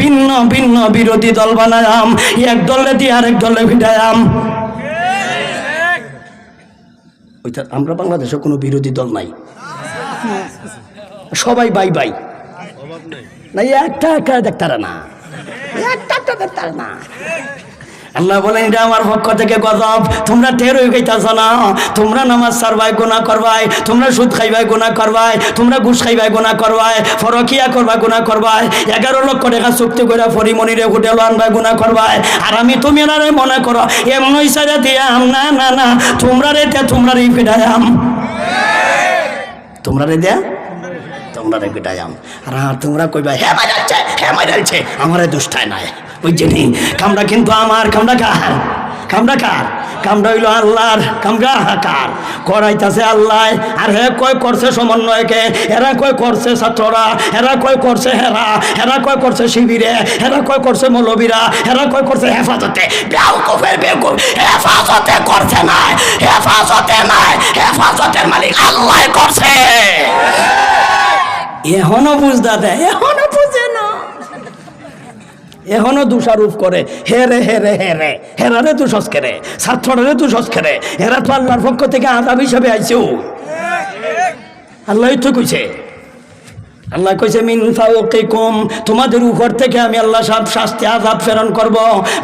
ভিন্ন ভিন্ন বিরোধী দল বানায়াম, এক দলে দিয়ে আরেক দলে ভিড়ায়াম। ওইটা আমরা বাংলাদেশে কোনো বিরোধী দল নাই, সবাই বাই বাই না, একটা একটা দেখতারা না, একটা একটা দেখতারা না। আল্লাহ বলেন এটা আমার পক্ষ থেকে গজব। তোমরা টের হয়ে গেইতাছ না, তোমরা নামাজ ছাড়বাই, গুনাহ করবাই, তোমরা সুদ খাইবাই, গুনাহ করবাই, তোমরা ঘুষ খাইবাই, গুনাহ করবাই, ফরকিয়া করবাই, গুনাহ করবাই, 11 লক্ষ টাকা চুক্তি করে ফরিমনিরে হোটেল আনবাই, গুনাহ করবাই। আর আমি তুমি এনারে মনে করো এমন ইশারা দিয়াম, না না না, তোমরা রে তে তোমরা রে ফিডায়াম, তোমরা রে দেয়া তোমরা রে ফিডায়াম। আর তোমরা কইবা হ্যাঁ মারাচ্ছে, হ্যাঁ মারাচ্ছে, আমারে দুষ্টায় নাই, বুঝছেনি? কামড়া কিন্তু আমার, কামড়া কার? কামড়া কার? কামড়া হইল আল্লাহর, কামড়া কার? করাইতাছে আল্লাহ। আর হে কয় করছে সমন্বয়কে, এরা কয় করছে ছাত্ররা, এরা কয় করছে হেরা, এরা কয় করছে শিবিরে, এরা কয় করছে মৌলবীরা, এরা কয় করছে হেফাজতে। বেওকুফের বেওকুফ, হেফাজতে করছে না, হেফাজতে নাই, হেফাজতের মালিক আল্লাহ করছে। এখনো বুঝদা দেয়, এখনো বুঝে না, এখনো দোষারোপ করে, হেরে হেরে হেরে, হেরারে তো সস্কেরে, ছাত্ররে তো সস্কেরে, এরা তো আল্লাহর পক্ষ থেকে আযাব হিসাবে আইছে। আল্লাহ তো কইছে, আল্লাহ কইছে মিন ফাওকিকুম, তোমাদের উপর থেকে আমি আল্লাহ সব শাস্তি আযাব প্রেরণ করব।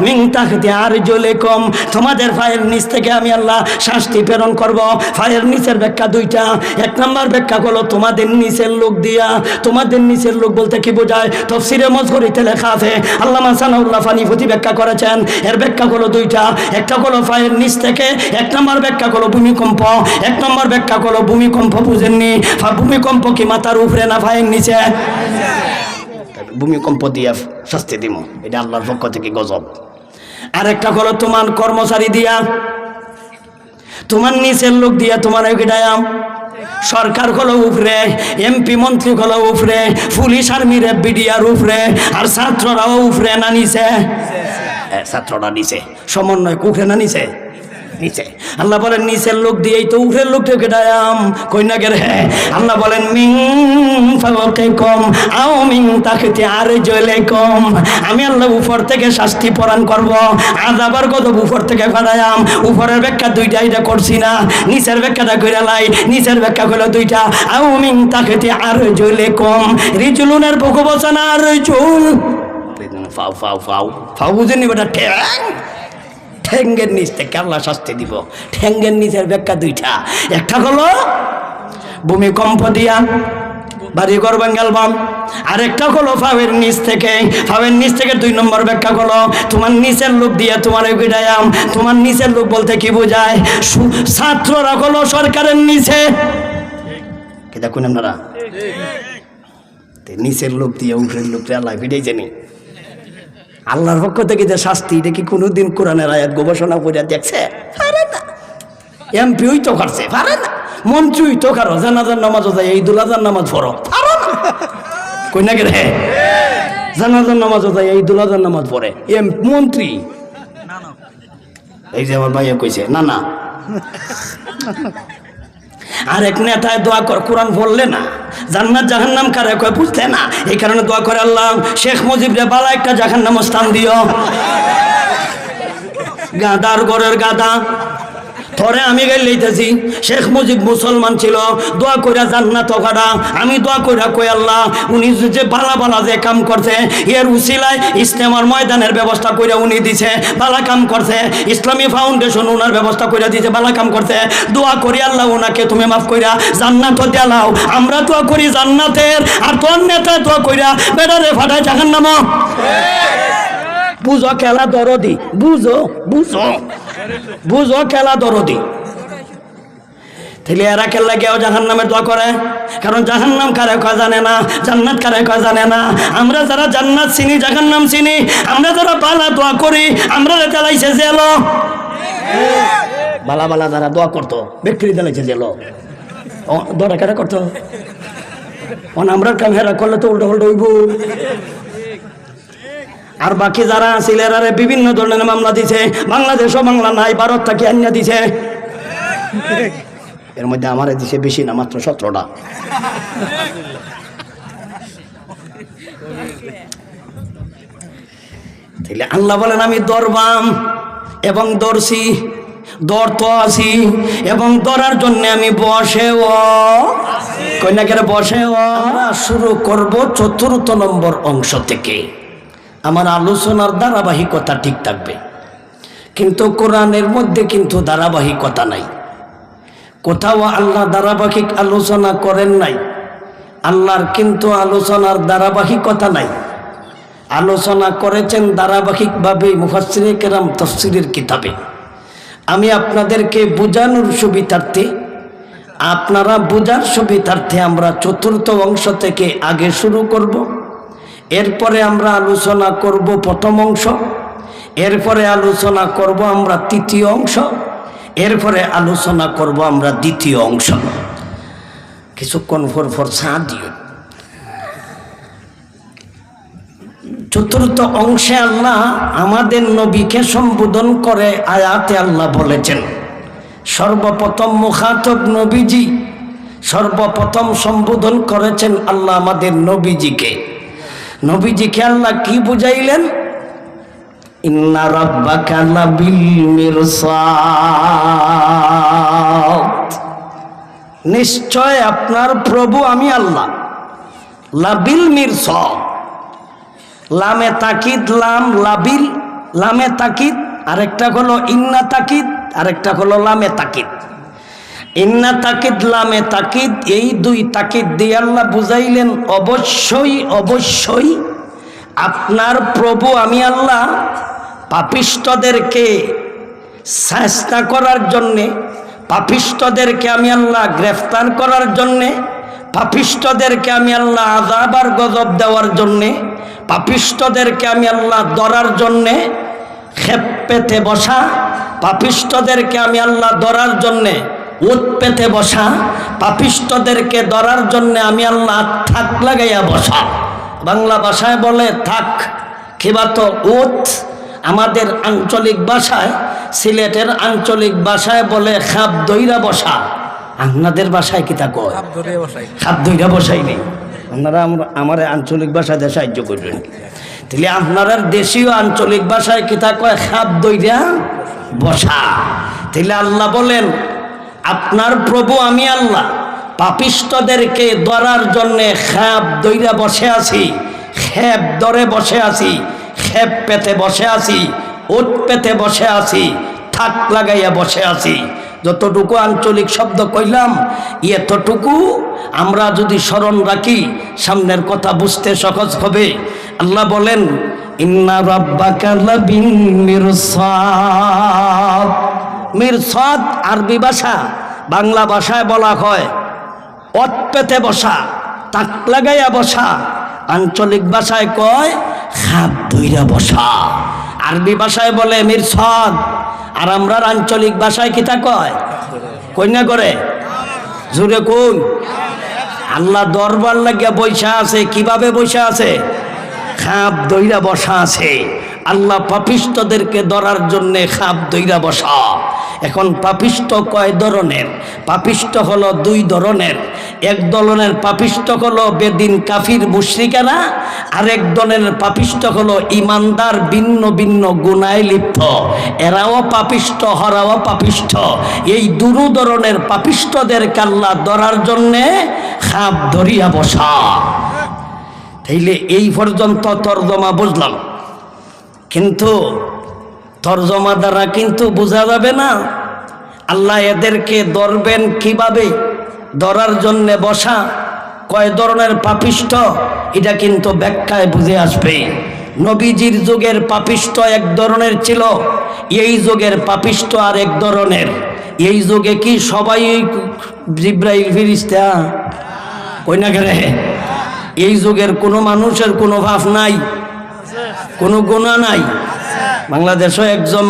মিন তাহতি আরজুলিকুম, তোমাদের পায়ের নিচ থেকে আমি আল্লাহ শাস্তি প্রেরণ করব। পায়ের নিচের ব্যাখ্যা দুইটা। এক নম্বর ব্যাখ্যা হলো তোমাদের নিচের লোক দিয়া। তোমাদের নিচের লোক বলতে কি বোঝায়? তাফসীরে মজকুরিতে লেখা আছে, আল্লামা সানাউল্লাহ ফানিফুতি ব্যাখ্যা করেছেন। এর ব্যাখ্যা হলো দুইটা। একটা হলো পায়ের নিচ থেকে, এক নম্বর ব্যাখ্যা হলো ভূমিকম্প। এক নম্বর ব্যাখ্যা হলো ভূমিকম্প, বুঝেননি? ভূমিকম্প কি মাথার উপরে না পায়ের নিচে? ভূমিকম্প দিয়া শাস্তি দিব, এটা আল্লাহর পক্ষ থেকে গজব। আর একটা হলো তোমার কর্মচারী দিয়া, তোমার নিচের লোক দিয়া তোমার গিডায়াম। সরকার হলো উপরে, এমপি মন্ত্রী হলো উপরে, পুলিশ আর্মির বিডিআর উপরে, আর ছাত্ররাও উপরে না নিচে? ছাত্ররা নিচে, সমন্বয় উপরে না নিচে? নিচে। আল্লাহ বলেন নিচের লোক দিয়েই তো উপরের লোককে গেডায়াম, কই না গেরে? আল্লাহ বলেন মিন ফাওকিকুম আও মিন তাহতি আরজুলিকুম, আমি আল্লাহ উপর থেকে শাস্তি প্রদান করব, আযাবার গজব উপর থেকে ফাড়ায়াম। উপরের ব্যাখ্যা দুইটা, এটা করছি না। নিচের ব্যাখ্যাটা কইরা লাই, নিচের ব্যাখ্যা হলো দুইটা। আও মিন তাহতি আরজুলিকুম, রিজুলুনের বহুবচন আরজুল, ফাও ফাও ফাও ফাও, বুঝেননি বেটা? ঠ্যাঙ্গের নিচ থেকে আল্লাহ শাস্তি দিব। ঠ্যাঙ্গের নিচের ব্যাখ্যা দুইটা। একটা হলো ভূমিকম্প দিয়া বাড়ি ঘর ভাঙালবাম, আর একটা হলো ফাওয়ের নিচ থেকে। ফাওয়ের নিচ থেকে 2 নম্বর ব্যাখ্যা হলো তোমার নিচের লোক দিয়ে তোমার বিড়ায়াম। তোমার নিচের লোক বলতে কি বোঝায়? ছাত্ররা হলো সরকারের নিচে, কি দেখুন আপনারা? নিচের লোক দিয়ে উপরের লোক আল্লাহ ভিড়াই জানি। আল্লাহর পক্ষ থেকে যে শাস্তি, এটা কি কোনোদিন কোরআনের আয়াত গবেষণা করে দেখছে? পারে না। এমপি ওই তো করছে, পারে না। মন্ত্রী ওই তো কারো জানাজার নামাজ যায়, এই দুলাজার নামাজ পড়ো, পারো না। কই না রে? জানাজার নামাজ যায়, এই দুলাজার নামাজ পড়ে মন্ত্রী। এই যে আমার ভাইয়া কইছে না না। আর এক নেতায় দোয়া কর, কোরআন বললে না, জান্নাত জাহান্নাম কারে কয় বুঝতে না, এই কারণে দোয়া করে আল্লাহ শেখ মুজিবরে বালা একটা জাহান্নাম স্থান দিও। গাদার ঘরের গাদা ধরে আমি গেলেইতেছি, শেখ মুজিব মুসলমান ছিল, দোয়া কইরা জান্নাত ওখানা। আমি দোয়া কইরা কই আল্লাহ উনি যে বালা বালা যে কাম করছে, এর উসিলায় ইস্তেমার ময়দানের ব্যবস্থা কইরা উনি দিছে, বালা কাম করছে। ইসলামী ফাউন্ডেশন ওনার ব্যবস্থা কইরা দিছে, বালা কাম করছে। দোয়া করি আল্লাহ ওনাকে তুমি মাফ কইরা জান্নাত দেলাও। আমরা দোয়া করি জান্নাতের, আর তোর নেতা দোয়া কইরা বেড়ারে ফাটায় জাহান্নাম। বুঝো খেলা দরদি, বুঝো বুঝো বুঝো খেলা দরদি। তাহলে এরা খেলা গিয়েও জাহান্নামের দোয়া করে, কারণ জাহান্নাম কারে কয় জানে না, জান্নাত কারে কয় জানে না। আমরা যারা জান্নাত চিনি, জাহান্নাম চিনি, আমরা যারা বালা দোয়া করি, আমরা চালাইছে জেল। বালা বালা যারা দোয়া করতো ব্যক্তি চালাইছে জেল। দোয়া কারা করতো? আমরা কাম হেরা করলে তো উল্টো উল্টো হইব। আর বাকি যারা আছিল এরারে বিভিন্ন ধরনের মামলা দিছে, বাংলাদেশও বাংলা নাই, ভারত থেকে আনিয়া দিছে। এর মধ্যে আমারে দিছে বেশি না, মাত্র 17টা। তাইলে আল্লাহ বলেন আমি ধরবাম এবং ধরছি, ধরতো আছি এবং ধরার জন্য আমি বসেও কন্যাকের বসেও। আমরা শুরু করব ৪র্থ নম্বর অংশ থেকে। আমার আলোচনার ধারাবাহিকতা ঠিক থাকবে, কিন্তু কোরআনের মধ্যে কিন্তু ধারাবাহিকতা নাই। কোথাও আল্লাহ ধারাবাহিক আলোচনা করেন নাই। আল্লাহর কিন্তু আলোচনার ধারাবাহিকতা নাই। আলোচনা করেছেন ধারাবাহিকভাবে মুফাসসিরে কেরাম তাফসীরের কিতাবে। আমি আপনাদেরকে বোঝানোর সুবিধার্থে, আপনারা বোঝার সুবিধার্থে আমরা ৪র্থ অংশ থেকে আগে শুরু করব। এরপরে আমরা আলোচনা করব প্রথম অংশ, এরপরে আলোচনা করব আমরা ৩য় অংশ, এরপরে আলোচনা করব আমরা ২য় অংশ। কিছুক্ষণ পর ছা দিও। ৪র্থ অংশে আল্লাহ আমাদের নবীকে সম্বোধন করে আয়াতে আল্লাহ বলেছেন, সর্বপ্রথম মুখাতব নবীজি, সর্বপ্রথম সম্বোধন করেছেন আল্লাহ আমাদের নবীজিকে। নবীজিকে আল্লাহ কি বুঝাইলেন? ইন্না রাব্বাকা লাবিল মিরসাদ, নিশ্চয় আপনার প্রভু আমি আল্লাহ। লাবিল মিরসাদ, লামে তাকিদ, লাম লাবিল, লামে তাকিদ, আরেকটা হলো ইন্না তাকিদ, আরেকটা হলো লামে তাকিদ। ইন্না তাকিদ, লামে তাকিদ, এই দুই তাকিদ দিয়ে আল্লাহ বুঝাইলেন অবশ্যই অবশ্যই আপনার প্রভু আমি আল্লাহ পাপিষ্ঠদেরকে শাস্তি করার জন্যে, পাপিষ্ঠদেরকে আমি আল্লাহ গ্রেফতার করার জন্যে, পাপিষ্ঠদেরকে আমি আল্লাহ আযাব আর গজব দেওয়ার জন্যে, পাপিষ্ঠদেরকে আমি আল্লাহ ধরার জন্যে খেপ পেতে বসা, পাপিষ্ঠদেরকে আমি আল্লাহ ধরার জন্যে উত পেতে বসা, পাপিষ্ঠদেরকে ধরার জন্যে আমি আল্লাহ থাক লাগাইয়া বসা। বাংলা ভাষায় বলে থাক, কিবাতো উত, আমাদের আঞ্চলিক ভাষায়, সিলেটের আঞ্চলিক ভাষায় বলে খাপ দইরা বসা। আপনাদের ভাষায় কি তা কয়? খাপ দইরা বসাই নেই। আপনারা আমার আঞ্চলিক ভাষায় সাহায্য করবেন। তাহলে আপনারা দেশীয় আঞ্চলিক ভাষায় কি তা কয়? খাপ দইরা বসা। তাহলে আল্লাহ বলেন আপনার প্রভু আমি আল্লাহ পাপিষ্ঠদেরকে ধরার জন্যে খাপ দইরা বসে আছি, খেপ ধরে বসে আছি, খেপ পেতে বসে আছি, ওট পেতে বসে আছি, থাক লাগাইয়া বসে আছি। যতটুকু আঞ্চলিক শব্দ কইলাম এতটুকু আমরা যদি স্মরণ রাখি সামনের কথা বুঝতে সহজ হবে। আল্লাহ বলেন ইন্না রাব্বাকা লাবিল মিরসাদ। মিরসাদ আরবি ভাষা, বাংলা ভাষায় বলা হয় ওট পেতে বসা, তাক লাগাইয়া বসা। আঞ্চলিক ভাষায় কয় খাপ ধইরা বসা। আরবি ভাষায় বলে মিরসাদ, আর আমরা আঞ্চলিক ভাষায় কিতা কয়? কইনা করে জোরে কোন? আল্লাহ দরবার লাগিয়া বৈশা আছে। কিভাবে বৈশা আছে? খাপ দইরা বসা আছে। আল্লাহ পাপিষ্ঠদেরকে ধরার জন্যে খাপ দইরা বসা। এখন পাপিষ্ঠ কয় ধরনের? পাপিষ্ঠ হলো দুই ধরনের। এক ধরনের পাপিষ্ঠ হলো বেদিন কাফির মুশরিকেরা, আরেক ধরনের পাপিষ্ঠ হলো ইমানদার ভিন্ন ভিন্ন গুনায় লিপ্ত। এরাও পাপিষ্ঠ, হরাও পাপিষ্ঠ। এই দুরু ধরনের পাপিষ্ঠদেরকে আল্লাহ ধরার জন্যে খাপ ধরিয়া বসা। তাইলে এই পর্যন্ত তর্জমা বুঝলাম, কিন্তু তর্জমা দ্বারা কিন্তু বোঝা যাবে না আল্লাহ এদেরকে ধরবেন কিভাবে, ধরার জন্যে বসা, কয় ধরনের পাপিষ্ঠ, এটা কিন্তু ব্যাখ্যায় বুঝে আসবে। নবীজির যুগের পাপিষ্ঠ এক ধরনের ছিল, এই যুগের পাপিষ্ঠ আর এক ধরনের। এই যুগে কি সবাই জিব্রাইল ফেরেশতা? কই না গেলে এই যুগের কোনো মানুষের কোনো ভাব নাই, কোনো গুনাহ নাই। বাংলাদেশও একজন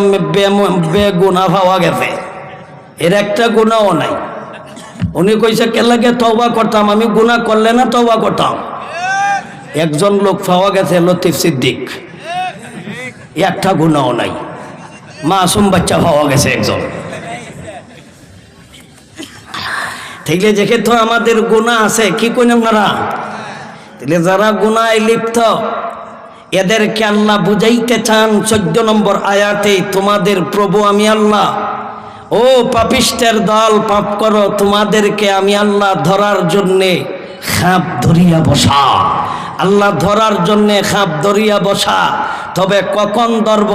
বেগুনাহ পাওয়া গেছে, এর একটা গুনাহও নাই। উনি কইছে কেলাকে তওবা করতাম, আমি গুনাহ করলে না তওবা করতাম। একজন লোক পাওয়া গেছে লতিফ সিদ্দিক, একটা গুনাহও নাই। মাসুম বাচ্চা পাওয়া গেছে একজন। তাইলে দেখে তো আমাদের গুনাহ আছে, কি কইন আপনারা? তাহলে যারা গুনায় লিপ্ত এদেরকে আল্লাহ বুঝাইতে চান 14 নম্বর আয়াতে, তোমাদের প্রভু আমি আল্লাহ। ও পাপিষ্টের দল, পাপ করো, তোমাদেরকে আমি আল্লাহ ধরার জন্যে খাপ ধরিয়া বসা। আল্লাহ ধরার জন্যে খাপ ধরিয়া বসা। তবে কখন ধরব?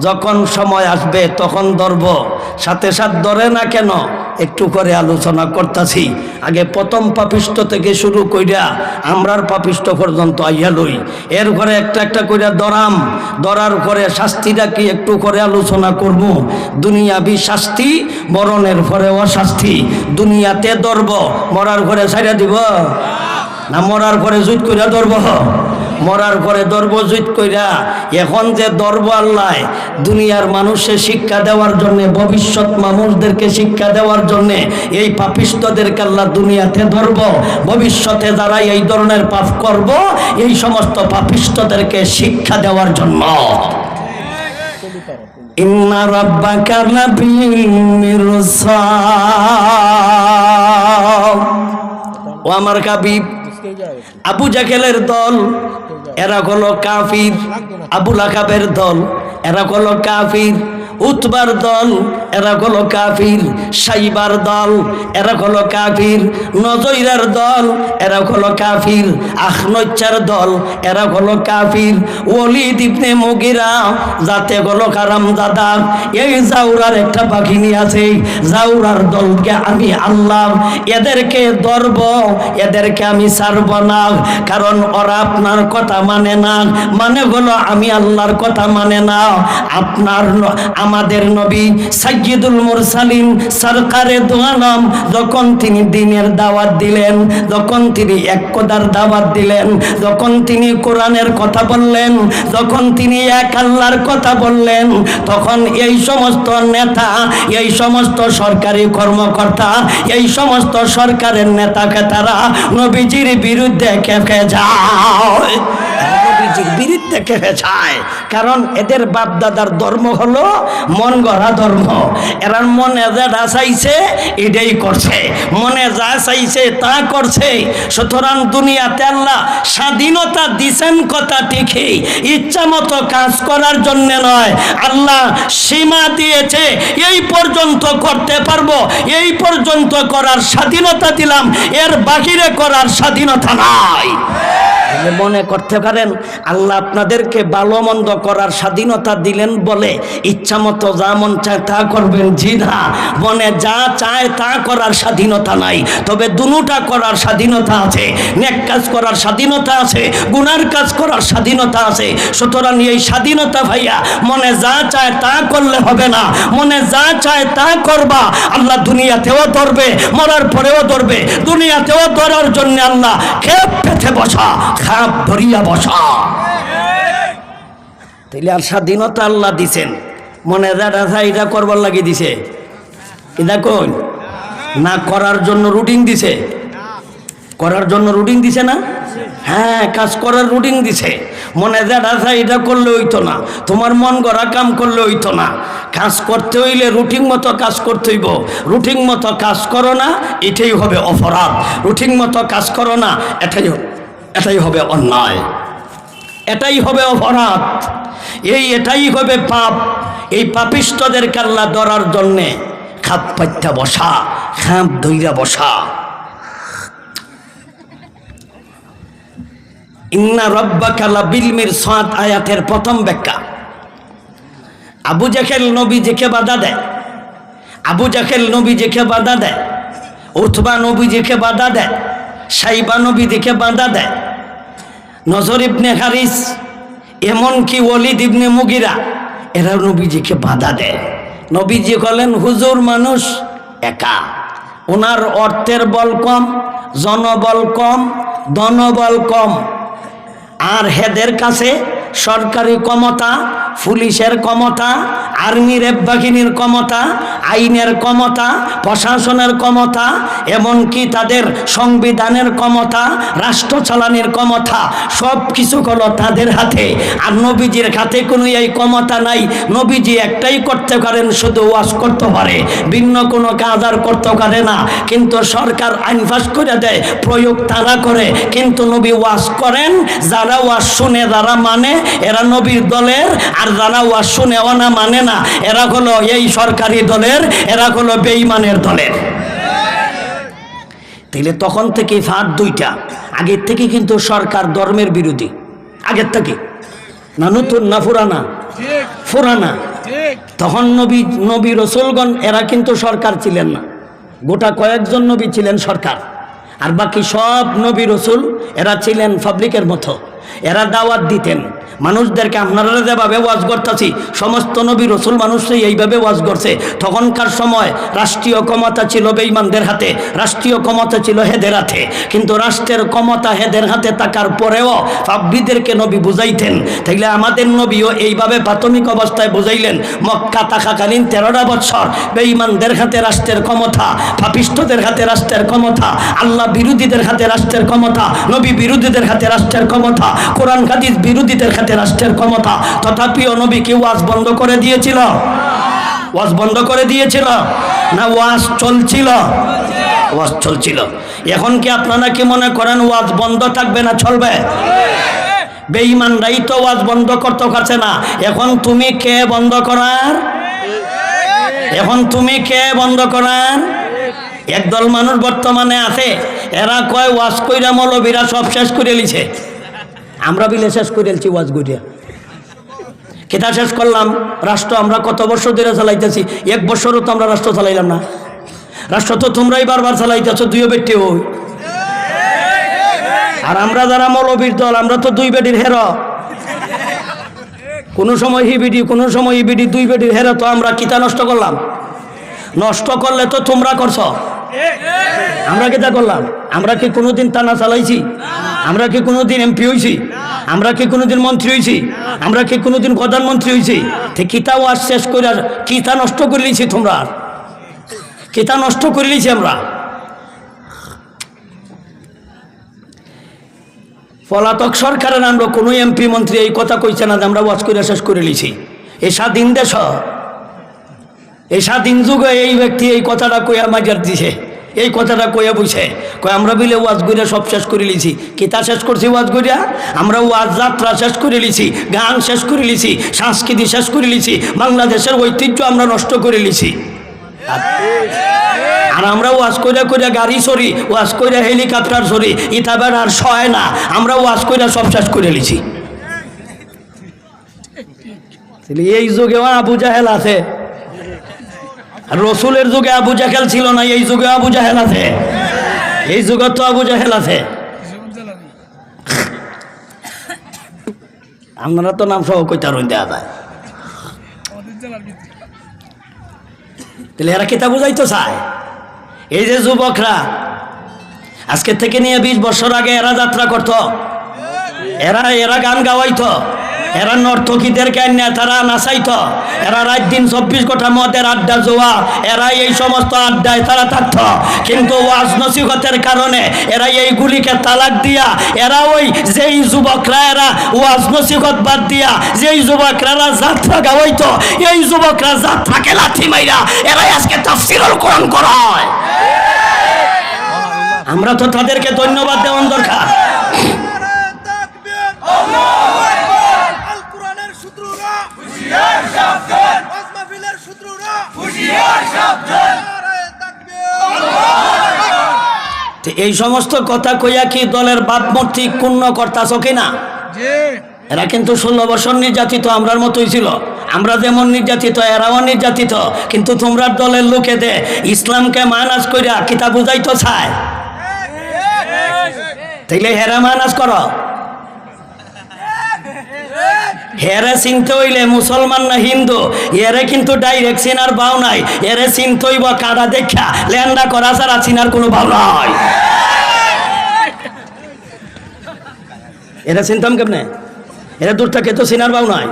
যখন সময় আসবে তখন ধরব। সাথে সাথে ধরে না কেন? একটু করে আলোচনা করতেছি। আগে প্রথম পাপিষ্ট থেকে শুরু কইরা আমরার পাপিষ্ট পর্যন্ত আইয়া লই। এর ঘরে একটা একটা কইরা ধরাম। ধরার পরে শাস্তিটা কি একটু করে আলোচনা করব। দুনিয়াবি শাস্তি, মরণের পরে অশাস্তি। দুনিয়াতে ধরব, মরার ঘরে ছাইড়া দিব না মরার পরে জুত কইরা ধরব? মরার পরে ধরব জুত কইরা। এখন যে ধরব আল্লাহ দুনিয়ার মানুষে শিক্ষা দেওয়ার জন্য, ভবিষ্যৎ মানুষদেরকে শিক্ষা দেওয়ার জন্য এই পাপিষ্টদেরকে আল্লাহ দুনিয়াতে ধরব। ভবিষ্যতে যারা এই ধরনের পাপ করব এই সমস্ত পাপিষ্টদেরকে শিক্ষা দেওয়ার জন্য। ইন্না রাব্বাকা লাবিল মিরসাদ। ও আমার কাবিব, আবু জাহেলের দল এরা হলো কাফির। আবু লাহাবের দল এরা হলো কাফির। উতবার দল এরা হলো কাফির। সাইবার দল এরা হলো কাফির। নজইরার দল এরা হলো কাফির। আখনচ্চার দল এরা হলো কাফির। ওয়ালিদ ইবনে মুগিরা যাতে হলো হারামজাদা। এই জাউরার একটা বাহিনী আছে, জাউরার দলকে আমি আল্লাহ এদেরকে ধরব, এদেরকে আমি ছাড়ব না। কারণ ওরা আপনার কথা মানে না, মানে হলো আমি আল্লাহর কথা মানে না। আপনার আমাদের নবী সাইয়্যিদুল মুরসালিন সরকারে দু আলম যখন তিনি দ্বীনের দাওয়াত দিলেন, যখন তিনি এক খোদার দাওয়াত দিলেন, যখন তিনি কোরআনের কথা বললেন, যখন তিনি এক আল্লাহর কথা বললেন, তখন এই সমস্ত নেতা, এই সমস্ত সরকারি কর্মকর্তা, এই সমস্ত সরকারের নেতাকে তারা নবীজির বিরুদ্ধে খেপে যায়। নবীজির বিরুদ্ধে খেপে যায়। কারণ এদের বাপ দাদার ধর্ম হলো মন গড়া ধর্ম। এরা মনে যা চাইছে এটাই করছে, মনে যা চাইছে তা করছে। সুতরাং দুনিয়াতে আল্লাহ স্বাধীনতা দিছেন কথা ঠিকই, ইচ্ছা মতো কাজ করার জন্য নয়। আল্লাহ সীমা দিয়েছে, এই পর্যন্ত করতে পারবো, এই পর্যন্ত করার স্বাধীনতা দিলাম, এর বাহিরে করার স্বাধীনতা নাই। মনে করতে পারেন আল্লাহ আপনাদেরকে ভালো মন্দ করার স্বাধীনতা দিলেন বলে ইচ্ছা মতো যা মন চায় তা করবেন, জি না। মনে যা চায় তা করার স্বাধীনতা নাই। তবে দুটা করার স্বাধীনতা আছে, নেক কাজ করার স্বাধীনতা আছে, গুনার কাজ করার স্বাধীনতা আছে। সুতরাং এই স্বাধীনতা ভাইয়া মনে যা চায় তা করলে হবে না, মনে যা চায় তা করবা। আল্লাহ দুনিয়াতেও ধরবে, মরার পরেও ধরবে। দুনিয়াতেও ধরার জন্য আল্লাহ খেপ পেতে বসা, খাপ ধরিয়া বসা। তাইলে আর স্বাধীনতা আল্লাহ দিছেন, মনে যা এটা করবার লাগি দিছে, এটা কোন না করার জন্য রুটিন দিছে, করার জন্য রুটিন দিছে না? হ্যাঁ, কাজ করার রুটিন দিছে। মনে যা এটা করলে হইতো না, তোমার মন গড়া কাম করলে হইতো না। কাজ করতে হইলে রুটিন মতো কাজ করতে হইব। রুটিন মতো কাজ করো না, এটাই হবে অপরাধ। রুটিন মতো কাজ করো না, এটাই হবে অন্যায়, এটাই হবে অপরাধ, এটাই হবে পাপ। এই পাপিষ্টদেরকে আল্লাহ ধরার জন্যে খাপ পাইতা বসা, খাপ ধইরা বসা। ইন্না রাব্বাকা লাবিল মিরসাদ আয়াতের প্রথম ব্যাখ্যা। আবু জাহেল নবীজিকে বাধা দেয়, আবু জাহেল নবীজিকে বাধা দেয়, উতবা নবীজিকে বাধা দেয়, সাইবা নবীজিকে বাধা দেয়, নজর ইবনে হারিস, এমনকি ওয়ালিদ ইবনে মুগিরা, এরা নবীজিকে বাধা দেয়। নবীজি বলেন হুজুর মানুষ একা, ওনার অর্থের বল কম, জনবল কম, ধনবল কম, আর হেদের কাছে সরকারি ক্ষমতা, পুলিশের ক্ষমতা, আর্মি রেব বাহিনীর ক্ষমতা, আইনের ক্ষমতা, প্রশাসনের ক্ষমতা, এমনকি তাদের সংবিধানের ক্ষমতা, রাষ্ট্র চালানোর ক্ষমতা, সব কিছু হলো তাদের হাতে। আর নবীজির হাতে কোনো এই ক্ষমতা নাই। নবীজি একটাই করতে পারেন, শুধু ওয়াজ করতে পারে, ভিন্ন কোনো কাজ আর করতে পারে না। কিন্তু সরকার আইন পাস করে দেয়, প্রয়োগ তারা করে, কিন্তু নবী ওয়াজ করেন। যারা ওয়াজ শুনে, যারা মানে, এরা নবীর দলের, আর যারা ওয়াজ শুনেও না মানে না এরা হলো এই সরকারি দলের, এরা হলো বেঈমানের দলের। তাইলে তখন থেকে ফাঁদ দুইটা। আগের থেকে কিন্তু সরকার ধর্মের বিরোধী, আগের থেকে না, নতুন না পুরানা? পুরানা। তখন নবী রসুলগণ এরা কিন্তু সরকার ছিলেন না, গোটা কয়েকজন নবী ছিলেন সরকার, আর বাকি সব নবী রসুল এরা ছিলেন পাবলিকের মতো। এরা দাওয়াত দিতেন মানুষদেরকে। আপনারা যেভাবে ওয়াজ করতেছি সমস্ত নবী রসুল মানুষই এইভাবে ওয়াজ করছে। তখনকার সময় রাষ্ট্রীয় ক্ষমতা ছিল বেঈমানদের হাতে, রাষ্ট্রীয় ক্ষমতা ছিল হেদের হাতে, কিন্তু রাষ্ট্রের ক্ষমতা হেদের হাতে থাকার পরেও পাবলিকদেরকে নবী বুঝাইতেন। তাইলে আমাদের নবীও এইভাবে প্রাথমিক অবস্থায় বুঝাইলেন। মক্কা থাকাকালীন 13টা বছর বেঈমানদের হাতে রাষ্ট্রের ক্ষমতা, পাপিষ্ঠদের হাতে রাষ্ট্রের ক্ষমতা, আল্লাহ বিরোধীদের হাতে রাষ্ট্রের ক্ষমতা, নবী বিরোধীদের হাতে রাষ্ট্রের ক্ষমতা, কোরআন হাদিস বিরোধীদের হাতে রাষ্ট্রের ক্ষমতা। তথাপিও নবী কি ওয়াজ বন্ধ করে দিয়েছিল? ওয়াজ বন্ধ করে দিয়েছিল না ওয়াজ চলছিল? ওয়াজ চলছিল। এখন কি আপনারা কি মনে করেন ওয়াজ বন্ধ থাকবে না চলবে? বেঈমানরাই তো ওয়াজ বন্ধ করতে পারছে না। এখন তুমি কে বন্ধ করার? এখন তুমি কে বন্ধ করার? একদল মানুষ বর্তমানে আছে, এরা কয় ওয়াজ কইরা মৌলবীরা সব শেষ করে লিছে। আমরা বিলে শেষ করে এলছি ওয়াজ করিয়া। কেটা শেষ করলাম? রাষ্ট্র আমরা কত বছর ধরে চালাইতেছি, 1 বছরও তো আমরা রাষ্ট্র চালাইলাম না। রাষ্ট্র তো তোমরাই বারবার চালাইতেছ, 2 বেটি হই। আর আমরা যারা মৌলবীর দল, আমরা তো 2 বেটির হের। কোনো সময় হিবিডি, কোনো সময় ইবিডি, 2 বেটির হের। তো আমরা কিতা নষ্ট করলাম? নষ্ট করলে তো তোমরা করছ, আমরা কিতা করলাম? আমরা কি কোনোদিন টানা চালাইছি? আমরা কি কোনোদিন এমপি হয়েছি? আমরা কি কোনোদিন মন্ত্রী হয়েছি? আমরা কি কোনোদিন প্রধানমন্ত্রী হয়েছি? কিতা ওয়াজ শেষ করে কিতা নষ্ট করে লিছি? তোমরা কিতা নষ্ট করে লিছি? আমরা পলাতক সরকারের আমরা কোনো এমপি মন্ত্রী এই কথা কইছে না যে আমরা ওয়াজ করে শেষ করে লিছি। এই স্বাধীন দেশ, এই স্বাধীন যুগে এই ব্যক্তি এই কথাটা কইয়া মাজার দিছে, এই কথাটা কইয়া বুঝছে, কয় আমরা বিলে ওয়াজ করিয়া সব শেষ করে লিছি। কিতা শেষ করছি ওয়াজ করিয়া? আমরা ওয়াজ যাত্রা শেষ করে লিছি, গান শেষ করে লিছি, সংস্কৃতি শেষ করে লিছি, বাংলাদেশের ঐতিহ্য আমরা নষ্ট করে লিছি। আর আমরা ওয়াজ কইরা কইরা গাড়ি সরি, ওয়াজ কইরা হেলিকপ্টার সরি, ইতাবার আর সয় না, আমরা ওয়াজ কইরা সব শেষ করে লিছি। এই যুগেও আবু জাহেল আছে, রসুলের যুগে আবু জাহেল ছিল না, এই যুগে আবু জাহেল আছে। এই যুগে তো আবু জাহেল আছে। আপনারা তো নাম সহ কইতা রইন দেয়া যায়। তাহলে এরা কিতা বুঝাইতো চায়? এই যে যুবকরা আজকে থেকে নিয়ে 20 বছর আগে এরা যাত্রা করত, এরা গান গাওয়াইতো, এরা নর্তকীদেরকে আইনা তারা নাচাইতো, এরা রাত দিন 24 ঘন্টা মদের আড্ডা জোয়া, এরা এই সমস্ত আড্ডায় তারা থাকতো। কিন্তু ওয়াজ নসিহতের কারণে এরা এইগুলিকে তালাক দিয়া, এরা ওই যেই যুবকরা এরা ওয়াজ নসিহত বাদ দিয়া যেই যুবকরা যাত্রা গাওয়াইতো, এই যুবকরা যাত্রাকে লাথি মাইরা এরা আজকে তাফসীরুল কোরআন করায়। আমরা তো তাদেরকে ধন্যবাদ দেওয়ার দরকার। এই সমস্ত কথা কইয়া কি দলের ভাবমূর্তি ক্ষুণ্ণ করতাছ কিনা? এরা কিন্তু 16 বছর নির্যাতিত আমরার মতোই ছিল। আমরা যেমন নির্যাতিত এরাও নির্যাতিত, কিন্তু তোমরা দলের লোকেদে ইসলামকে মানাজ কইরা কিতা বুঝাইতো চায়। তাইলে হেরা মানাজ করো। হেরে চিনতে হইলে মুসলমান না হিন্দু, এরে কিন্তু ডাইরেক্ট চিনার ভাও নাই। এরে চিনতে হইব কারা দেখা, লেন্ডা করা ছাড়া চিনার কোনো ভাও নাই। এরা চিনতাম কেমনে? এরা দূর থেকে তো চিনার ভাও নাই।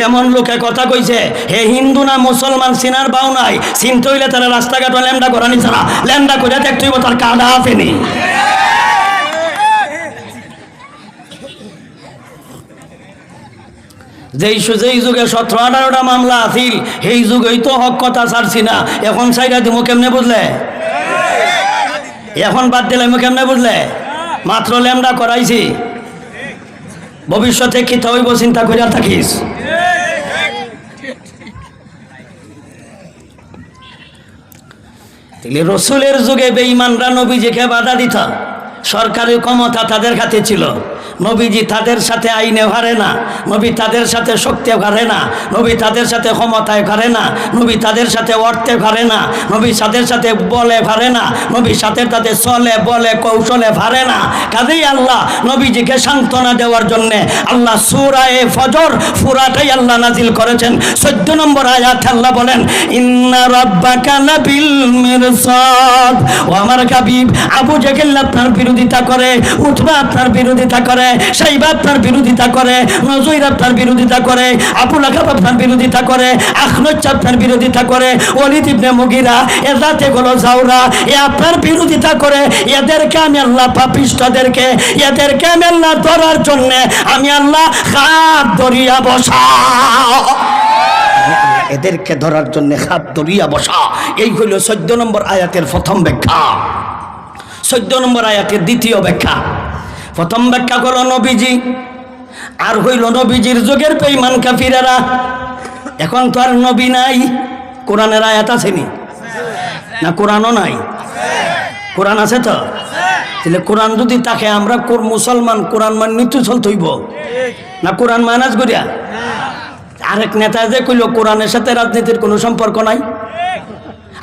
এমন লোকে কথা কইছে হে হিন্দু না মুসলমান চিনার ভাও নাই। চিনতে হইলে তারা রাস্তাঘাট লেন্ডা করানি ছাড়া, লেন্ডা করে দেখতে হইব তার কাদা আসেনি। যেই যুগে 17-18টা মামলা আছিল, সেই যুগেই তো হক কথা ছাড়ছি না। এখন সাইডা দিমু কেমনে বুঝলে? এখন বাদ দিলাম কেমনে বুঝলে? মাত্র লেমডা করাইছি। ভবিষ্যতে কি হইব চিন্তা করিয়া থাকিস। রসুলের যুগে বেঈমানরা নবীজিকে বাধা দিত, সরকারি ক্ষমতা তাদের হাতে ছিল, নবীজি তাদের সাথে আইনে হারে না, নবী তাদের সাথে শক্তি হারে না, নবী তাদের সাথে ক্ষমতায় হারে না, নবী তাদের সাথে অর্থে হারে না, নবী তাদের সাথে বলে হারে না, নবী সাথে তাদের চলে বলে কৌশলে হারে না। কাজেই আল্লাহ নবীজিকে সান্ত্বনা দেওয়ার জন্যে আল্লাহ সূরায়ে ফজর পুরাটাই আল্লাহ নাজিল করেছেন। 14 নম্বর আয়াত আল্লাহ বলেন, ইন্না রাব্বাকা লাবিল মিরসাদ। ও আমার হাবিব, আবু জেহেল আপনার বিরোধিতা করে, উতবা আপনার বিরোধিতা করে, সাইবা আপনার বিরোধিতা করে, নজরুল আপনার বিরোধিতা করে, আবু লাহাব আপনার বিরোধিতা করে, আখনচ আপনার বিরোধিতা করে, ওয়ালিদ ইবনে মুগীরা এজাতে গুলো জাওরা এ আপনার বিরোধিতা করে। এদেরকে আমি আল্লাহ পাপিষ্টদেরকে এদেরকে আমি আল্লাহ ধরার জন্য আমি আল্লাহ হাত ধরিয়া বসা, এদেরকে ধরার জন্য হাত ধরিয়া বসা। এই হইল 14 নম্বর আয়াতের প্রথম ব্যাখ্যা। 14 নম্বর আয়াতের দ্বিতীয় ব্যাখ্যা। প্রথম ব্যাখ্যা হলো নবীজি আর হইল নবীজির যুগের বেঈমান কাফিরেরা। এখন তো আর নবী নাই, কোরআনের আয়াত আসেনি না? কোরআনও নাই? কোরআন আছে তো? তাহলে কোরআন যদি তাকে আমরা মুসলমান কোরআন মানি তো চলতে হইব না? কোরআন মানাজ করিয়া আরেক নেতা যে কইল কোরআনের সাথে রাজনীতির কোনো সম্পর্ক নাই,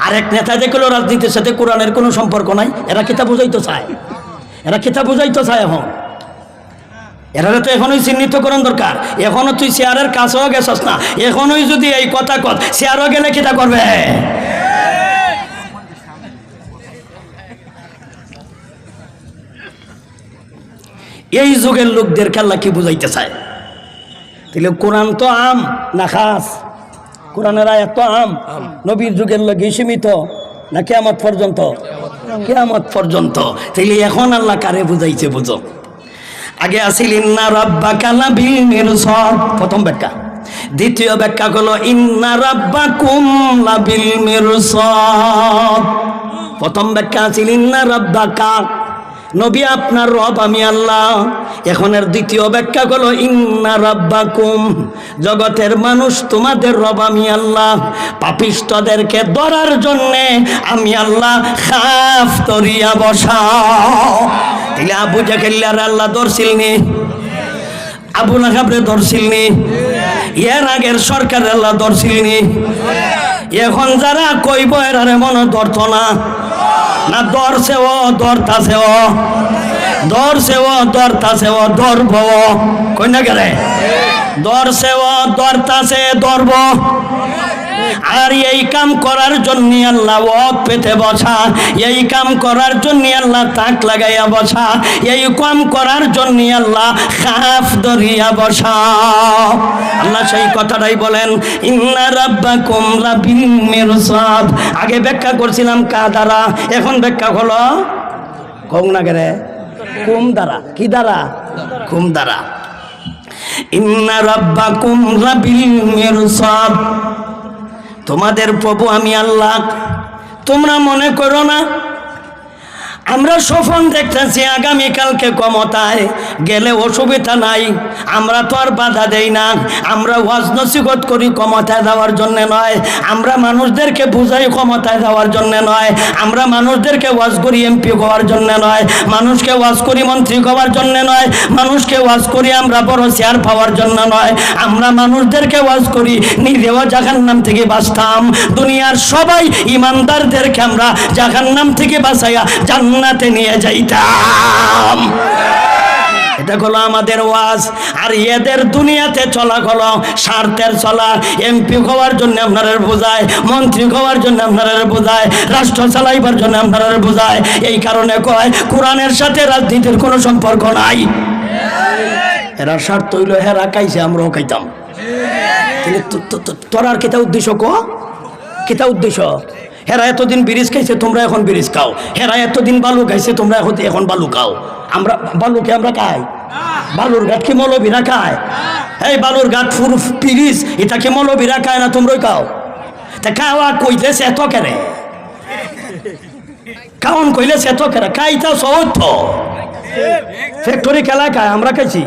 আরেক নেতা যে কইল রাজনীতির সাথে কোরআনের কোনো সম্পর্ক নাই, এরা কিতা বুঝাইতে চায়? এরা কিতা বুঝাইতে চায়? এখন এরা তো এখনই চিহ্নিতকরণ দরকার। এখনো তুই চেয়ারের কাছেও গেছস না, এখনই যদি এই কথা কর চেয়ারও গেলে কিতা করবে? এই যুগের লোকদেরকে আল্লাহ কি বুঝাইতে চায়? তাহলে কোরআন তো আম না খাস? কোরআনের আয়াত তো আম, নবীর যুগের লোক সীমিত না কিয়ামত পর্যন্ত? কিয়ামত পর্যন্ত। তাইলে এখন আল্লাহ কারে বুঝাইছে বুঝো। আগে আসিল ইন্না রাব্বাকা লাবিল মিরসাদ, প্রথম ব্যাখ্যা। দ্বিতীয় ব্যাখ্যা হলো ইন্না রাব্বাকুম লাবিল মিরসাদ। প্রথম ব্যাখ্যা আসিল ইন্না রাব্বাকা, নবী আপনার রব আমি আল্লাহ। এখনের দ্বিতীয় ব্যাখ্যা হলো ইন্না রাব্বাকুম, জগতের মানুষ তোমাদের রব আমি আল্লাহ। পাপিষ্টদেরকে ধরার জন্যে আমি আল্লাহ খাফ তরিয়া বসাও। তাহলে আবু জাহেলের আল্লাহ ধরছিলনি, আবু লাহাবরে ধরছিলনি, এর আগের সরকারের আল্লাহ ধরছিলনি। এখন যারা কইব এরারে মনে ধরত না, না ধরছে ও ধরতাছে, ও ধরছে ও ধরতাছে, ও ধরব কই না গেলে ধরছে ও ধরতাছে ধরব। আর এই কাম করার জন্য আল্লাহ ওয়াক পেতে বসা, এই কাম করার জন্য আল্লাহ তাক লাগাইয়া বসা, এই কাম করার জন্য আল্লাহ খাফ ধরিয়া বসা। আল্লাহ সেই কথাটাই বলেন ইন্না রাব্বাকুম লাবিল মিরসাদ। আগে ব্যাখ্যা করছিলাম কা দ্বারা, এখন ব্যাখ্যা হলো কম না গেলে কুম দ্বারা। কি দ্বারা? কুম দ্বারা। ইন্না রাব্বাকুম লাবিল মিরসাদ, তোমাদের প্রভু আমি আল্লাহ। তোমরা মনে করো না আমরা স্বপ্ন দেখতেছি আগামীকালকে ক্ষমতায় গেলে অসুবিধা নাই, আমরা তো আর বাধা দেই না। আমরা ওয়াজ নসিহত করি ক্ষমতায় যাওয়ার জন্য নয়, আমরা মানুষদেরকে বুঝাই ক্ষমতায় যাওয়ার জন্য নয়, আমরা মানুষদেরকে ওয়াজ করি এমপি হওয়ার জন্য নয়, মানুষকে ওয়াজ করি মন্ত্রী হওয়ার জন্য নয়, মানুষকে ওয়াজ করি আমরা বড় চেয়ার পাওয়ার জন্য নয়, আমরা মানুষদেরকে ওয়াজ করি নিজেও জাহান্নাম থেকে বাঁচতাম, দুনিয়ার সবাই ইমানদারদেরকে আমরা জাহান্নাম থেকে বাঁচাইয়া জান্নাতে নিয়ে যাইতাম। এটা হলো আমাদের ওয়াজ। আর এদের দুনিয়াতে চলা হলো স্বার্থের চলা। এমপি হওয়ার জন্য আপনারা বোঝায়, মন্ত্রী হওয়ার জন্য আপনারা বোঝায়, রাষ্ট্র চালাইবার জন্য আপনারা বোঝায়। এই কারণে কয় কোরআনের সাথে রাজনীতির কোনো সম্পর্ক নাই। এরা স্বার্থ হইল হেরা খাইছে আমরাও খাইতাম। তোর আর কেটা উদ্দেশ্য ক? কেটা উদ্দেশ্য? হেরা এতদিন ব্রিজ খাইছে, তোমরা এখন ব্রিজ খাও। হেরা এতদিন বালু খাইছে, তোমরা এখন বালু খাও। আমরা বালুকে আমরা খাই? বালুর ঘাট কি মৌলবীরা খায়? এই বালুর ঘাট ফুরু ব্রিজ এটা কি মৌলবীরা খায় না তোমরাই খাও? তা খাওয়া কইতেছে এত কেন? কাউন কইলে সে তো কেরা খাইতা সৌথ ফ্যাক্টরি খেলা খায় আমরা খাইছি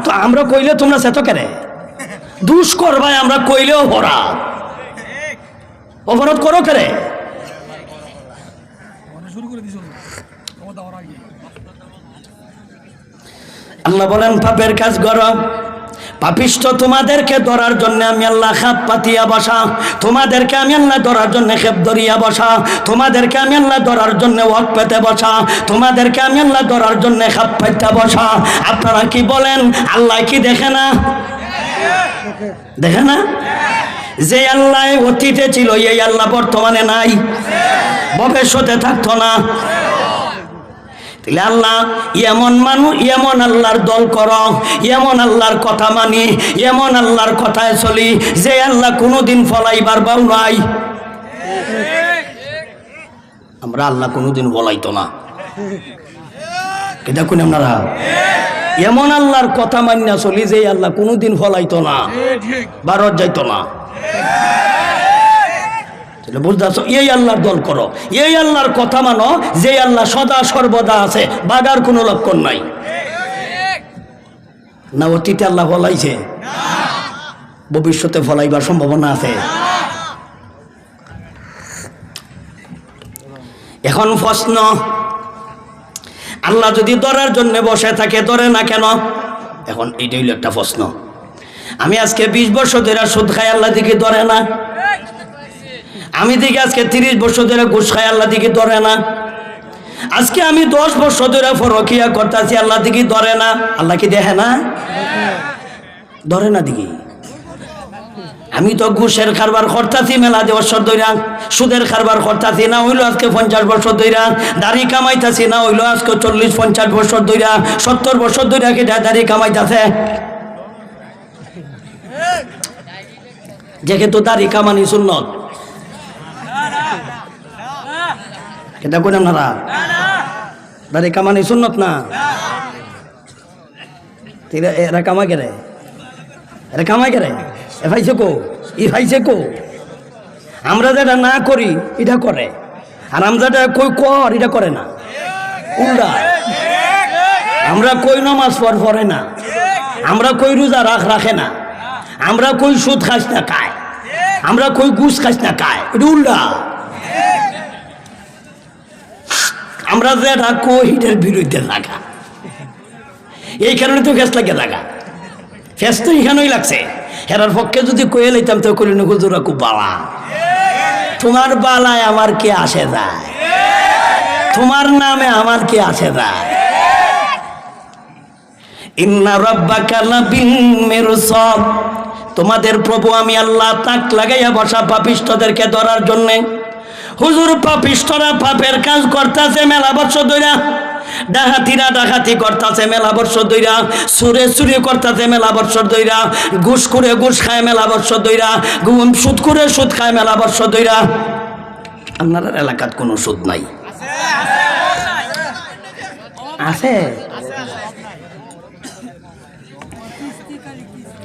তো আমরা কইলে তোমরা সে তো কেরে দুষ করবাই আমরা কইলেও অপরাধ করো কেরে আল্লাহ বলেন পাপের কাজ করো পাপিষ্ঠ তোমাদেরকে ধরার জন্য আমি আল্লাহ খাপ পাতিয়া বসা তোমাদেরকে আমি আল্লাহ ধরার জন্য খেপ ধরিয়া বসা তোমাদেরকে আমি আল্লাহ ধরার জন্য ওয়াক পেতে বসা তোমাদেরকে আমি আল্লাহ ধরার জন্য খাপ পাইতে বসা আপনারা কি বলেন আল্লাহ কি দেখে না দেখে না যে আল্লাহ অতীতে ছিল এই আল্লাহ বর্তমানে নাই ভবিষ্যতে থাকতো না তাহলে আল্লাহ এমন মানুষ এমন আল্লাহর দল করো এমন আল্লাহর কথা মানি এমন আল্লাহর কথায় চলি যে আল্লাহ কোনোদিন ফলাইবার বাউ নাই আমরা আল্লাহ কোনোদিন বলাইতো না দেখুন আপনারা এমন আল্লাহর কথা মানিয়া চলি যে আল্লাহ কোনোদিন ফলাইতো না ভারত যাইতো না বুঝতেছ এই আল্লাহর দল করো এই আল্লাহর কথা মানো যে আল্লাহ সদা সর্বদা আছে বাগার কোনো লক্ষণ নাই না অতীতে আল্লাহ ফলাইছে ভবিষ্যতে ফলাইবার সম্ভাবনা আছে এখন প্রশ্ন আল্লাহ যদি ধরার জন্য বসে থাকে ধরে না কেন এখন এইটাই হলো একটা প্রশ্ন আমি আজকে 20 বছর ধরে সুদ খাই আল্লাহ দিকে ধরে না আমি দেখি আজকে 30 বছর ধরে ঘুষ খাই আল্লাহ দিকে ধরে না আজকে আমি 10 বছর ধরে ফরকিয়া করতেছি আল্লাহ দিকে ধরে না আল্লাহ কি দেখে না ধরে না দিকে আমি তো ঘুষের কারবার করতেছি মেলা বছর ধরে সুদের কারবার করতেছি না হইলো আজকে 50 বছর ধরে দাড়ি কামাইতেছি না হইলো আজকে 40-50 বছর ধরে 70 বছর ধরে কি দাড়ি কামাইতেছে যেহেতু দাড়ি কামানি সুন্নত এটা কোন আপনারা দাড়ি কামানি সুন্নত না এরা কামাই কেরে এরা কামাই কেরে এ ভাইছে কো ই ভাইছে কো আমরা যেটা না করি এটা করে আর আমরা যেটা কই কর এটা করে না উল্টা আমরা কই নামাজ পড়ে না আমরা কই রোজা রাখে না আমরা কই সুদ খাস না খায় আমরা কই ঘুষ খাস না খায় এটা উল্টা আমরা যেটা কই এটার বিরুদ্ধে লাগা এই কারণে তো ফেস লাগে লাগা ফেস তো এখানেই লাগছে হেরার পক্ষে যদি কয়ে লইতাম তো করি না হুজুরা খুব বালা তোমার বালায় আমার কে আসে যায় তোমার নামে আমার কে আসে যায় ইন্না রাব্বাকা লাবিল মিরসাদ তোমাদের প্রভু আমি আল্লাহ তাক লাগাইয়া বসা পাপিষ্ঠদেরকে ধরার জন্য হুজুর পাপিষ্ঠরা পাপের কাজ করতেছে মেলা বছর ধইরা ডাকাতিরা ডাকাতি করতেছে মেলা বছর ধইরা সুরে চুরি করতেছে মেলা বছর ধইরা ঘুষ করে ঘুষ খায় মেলা বছর ধইরা সুদ করে সুদ খায় মেলা বছর ধইরা আপনার এলাকাত কোনো সুদ নাই আছে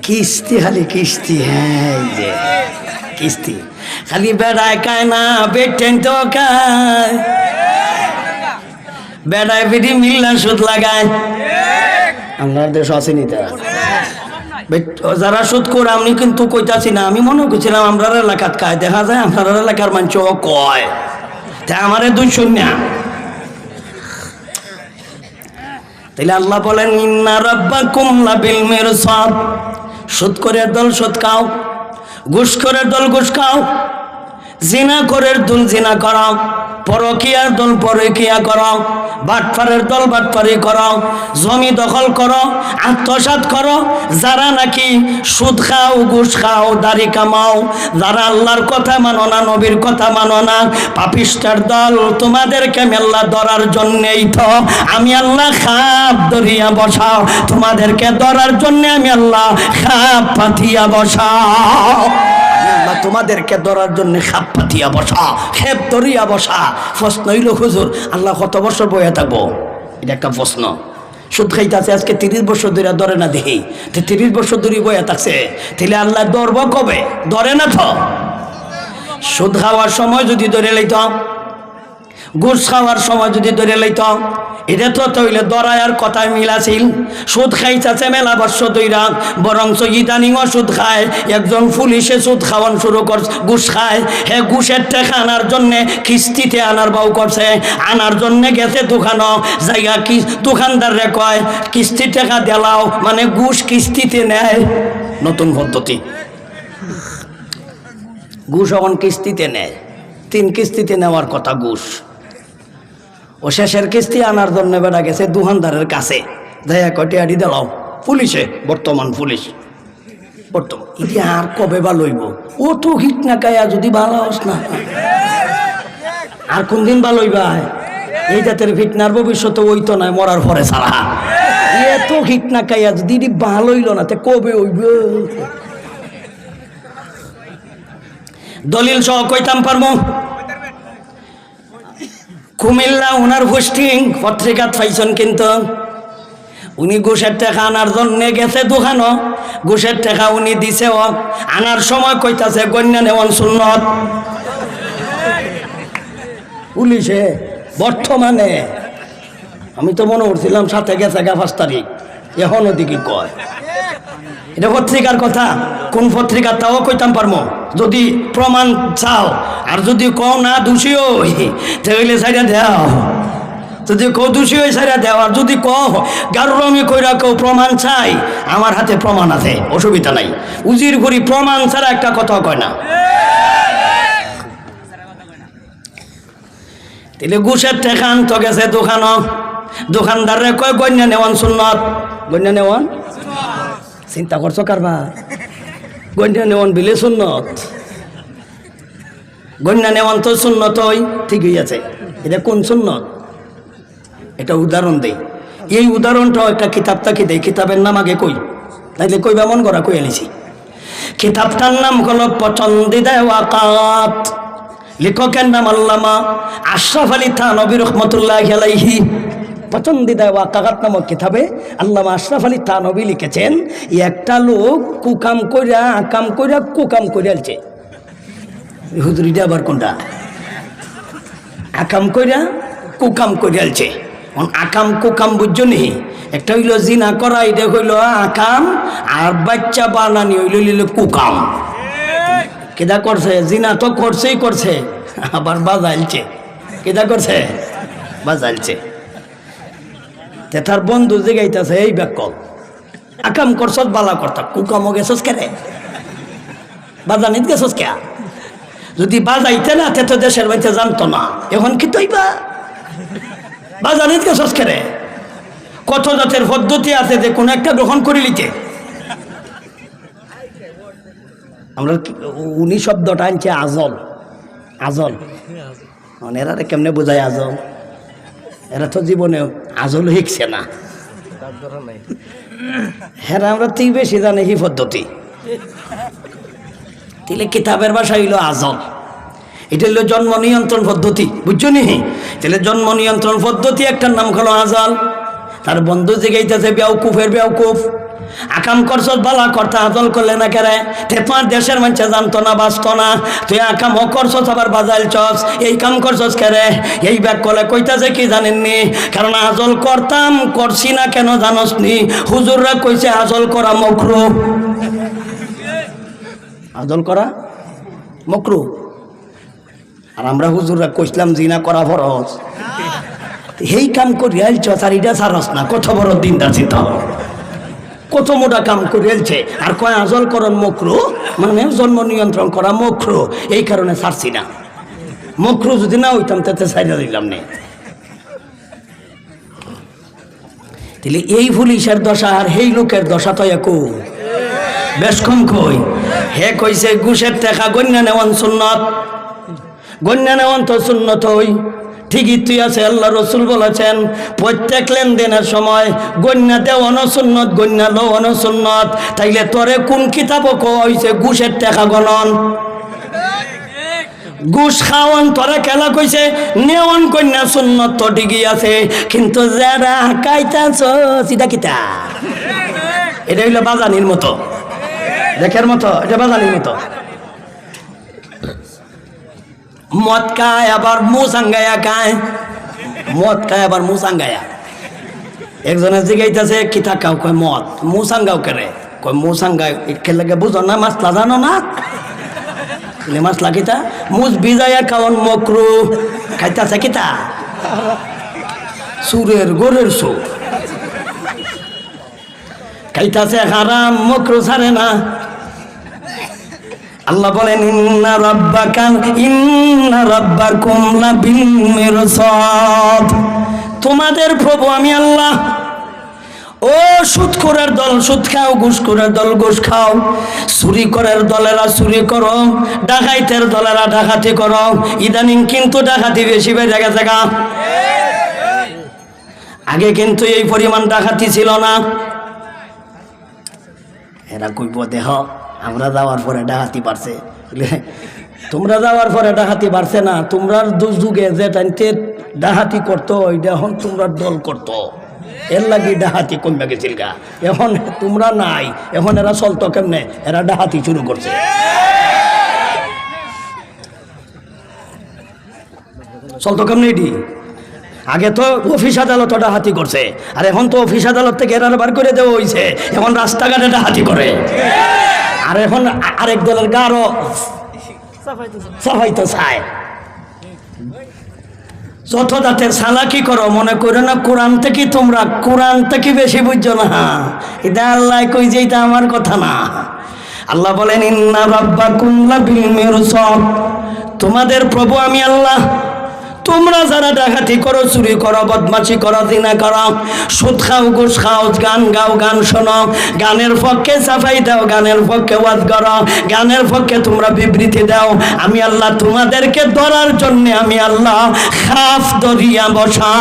কিস্তি খালি কিস্তি হ্যাঁ যে কিস্তি খালি বেড়ায় কায় না বেটেন তো কায় বেড়ায় বেটি মিলনা সুদ লাগায় আমার দেশ আসেনি তা যারা সুদ করে আমি কিন্তু কইতাছি না আমি মনে করছিলাম আমরা এলাকাত খায় দেখা যায় আপনার এলাকার মানুষ কয় তা আমারে 2 না তাইলে আল্লাহ বলেন ইন্না রাব্বাকুম লাবিল মিরসাদ সুদ করে দল সুদ খাও ঘুষ করে দল ঘুষ খাও জিনা করে দল জিনা করাও পরকিয়ার দল পরকিয়া করাও বাটপারের দল বাটপারি করাও জমি দখল করো আত্মসাৎ করো যারা নাকি সুদ খাও ঘুষ খাও দাড়ি কামাও যারা আল্লাহর কথা মানো না নবীর কথা মানো না পাপিষ্টের দল তোমাদেরকে আমি আল্লাহ ধরার জন্যই তো আমি আল্লাহ খাপ ধরিয়া বসাও তোমাদেরকে ধরার জন্য আমি আল্লাহ খাপ পাতিয়া বসাও তোমাদেরকে ধরার জন্য খাপ পাতিয়া বসা খেপ ধরিয়া বসা প্রশ্ন হইল হুজুর আল্লাহ কত বছর বইয়া থাকবো এটা একটা প্রশ্ন সুদ খাইতেছে আজকে 30 বছর ধরে ধরে না দেখি 30 বছর ধরে বইয়া থাকছে তাহলে আল্লাহ ধরব কবে ধরে না তো সুদ খাওয়ার সময় যদি ধরে লইত, ঘুষ খাওয়ার সময় যদি ধরে লইত, এটা তো তৈলে দরায়ার কথায় মিল আছিল। সুদ খাইছে মেলা বর্ষ দইরা, বরঞ্চ ইদানিংও সুদ খায়। একজন পুলিশে সুদ খাওয়ান শুরু করছে, ঘুষ খায়। হে ঘুষের টাকা আনার জন্যে কিস্তিতে আনার বাউ করছে, আনার জন্যে গেছে দোকানও জায়গা কি দোকানদাররে কয় কিস্তি টাকা দেলাও, মানে ঘুষ কিস্তিতে নেয়। নতুন পদ্ধতি, ঘুষ এখন কিস্তিতে নেয়। 3 কিস্তিতে নেওয়ার কথা ঘুষ। ও শেষের কিস্তি আনার জন্য বেড়া গেছে দোকানদারের কাছে, দয়া কটি আড়ি দিলাও। পুলিশে বর্তমান পুলিশ বর্তমান ইতি আর কবে বা লইব? ও তো হিট না কায়া যদি ভালো হস না, আর কোন দিন বা লইবা? এই জাতের ফিটনার ভবিষ্যতে ওই তো নয়, মরার পরে ছাড়া। এত হিট না কায়া যদি ভালো হইল না, তে কবে হইব? দলিল সহ কইতাম পারবো। কুমিল্লা ওনার পোস্টিং পত্রিকাত পাইছেন, কিন্তু উনি ঘুষের টাকা আনার জন্য গেছে দোকানও, ঘুষের টাকা উনি দিছেও। আনার সময় কইতাছে গণ্যা নেওয়ান সুন্নত। পুলিশে বর্তমানে আমি তো মনে করছিলাম সাথে গেছে 5 তারিখ, এখন ওদিকে কয়। এটা পত্রিকার কথা, কোন পত্রিকা তাও কইতাম পারবো যদি প্রমাণ চাও। আর যদি কও না দোষী হই তাহলে সাইডা দেও, যদি কও দোষী হই সাইডা দেও। আর যদি কও গারুরমি কইরা কেউ প্রমাণ চাই, আমার হাতে প্রমাণ আছে, অসুবিধা নাই। উজির করি প্রমাণ ছাড়া একটা কথা কয় না। তাহলে ঘুষের টাকা আনতে গেছে দোকানও, দোকানদারে কয় গণ্যা নেওয়ান সুন্নত। গণ্যা নেওয়ান চিন্তা করছো কারবা? গণ্যা নেওয়ান বিলে সুন্নত, গণ্যা নেওয়ান তো সুন্নত হই, ঠিকই আছে। এটা কোন সুন্নত? এটা উদাহরণ দেই। এই উদাহরণটাও একটা কিতাব তাকে দেয়, কিতাবের নাম আগে কই, তাইলে কইবা মন করা কই আনিছি। কিতাবটার নাম হলো পছন্দিদা ওয়াকাত, লেখকের নাম আল্লামা আশরাফ আলী থানভী রহমতুল্লাহি আলাইহি। পছন্দিদা ওয়াকাত নামক কিতাবে আল্লামা আশরাফ আলী থানভী লিখেছেন, একটা লোক কুকাম কইরা আকাম কইরা কুকাম কইরা আলছে। হুজুরিটা আবার কোনটা? আকাম কইরা কুকাম কইরা আলছে। আকাম কুকাম বুঝছো নি? একটা হইল জিনা করা, এটা হইল আকাম, আর বাচ্চা বানানি হইল কুকাম। কেদা করছে? জিনা তো করছেই করছে, আবার বাজাইলছে। কেদা করছে? বাজাইলছে। তার বন্ধু জিগাইতেছে, এই ব্যাকল আকাম করছস বালা করতা, কুকামও গেছস কেরে? বাজানিত গেছস কে? যদি বাজাইতে না তে তো দেশের বাড়িতে জানতো না, এখন কি তৈবা বাজানিত গেছস কেরে? কত জাতের পদ্ধতি আছে যে কোনো একটা গ্রহণ করে লিতে। আমরা উনি শব্দটা আনছে আজল। আজল মানে এরা কেমনে বোঝায় আজল? এরা তো জীবনে আজল শিখছে না। হ্যাঁ, আমরা ঠিক বেশি জানি কি পদ্ধতি। তাহলে কিতাবের ভাষা হইল আজল। এটা হইল জন্ম নিয়ন্ত্রণ পদ্ধতি, বুঝছো নি? তাহলে জন্ম নিয়ন্ত্রণ পদ্ধতি একটার নাম হলো আজল। তার বন্ধু জিগাইতেছে বেউকুফের বেউকুফ, আকাম করছস বালা করতে আজল করলে না কেরে? তোমার দেশের মানুষ জানতো না, বাঁচতো না, তুই আকাম করছস আবার বাজাইলছস, এই কাম করছস কেরে? এই ব্যাগ কলে কইতাছে কি জানেননি? কারণ আজল করতাম, করছি না কেন জানোস নি? হুজুররা কইছে আজল করা মকরু। আজল করা মকরু, আর আমরা হুজুররা কইছিলাম জিনা করা ফরজ। এই কাম করিয়ালছস আর এটা ছাড়স না, কত বড় দিনদার চিন্তা, কত মোটা কাম করিয়ালছে। আর কয় আজল করণ মকরু, মানে জন্ম নিয়ন্ত্রণ করা মকরু, এই কারণে ছাড়ছি না। মকরু যদি না হইতাম তাতে ছাইড়া দিলাম নে। তাহলে এই পুলিশের দশা আর এই লোকের দশা তো একু বেশ কম। কই হে কইছে ঘুষের টাকা গণ্যা নেওয়ান সুন্নত, গণ্যা নেওয়ান তো সুন্নত হই, ঠিকই তুই আছে। আল্লাহ রসুল বলেছেন প্রত্যেক লেনদেনের সময় গণ্যা দেওয়ানো সুন্নত, গণ্যা লওয়ানো সুন্নত। তাইলে তোরে কোন কিতাব কইছে ঘুষের টাকা গণন? ঘুষ খাওয়ান তোরা খেলা কইছে নেওয়ান কন্যা সুন্নত তো ঠিকই আছে, কিন্তু যারা কাইতাছ সিধা কিতা, এটা হইলো বাজানির মতো, দেখের মতো, এটা বাজানির মতো। মদ খায় আবার মুসাঙ্গায়া খায়, মদ খায় আবার মুসাঙ্গায়া। একজনের জিগাইতেছে কিতা খাও, কয় মদ। মুসাঙ্গাও কেরে, কয় মুসাঙ্গায় খেলে বুঝো না, মাসলা জানো না? মাসলা কিতা? মুজ ভিজাইয়া খাওয়ান মকরু, খাইতেছে কিতা? সুরের গোরের সুর খাইতেছে হারাম, মকরু ছাড়ে না। আল্লাহ বলেন ইন্না রাব্বাকুম লাবিল মিরসাদ, তোমাদের প্রভু আমি আল্লাহ। ও সুদখোরের দল সুদ খাও, ঘুষখোরের দল ঘুষ খাও, চুরি করার দলেরা চুরি করো, ডাকাইতের দলেরা ডাকাতি করো। ইদানিং কিন্তু ডাকাতি বেশি বেড়ে গেছে গা। আগে কিন্তু এই পরিমাণ ডাকাতি ছিল না। এরা কইব দেহ আমরা যাওয়ার পরে ডাকাতি বাড়ছে, তোমরা যাওয়ার পরে ডাকাতি বাড়ছে না, তোমরা যুগে যে টাইমতে ডাকাতি করতো ওইটা এখন তোমরা দল করতো, এর লাগি ডাহাতি কমে গেছিল গা। এখন তোমরা নাই, এখন এরা চলতো কেমনে, এরা ডাহাতি শুরু করছে। চলতো কেমনে এটি? আগে তো অফিস আদালত ডাহাতি করছে, আর এখন তো অফিস আদালত থেকে এরা বার করে দেওয়া হয়েছে, এখন রাস্তাঘাটে ডাহাতি করে। আর এখন আরেক দলের গারো সাফাইতে চায়। যত দাঁতের সালাকি করো মনে করো না কোরআন থেকে, তোমরা কোরআন থেকে বেশি বুঝছো না। এটা আল্লাহ কই যে এটা আমার কথা না। আল্লাহ বলেন ইন্না রাব্বাকুম লাবিল মিরসাদ, তোমাদের প্রভু আমি আল্লাহ। তোমরা যারা ডাকাতি করো, চুরি করো, বদমাশি করো, জিনা করো, সুদ খাও, ঘুষ খাও, গান গাও, গান শোনো, গানের পক্ষে সাফাই দাও, গানের পক্ষে ওয়াজ করো, গানের পক্ষে তোমরা বিবৃতি দাও, আমি আল্লাহ তোমাদেরকে ধরার জন্য আমি আল্লাহ খাপ দরিয়া বসা,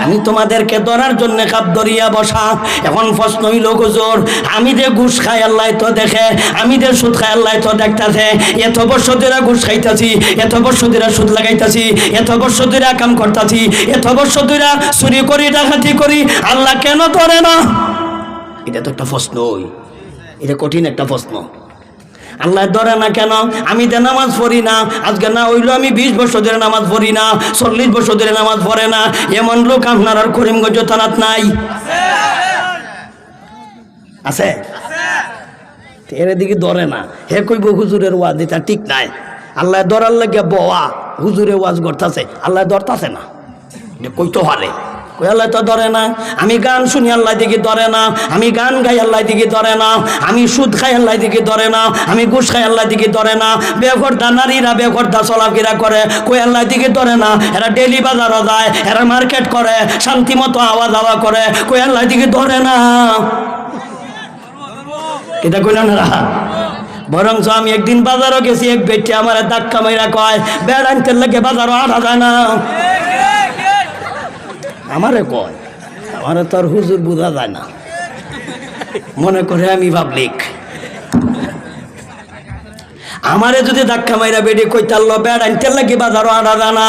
আমি তোমাদেরকে ধরার জন্য খাপ দরিয়া বসা। এখন প্রশ্ন হইল হুজুর, আমি যে ঘুষ খাই আল্লাহ তো দেখে, আমি যে সুদ খাই আল্লাহ তো দেখতেছে, এত বছর ধরে ঘুষ খাইতেছি, এত বছর ধরে সুদ লাগাইতেছি, এত বছর ধরে কাম করতেছি, এত বছর ধরে চুরি করি, ডাকাতি করি, আল্লাহ কেন ধরে না? এটা তো একটা প্রশ্ন, এটা কঠিন একটা প্রশ্ন। আল্লাহ ধরে না কেন? আমি তো নামাজ পড়ি না, আজকে না হইলো আমি 20 বছর ধরে নামাজ পড়ি না, 40 বছর ধরে নামাজ পড়ে না, এমন লোক আপনার আর করিমগঞ্জ থানাত নাই? আছে? এর দিকে ধরে না, হে কইব হুজুরের ওয়াজ এটা ঠিক নাই, আল্লাহ ধরার লাগে বওয়া হুজুরে ওয়াজ করতেছে, আল্লাহ ধরতেছে না, কইতো হারে কই আল্লাহ তো ধরে না। আমি গান শুনি আল্লাহ দিকে ধরে না, আমি গান গাই আল্লাহ দিকে ধরে না, আমি সুদ খাই আল্লাহ দিকে ধরে না, আমি ঘুষ খাই আল্লাহ দিকে ধরে না, বেগরদা নারীরা বেগরদা চলাফেরা করে, কই আল্লাহ দিকে ধরে না, এরা ডেলি বাজারও যায়, এরা মার্কেট করে, শান্তি মতো আওয়া দাওয়া করে, কই আল্লাহ দিকে ধরে না। এটা কইলেন না। বরঞ্চ আমি একদিন বাজারও গেছি, এক ব্যক্তি আমার ধাক্কা মাইরা কয় বেড় আনতে লাগে বাজারও আটা যায় না। আমারে কয়, আমারে তো আর হুজুর বোঝা যায় না, মনে করে আমি পাবলিক। আমারে যদি ধাক্কা মাইরা বেডে কইতাল বেড় আনতে লাগে বাজারও আটা যায় না,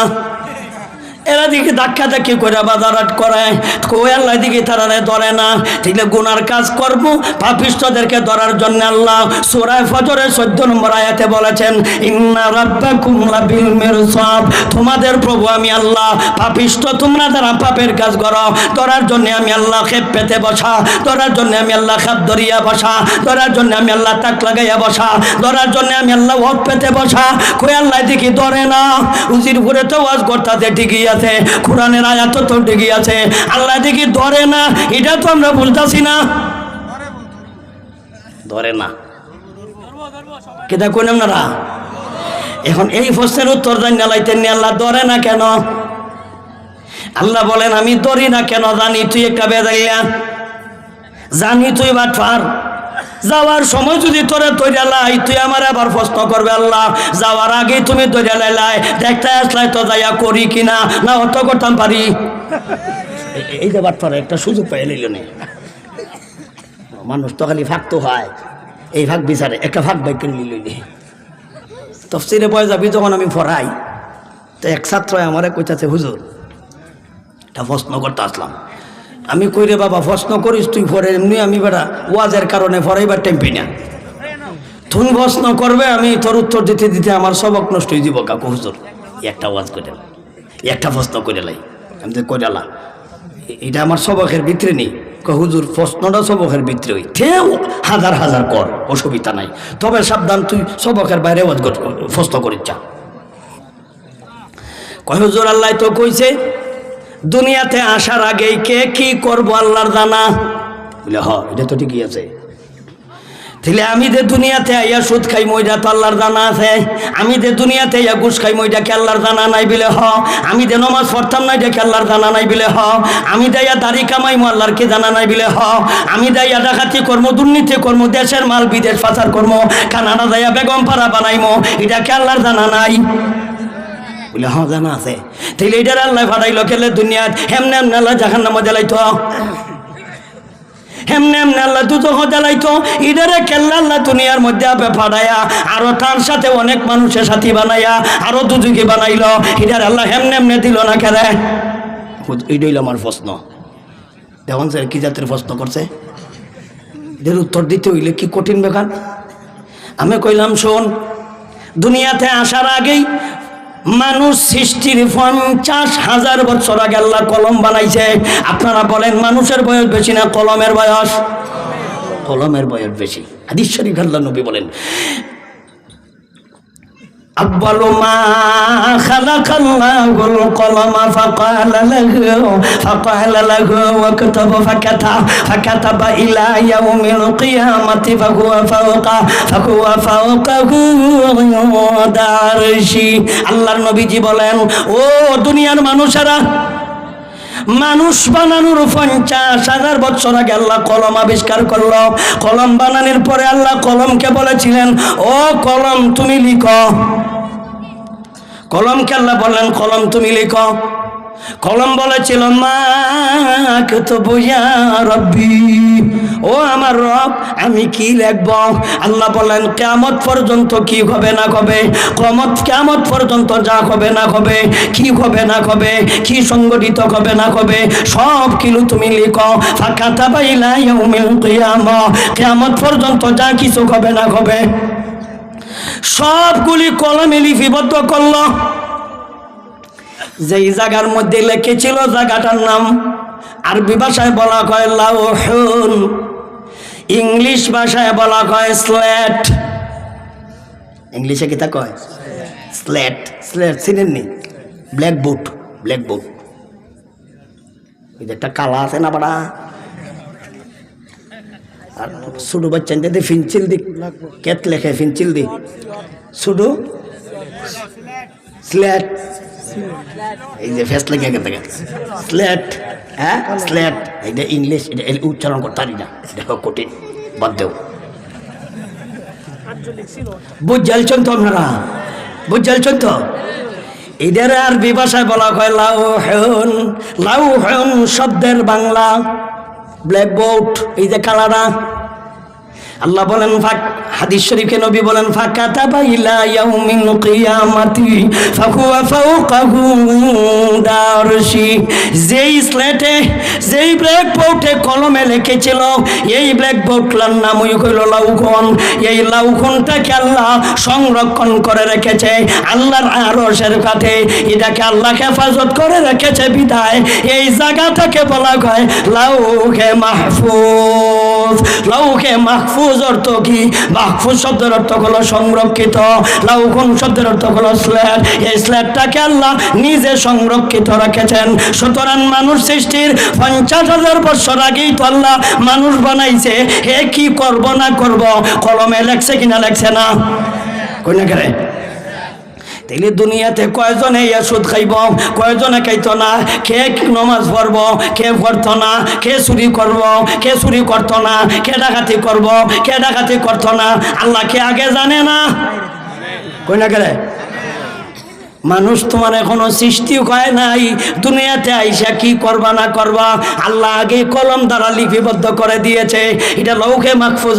এরা দিকে ধাক্কা ধাক্কি করে বাজার আট করে, কই আল্লাহ দিকে তারা ধরে না। ঠিক গুনার কাজ করবো, পাপিষ্ঠদেরকে ধরার জন্য আল্লাহ সূরা ফজরের 14 নম্বর আয়াতে বলেছেন ইন্না রাব্বাকুম লাবিল মিরসাদ, তোমাদের প্রভু আমি আল্লাহ, পাপিষ্ঠ তোমরা যারা পাপের কাজ করো ধরার জন্য আমি আল্লাহ খেপ পেতে বসা, ধরার জন্য আমি আল্লাহ খাপ ধরিয়া বসা, ধরার জন্য আমি আল্লাহ তাক লাগাইয়া বসা, ধরার জন্য আমি আল্লাহ ওয়াজ পেতে বসা। কই আল্লাহ দিকে ধরে না। উজির ঘুরে তো ওয়াজ করতে ঠিকই আছে, কোরআনের আয়াত তো ঠিকই আছে, আল্লাহ দিকে ধরে না, এটা তো আমরা বলতাছি না, ধরে না। কেটা কইন আপনারা? এখন এই প্রশ্নের উত্তর জানাইতেন আল্লাহ ধরে না কেন? আল্লাহ বলেন আমি ধরি না কেন জানি, তুই একটা বেজাইয়া জানি, তুই বাটফার, যাওয়ার সময় যদি তোরে তৈরি লাই তুই আমার আবার প্রশ্ন করবে আল্লাহ যাওয়ার আগেই তুমি তৈরি লাইলাই দেখতে আসলাই তো যাইয়া করি কিনা না অত করতাম পারি। এই যে বাটফার একটা সুযোগ পাই লইল নে, মানুষ তো খালি ফাঁক তো হয়, এই ভাগ বিচারে একটা ভাগ বাইক করে লইলি। তফসিরে পয় যাবি যখন আমি পড়াই তো এক ছাত্র আমারে কইতাছে হুজুর এটা প্রশ্ন করতে আসলাম। আমি কই রে বাবা প্রশ্ন করিস তুই পরে, এমনি আমি বেটা ওয়াজের কারণে পড়াইবার টাইম পাই না। তো তুমি প্রশ্ন করবে, আমি তোর উত্তর দিতে দিতে আমার সবক নষ্ট হয়ে যাব। কাকু হুজুর একটা ওয়াজ করে একটা প্রশ্ন করে লাই, আমি তো কইরালা এটা আমার সবকের ভিতরে নেই। হুজুর প্রশ্নটা সবকের ভিতরে হই থেও হাজার হাজার কর, অসুবিধা নাই, তবে সাবধান তুই সবকের বাইরে ওয়াজ প্রশ্ন করিস যা। কয় হুজুর আল্লাহ তো কইছে দুনিয়াতে আসার আগেই কে কি করবো আল্লাহর জানা। বলে হ এটা তো ঠিকই আছে, তাহলে আমি যে দুনিয়াতে আইয়া সুদ খাই মইটা তো আল্লাহর জানা আছে, আমি যে দুনিয়াতে আইয়া ঘুষ খাই মইটা কে আল্লাহর জানা নাই বলে হ, আমি যে নমাজ পড়তাম না এটা কে আল্লাহর জানা নাই বলে হ, আমি যাইয়া দাড়ি কামাই আল্লাহর কে জানা নাই বলে হ, আমি যাইয়া ডাকাতি কর্ম দুর্নীতি কর্ম দেশের মাল বিদেশ পাচার কর্ম কানাডা যাইয়া বেগম পাড়া বানাইমো এটা কে আল্লাহর জানা নাই বলে হ জানা আছে। তাহলে এটার আল্লাহ ফাটাইলো খেলে দুনিয়াত হেমনে এমনি আল্লাহ জাহান্নামে জ্বালাইতো, হেমনে এমনি আল্লাহ দুজখ জ্বালাইতো, ইদারে কেল্লা আল্লাহ দুনিয়ার মধ্যে আপে ফাটাইয়া আরো তার সাথে অনেক মানুষের সাথী বানাইয়া আরো দুজুকি বানাইলো, ইদার আল্লাহ হেমনে এমনি দিল না খেলে। এইটাই আমার প্রশ্ন, দেখুন স্যার কি জাতের প্রশ্ন করছে, এদের উত্তর দিতে হইলে কি কঠিন ব্যাপার। আমি কইলাম শোন, দুনিয়াতে আসার আগেই মানুষ সৃষ্টির 50,000 বছর আগে আল্লাহ কলম বানাইছে। আপনারা বলেন মানুষের বয়স বেশি না কলমের বয়স? কলমের বয়স বেশি। হাদিস শরীফ আল্লাহ নবী বলেন আব্বালু মা খালাকাল্লাহুল কলমা ফাকালা লাহু ওয়াকতাবা ফাকাতাবা ইলা ইয়াউমিল কিয়ামাতি ফাহুয়া ফাওকাহু দারশি। আল্লাহর নবীজি বলেন ও দুনিয়ার মানুষেরা, মানুষ বানানোর 50,000 বছর আগে আল্লাহ কলম আবিষ্কার করলো। কলম বানানোর পরে আল্লাহ কলমকে বলেছিলেন ও কলম তুমি লিখো। কলমকে আল্লাহ বললেন কলম তুমি লিখো। কলম বলেছিল মা কুতুবু ইয়া রব্বি, ও আমার রব আমি কি লিখব? আল্লাহ বলেন কিয়ামত পর্যন্ত কি হবে না হবে, কিয়ামত পর্যন্ত যা হবে না হবে, কি হবে না হবে, কি সংগঠিত হবে না হবে সব কিছু তুমি লিখো। ফাকাতাবা ইলা ইয়াউমিল কিয়ামা, কিয়ামত পর্যন্ত যা কিছু হবে না হবে সবগুলি কলমে লিপিবদ্ধ করলো। যেই জায়গার মধ্যে লিখেছিল জায়গাটার নাম আরবি ভাষায় বলা হয় লাউহুন, ইংলিশ ভাষায় বলা হয় স্লেট। ইংলিশে কি তা কয়? স্লেট। স্লেট চিনেননি? ব্ল্যাকবোর্ড। ব্ল্যাকবোর্ড এই যে একটা কালা আছে না বাড়া, আর ছোট বাচ্চাদের পেন্সিল দি কেত লেখে পেন্সিল দি শুধু স্লেট, এই যে ফেস লেখে থাকে স্লেট। হ্যাঁ স্লেট, এইটা ইংলিশ, এটা উচ্চারণ করতে পারি না, দেখো কঠিন, বাদ দেও। বুঝাইছেন তো আপনারা? বুঝাইছেন তো? এদের আরবি ভাষায় বলা হয় লাউহুন। লাউহুন শব্দের বাংলা ব্ল্যাকবোর্ড, এই যে কালারা। আল্লাহ বলেন হাদিস শরীফে নবী বলেন ফাকাতাবা ইলা ইয়াউমিল কিয়ামাতি ফাহুয়া ফাওকাহু দারশি। যেই স্লেটে যেই ব্ল্যাকবোর্ডে কলমে লিখেছিল এই ব্ল্যাকবোর্ডটার নাম হইল লাউখন। এই লাউখনটাকে আল্লাহ সংরক্ষণ করে রেখেছে আল্লাহর আরশের কাছে। এটাকে আল্লাহ হেফাজত করে রেখেছে বিদায় এই জায়গাটাকে বলা হয় লাউহে মাহফুজ। লাউহে মাহফুজ অর্থ কি? মাহফুজ শব্দের অর্থ হলো সংরক্ষিত, লাউখন শব্দের অর্থ হলো স্লেট। এই স্লেটটাকে আল্লাহ নিজে সংরক্ষিত রেখেছেন। সুতরাং মানুষ সৃষ্টির 50,000 বছর আগেই তো আল্লাহ মানুষ বানাইছে। হে কি করব না করব কলমে লেখছে কিনা লেখছে না? কই না করে? তাইলে দুনিয়াতে কয়জনে ইয়া সুদ খাইব, কয়জনে খাইতো না, কে নমাজ পড়ব, কে পড়তো না, কে চুরি করব, কে চুরি করতো না, কে ডাকাতি করব, কে ডাকাতি করতো না, আল্লাহ কে আগে জানে না? কই না করে? মানুষ তোমার এখনো সৃষ্টি হয় নাই, দুনিয়াতে আইসা কি করবা না করবা আল্লাহ আগে কলম দ্বারা লিপিবদ্ধ করে দিয়েছে। এটা লৌহে মাহফুজ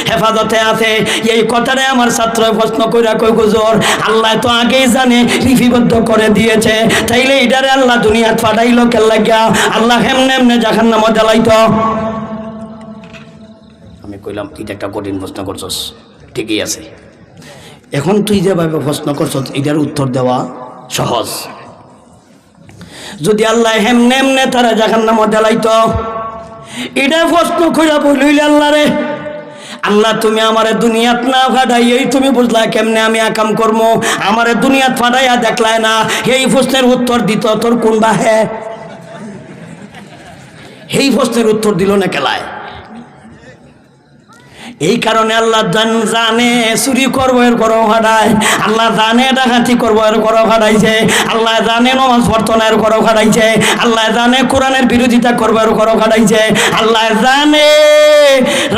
হেফাজতে আছে। এই কথাটা আমার ছাত্র প্রশ্ন কইরা কই হুজুর আল্লাহ তো আগেই জানে, লিপিবদ্ধ করে দিয়েছে, তাইলে এটারে আল্লাহ দুনিয়াত পাঠাইলো কেন লাগিয়া? আল্লাহ হেমনে এমনে জাহান্নামে জ্বালাইতো? আমি কইলাম এটা একটা কঠিন প্রশ্ন করছস, ঠিকই আছে। এখন তুই যেভাবে প্রশ্ন করছ এটার উত্তর দেওয়া সহজ। যদি আল্লাহ হেমনে এমনে তারা জাহান্নামে ঢালাইতো, এটা প্রশ্ন কইরা বলিল আল্লাহ রে, আল্লাহ তুমি আমারে দুনিয়াত না ফাটাইয়াই তুমি বুঝলা কেমনে আমি আকাম করবো, আমারে দুনিয়াত ফাটাইয়া দেখলায় না, এই প্রশ্নের উত্তর দিত তোর কোন বাহে? এই প্রশ্নের উত্তর দিল না কেলায়। এই কারণে আল্লাহ জানে চুরি করবো এর করো ফাটায়, আল্লাহ জানে ডাকাতি করবো এর করো ফাটাইছে, আল্লাহ জানে নমাজ পড়তো না এর করো ফাটাইছে, আল্লাহ জানে কোরআনের বিরোধিতা করবো এর করো ফাটাইছে, আল্লাহ জানে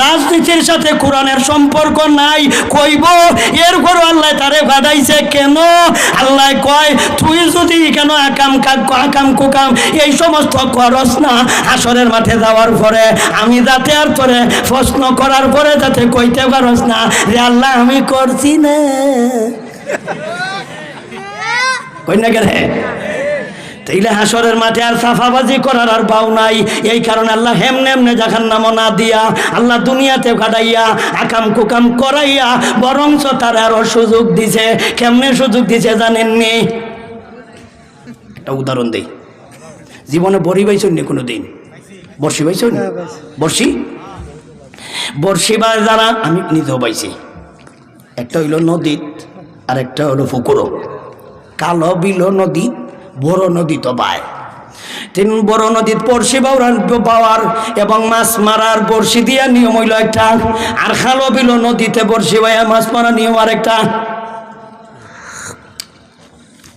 রাজনীতির সাথে কোরআনের সম্পর্ক নাই কইব এর করো আল্লাহ তারে ফাটাইছে। কেন? আল্লাহ কয় তুই যদি কেন আকাম কুকাম এই সমস্ত করস না, হাসরের মাঠে যাওয়ার পরে আমি যাতে আর তোরে প্রশ্ন করার পরে যাতে কইতে পারস না যে আল্লাহ আমি করছি না, কই না কেন? তাইলে হাসরের মাঠে আর সাফাবাজি করার আর বাউ নাই। এই কারণে আল্লাহ হেমনে এমনে জাহান্নাম না দিয়া আল্লাহ দুনিয়াতে কাটাইয়া আকাম কুকাম করাইয়া বরঞ্চ তার আরো সুযোগ দিছে। কেমনে সুযোগ দিছে জানেননি? একটা উদাহরণ দেই। জীবনে বড়ি পাইছেন নি কোনোদিন? বর্ষি পাইছেন? বর্ষি বা যারা, আমি নিজেও পাইছি। একটা হইল নদীত আর একটা হইল পুকুরও। কালো বিল নদী, বড় নদী তো বায়। তিন বড় নদীত বর্ষি পাওয়ার এবং মাছ মারার বর্ষি দিয়া নিয়ম হইল একটা, আর খালো বিল নদীতে বর্ষি বাইয়া মাছ মারা নিয়ম আর একটা।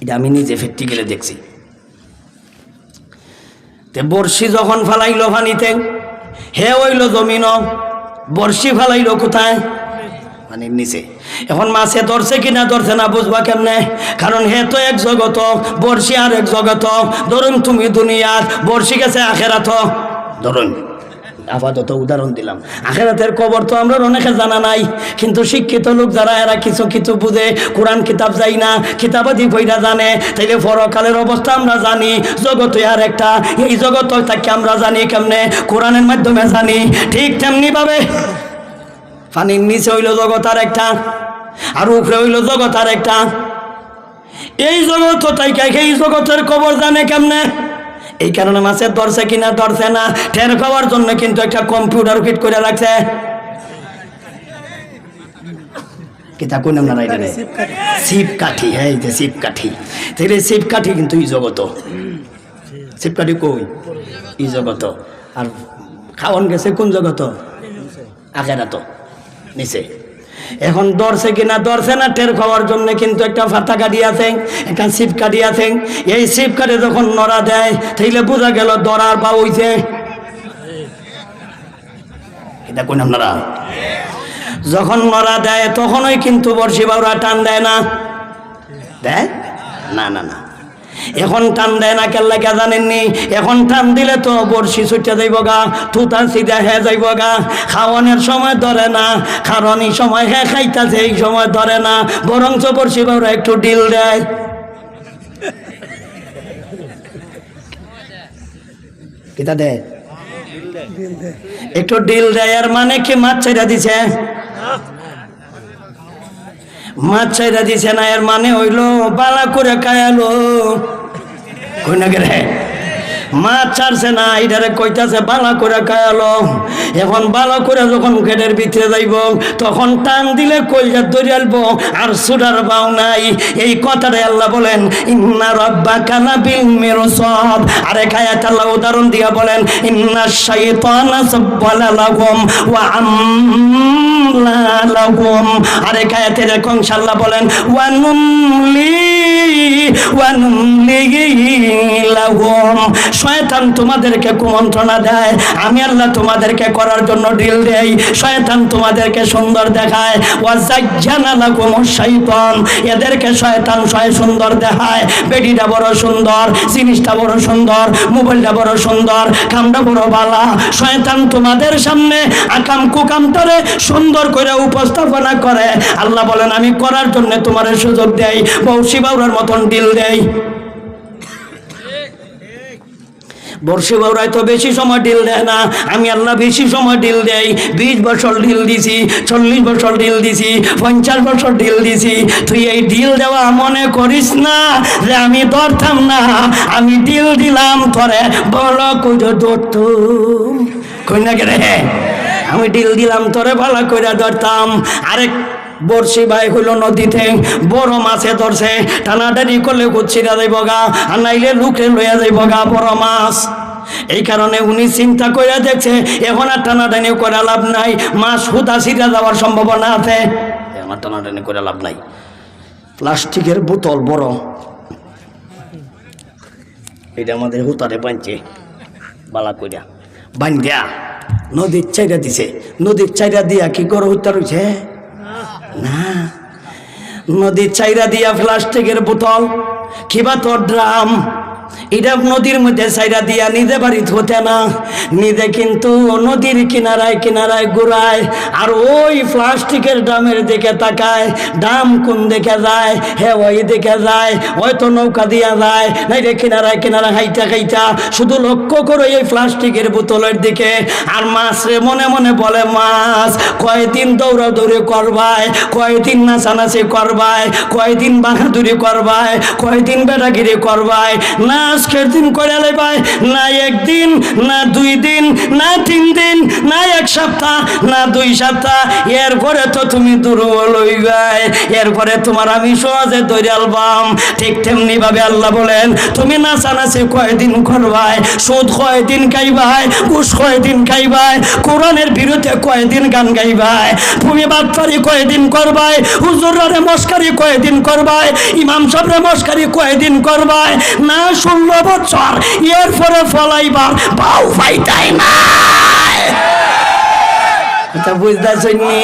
এটা আমি নিজে প্র্যাকটিক্যালে দেখছি। বর্ষি যখন ফালাইলো পানিতে, হে হইল জমিন, বর্ষি ফালাইলো কোথায়? পানির নিচে। এখন মাছে ধরছে কিনা ধরছে না বুঝবা কেমনে? কারণ হে তো এক জগত, বর্ষি আর এক জগত। ধরুন তুমি দুনিয়ার, বর্ষি গেছে আখেরাত। ধরুন আপাতত উদাহরণ দিলাম। আখেরাতের কবর তো আমরা অনেকে জানা নাই, কিন্তু শিক্ষিত লোক যারা এরা কিছু কিছু বুঝে, কোরআন কিতাব যাই না, কিতাবাদি বইটা জানে, তাইলে পরকালের অবস্থা আমরা জানি। জগতে আর একটা, এই জগৎ তাকে আমরা জানি কেমনে? কোরআনের মাধ্যমে জানি। ঠিক তেমনি ভাবে পানির নিচে হইল জগৎ আর একটা, আর উপরে হইল জগৎ আর একটা। এই জগৎ তাইকে এই জগতের কবর জানে কেমনে? এই কারণে মাছের ধরছে কিনা ধরছে না টের পাওয়ার জন্য কিন্তু একটা কম্পিউটার ফিট করে রাখছে। কিতা কোন নাম না রাইডারে সিপ কাঠি, এই যে সিপ কাঠি, তাহলে সিপ কাঠি কিন্তু এই জগৎ। সিপ কাঠি কই? এই জগৎ। আর খাওয়ান গেছে কোন জগৎ? আখেরাত নিচে। এখন ধরছে কিনা ধরছে না টের খাওয়ার জন্য কিন্তু একটা ফাতা কাটি আছে, একটা সিপ কাটি আছে। এই সিপ কাটে যখন নড়া দেয় তাইলে বোঝা গেল ধরার বা হইছে। এটা কোন আপনারা? যখন নড়া দেয় তখনই কিন্তু বর্ষি বাউরা টান দেয় না, দেয় না? না না, এখন টান দেয় না কেন লাগে জানেননি? এখন টান দিলে তো বর্ষি ছুটে যাইব গা, তুতা সিধা হে যাইব গা। খাওয়ানোর সময় ধরে না, কারণ এই সময় হে খাইতাছে, এই সময় ধরে না, বরঞ্চ বর্ষি বাউরা একটু ডিল দেয়। কিতা দেয়? একটু ডিল দেয়। আর মানে কি মাছ ছেড়ে দিছে? মাছ ছেড়ে দিছে না, এর মানে হইল বালা করে খায়ালো। কই না গেলে মাছ ছাড়ছে না, এটারে কইতাছে বালা করে খায়ালো। এখন বালা করে যখন গেটের ভিতরে যাইব তখন টান দিলে কইয়া ধরে আলবো, আর সুডার বাও নাই। এই কথাটাই আল্লাহ বলেন ইন্না রাব্বাকা লাবিল মিরসাদ। আরে আয়াত আল্লাহ উদাহরণ দিয়া বলেন ইন্নাশ শাইতানা সাব্বালা লাহুম ওয়া আমলা লাহুম। আরে আয়াতে এরকম আল্লাহ বলেন ওয়া নুমলি লাহুম। শয়তান তোমাদেরকে কুমন্ত্রণা দেয়, আমি আল্লাহ তোমাদেরকে করার জন্য ডিল দেই। শয়তান তোমাদেরকে সুন্দর দেখায়, ওয়াজাজ্জানা লাকুমুশ শাইতান। এদেরকে শয়তান সুন্দর দেখায়, বেডিটা বড় সুন্দর, জিনিসটা বড় সুন্দর, মোবাইলটা বড় সুন্দর, কামটা বড় বালা। শয়তান তোমাদের সামনে আকাম কুকাম করে সুন্দর করে উপস্থাপনা করে। আল্লাহ বলেন আমি করার জন্য তোমার সুযোগ দেই, বৌশি বাউরার মতন ডিল দেই। বর্ষে বউরাই তো বেশি সময় ডিল দেয় না, আমি আল্লাহ বেশি সময় ডিল দেই। 20 বছর ডিল দিছি, 40 বছর ডিল দিছি, 50 বছর ডিল দিছি। তুই এই ডিল দেওয়া মনে করিস না যে আমি ধরতাম না, আমি ডিল দিলাম তোরে বলো কইরা ধরতুম, কই না কে রে? আমি ডিল দিলাম তোরে ভালো কইরা ধরতাম। আরেক বর্ষি ভাই হইলো নদীতে বড় মাছে ধরছে, টানাটানি করলে কুচ্ছিরা যাইব গা, আর নাইলে লুকে লইয়া যাইব গা বড় মাছ। এই কারণে উনি চিন্তা করে দেখছে এখন আর টানাটানি করে লাভ নাই, মাছ হুদা ছিঁড়া যাওয়ার সম্ভাবনা আছে, আমার টানাটানি করে লাভ নাই। প্লাস্টিকের বোতল বড়, এটা আমাদের হুতারে বাঁধছে বালা কইরা, বান্ধা নদীর চাইরা দিছে। নদীর চাইরা দিয়া কি করে হুতা রয়েছে না, নদীর চাইরা দিয়া প্লাস্টিকের বোতল কিবা তোর ড্রাম, এটা নদীর মধ্যে চাইরা দিয়া নিজে বাড়িতে হতে না, নিজে কিন্তু নদীর কিনারায় কিনারায় ঘুরায়, আর ওই প্লাস্টিকের ড্রামের দিকে তাকায়। ড্রাম কোন দিকে যায়, হে ওই দিকে যায়, হয়তো নৌকা দিয়া যায়, নাই রে কিনারায় কিনারায় হাইটা খাইটা শুধু লক্ষ্য করো এই প্লাস্টিকের বোতলের দিকে। আর মাছ রে মনে মনে বলে, মাছ কয়দিন দৌড়াদৌড়ি করবায়, কয়দিন নাচানাচি করবায়, কয়দিন বাহাদুরি করবায়, কয়দিন বেটাগিরি করবায়, না আজকের দিন করে লেবাই, না একদিন, না 2 দিন, না 3 দিন, না 1 সপ্তাহ, না 2 সপ্তাহ, এরপরে তো তুমি দুর্বল হইবাই, এরপরে তোমার আমি সহজে ধরে আলবাম। ঠিক তেমনি ভাবে আল্লাহ বলেন, তুমি নাচানাচি কয়দিন করবাই, সুদ কয়দিন খাইবাই, ঘুষ কয়দিন খাইবাই, কোরআনের বিরুদ্ধে কয়দিন গান গাইবাই, তুমি বাটপারি কয়দিন করবাই, হুজুরের মস্কারি কয়দিন করবাই, ইমাম সাহেবের মস্কারি কয়দিন করবাই, না 16 বছর এরপরে ফলাইবার পাও পাইতাই না। এটা বুঝতেছেন নি?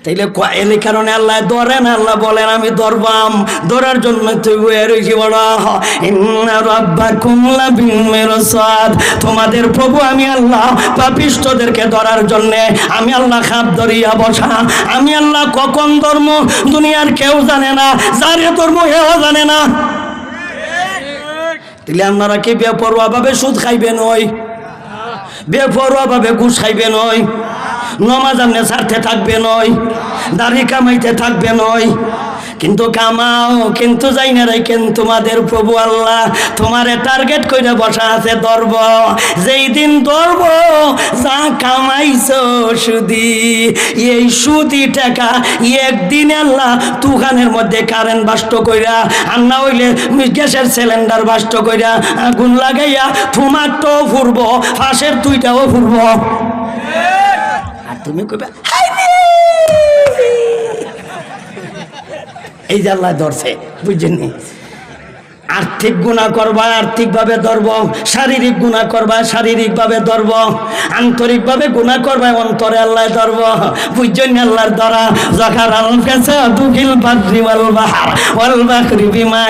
তাইলে এই কারণে আল্লাহ ধরেন, আল্লাহ বলেন আমি ধরবাম, ধরার জন্য তুই বয়ে রয়েছি বড়। তোমাদের প্রভু আমি আল্লাহ পাপিষ্ঠদেরকে ধরার জন্য আমি আল্লাহ খাপ ধরিয়া বসা। আমি আল্লাহ কখন ধর্ম দুনিয়ার কেউ জানে না, যারে ধর্ম হেও জানে না। তাইলে আপনারা কি বেপরোয়া ভাবে সুদ খাইবেন, ওই বেপরোয়া ভাবে ঘুষ খাইবেন, ওই নমাজ আমনে ছাড়তে থাকবে নয়, দাড়ি কামাইতে থাকবে নয়, কিন্তু কামাও কিন্তু যাই না রাখেন তোমাদের প্রভু আল্লাহ তোমারে টার্গেট করে বসা আছে, ধরব যেই দিন ধরব যা কামাইছো সুদি, এই সুদি টাকা একদিন আল্লাহ তুফানের মধ্যে কারেন্ট বাষ্ট কইরা, আর না হইলে গ্যাসের সিলিন্ডার বাষ্ট কইরা আগুন লাগাইয়া তোমারটাও ফুরব, ফাঁসের 2টাও ফুরব। তুমি কইবা এই যে আল্লাহ ধরছে, বুঝছেন? আর্থিক গুনাহ করবা আর্থিক ভাবে ধরব, শারীরিক গুনাহ করবা শারীরিক ভাবে ধরব, আন্তরিক ভাবে গুনাহ করবা অন্তরে আল্লাহ ধরব, বুঝছেন? আল্লাহর ধরা যাকার আল কাসা দুকিল বাদরি ওয়াল বাহর ওয়াল বাহরি বিমা